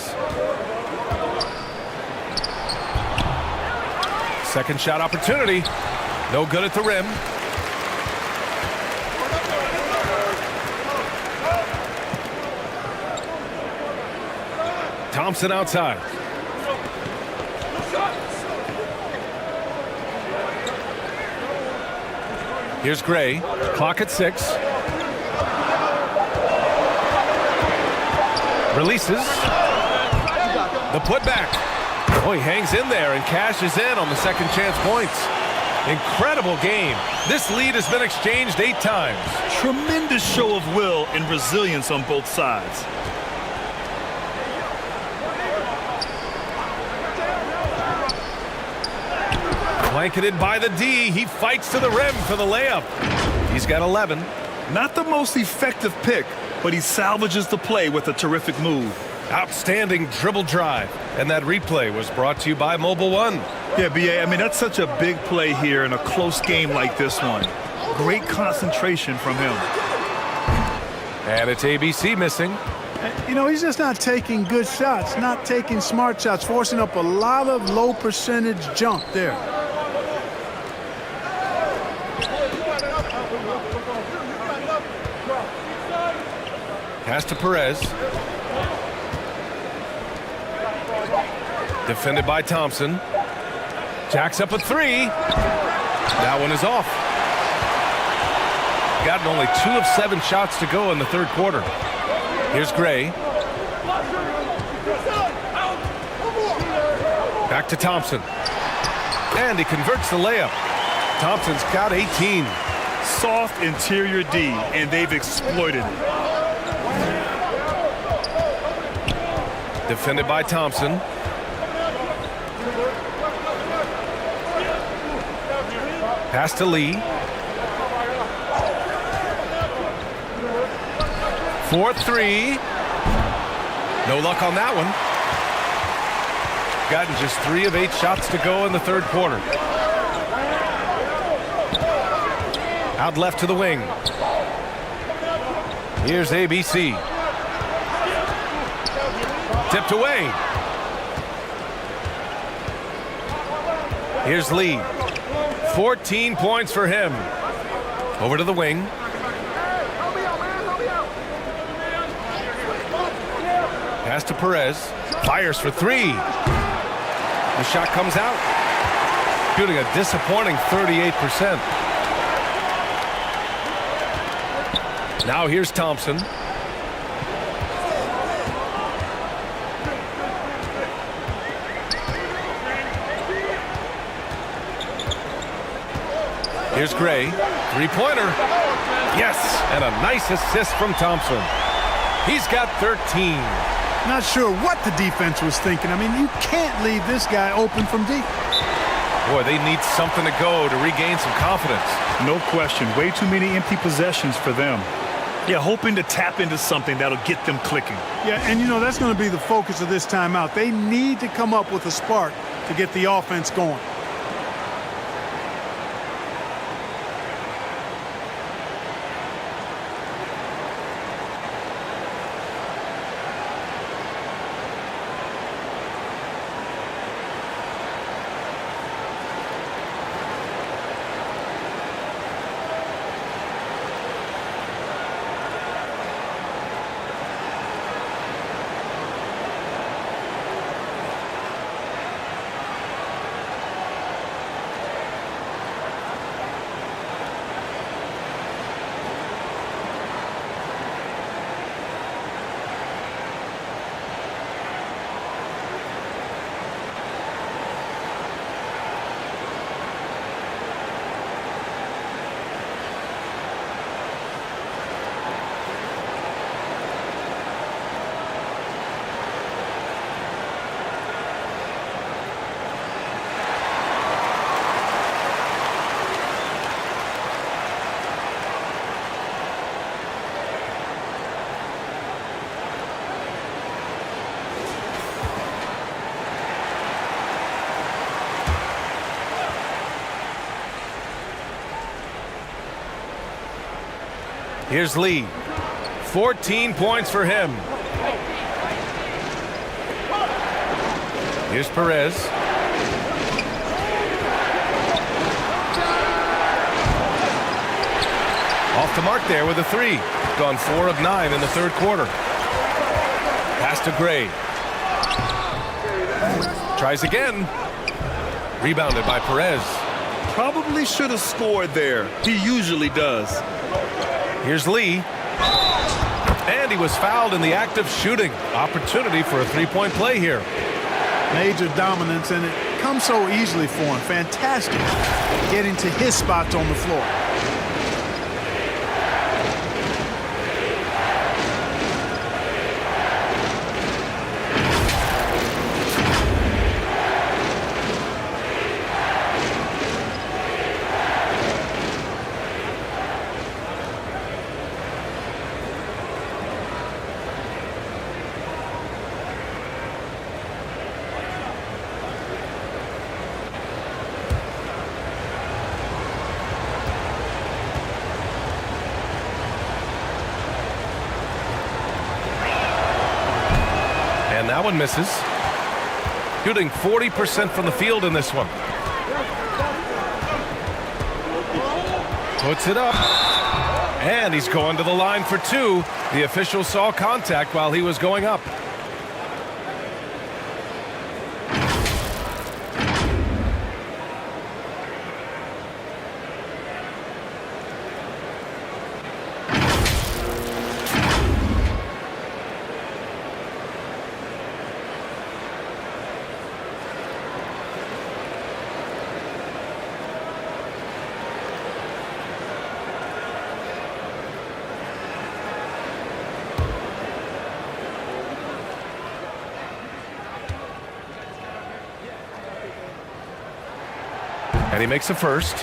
Second shot opportunity. No good at the rim. Thompson outside. Here's Gray. Clock at 6. Releases. The putback. Oh, he hangs in there and cashes in on the second chance points. Incredible game. This lead has been exchanged 8 times. Tremendous show of will and resilience on both sides. Blanketed by the D. He fights to the rim for the layup. He's got 11. Not the most effective pick, but he salvages the play with a terrific move. Outstanding dribble drive. And that replay was brought to you by Mobile One. Yeah, BA, I mean, that's such a big play here in a close game like this one. Great concentration from him. And it's ABC missing. You know, he's just not taking good shots, not taking smart shots, forcing up a lot of low percentage jump there. Pass to Perez. Defended by Thompson. Jacks up a 3. That one is off. Gotten only 2 of 7 shots to go in the third quarter. Here's Gray. Back to Thompson. And he converts the layup. Thompson's got 18. Soft interior D, and they've exploited it. Defended by Thompson. Pass to Lee. 4-3. No luck on that one. Gotten just 3 of 8 shots to go in the third quarter. Out left to the wing. Here's ABC. Tipped away. Here's Lee. 14 points for him. Over to the wing. Pass to Perez. Fires for 3. The shot comes out. Shooting a disappointing 38%. Now here's Thompson. Here's Gray. 3-pointer. Yes, and a nice assist from Thompson. He's got 13. Not sure what the defense was thinking. I mean, you can't leave this guy open from deep. Boy, they need something to go to regain some confidence. No question. Way too many empty possessions for them. Yeah, hoping to tap into something that'll get them clicking. Yeah, and you know, that's going to be the focus of this timeout. They need to come up with a spark to get the offense going. Here's Lee. 14 points for him. Here's Perez. Off the mark there with a 3. Gone 4 of 9 in the third quarter. Pass to Gray. Tries again. Rebounded by Perez. Probably should have scored there. He usually does. Here's Lee. And he was fouled in the act of shooting. Opportunity for a three-point play here. Major dominance, and it comes so easily for him. Fantastic getting to his spots on the floor. And that one misses. Shooting 40% from the field in this one. Puts it up. And he's going to the line for 2. The official saw contact while he was going up. And he makes a first.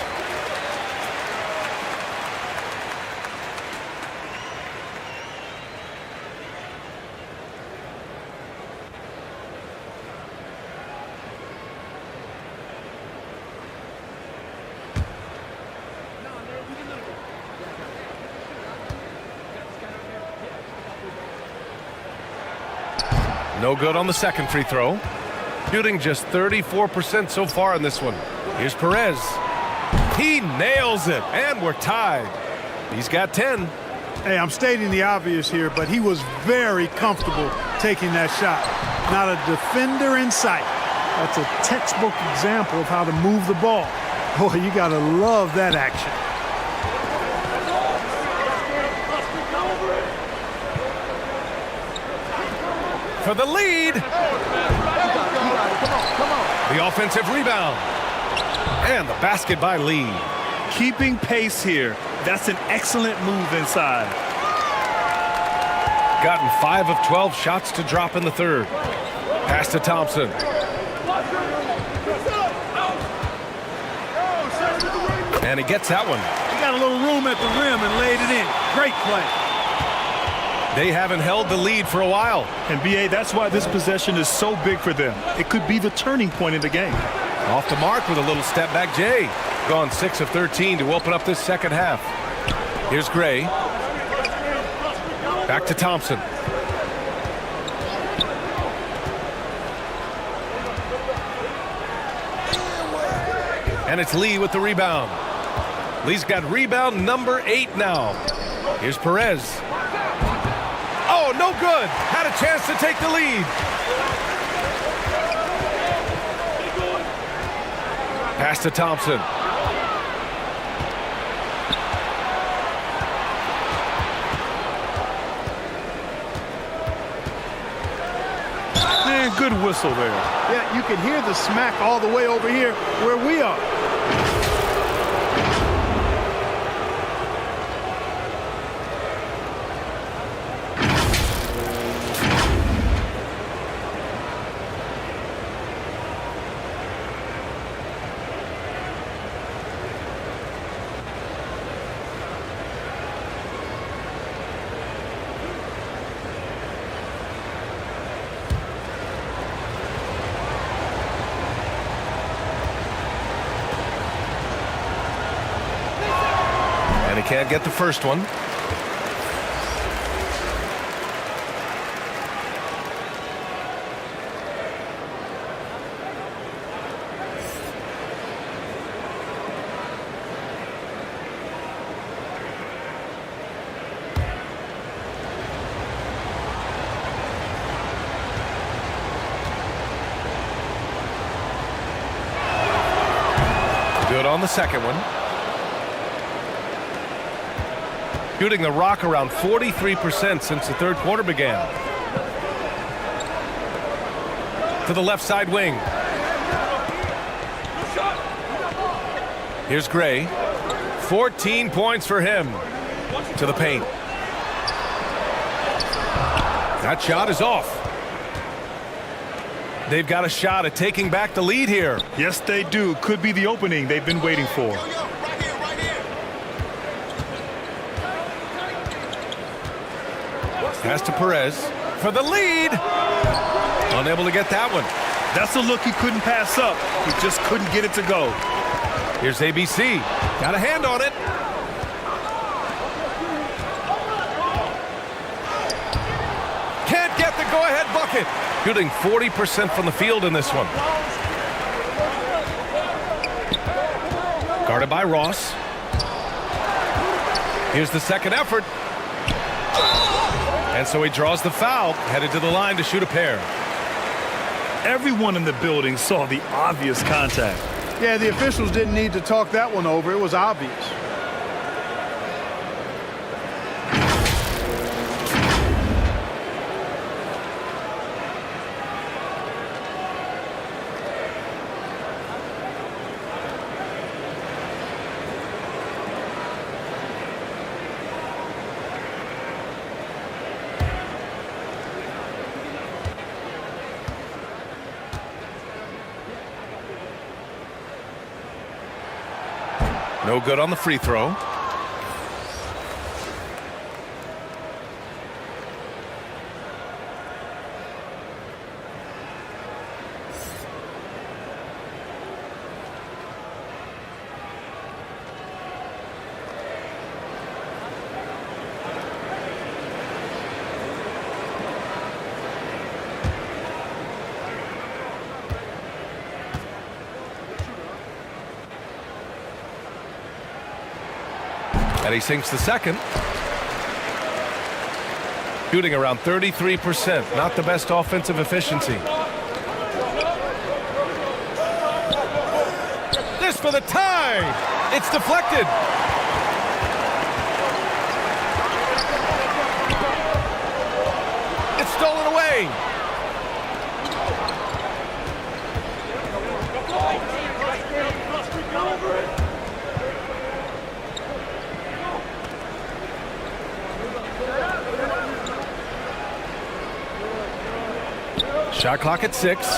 No good on the second free throw. Shooting just 34% so far in this one. Here's Perez. He nails it, and we're tied. He's got 10. Hey, I'm stating the obvious here, but he was very comfortable taking that shot. Not a defender in sight. That's a textbook example of how to move the ball. Boy, you got to love that action. For the lead. The offensive rebound. And the basket by Lee. Keeping pace here. That's an excellent move inside. Gotten 5 of 12 shots to drop in the third. Pass to Thompson. And he gets that one. He got a little room at the rim and laid it in. Great play. They haven't held the lead for a while. And BA, that's why this possession is so big for them. It could be the turning point in the game. Off the mark with a little step back, Jay. Gone 6 of 13 to open up this second half. Here's Gray. Back to Thompson. And it's Lee with the rebound. Lee's got rebound number 8 now. Here's Perez. Oh, no good. Had a chance to take the lead. Pass to Thompson. Man, good whistle there. Yeah, you can hear the smack all the way over here where we are. And he can't get the first one. Good on the second one. Shooting the rock around 43% since the third quarter began. To the left side wing. Here's Gray. 14 points for him. To the paint. That shot is off. They've got a shot at taking back the lead here. Yes, they do. Could be the opening they've been waiting for. Pass to Perez for the lead. Unable to get that one. That's a look he couldn't pass up. He just couldn't get it to go. Here's ABC. Got a hand on it. Can't get the go-ahead bucket. Shooting 40% from the field in this one. Guarded by Ross. Here's the second effort. And so he draws the foul, headed to the line to shoot a pair. Everyone in the building saw the obvious contact. Yeah, the officials didn't need to talk that one over. It was obvious. No good on the free throw. And he sinks the second. Shooting around 33%. Not the best offensive efficiency. This for the tie. It's deflected. It's stolen away. Shot clock at 6.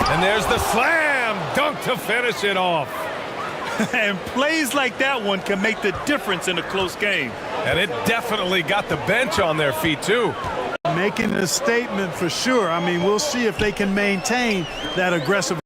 And there's the slam dunk to finish it off. And plays like that one can make the difference in a close game. And it definitely got the bench on their feet, too. Making a statement for sure. I mean, we'll see if they can maintain that aggressive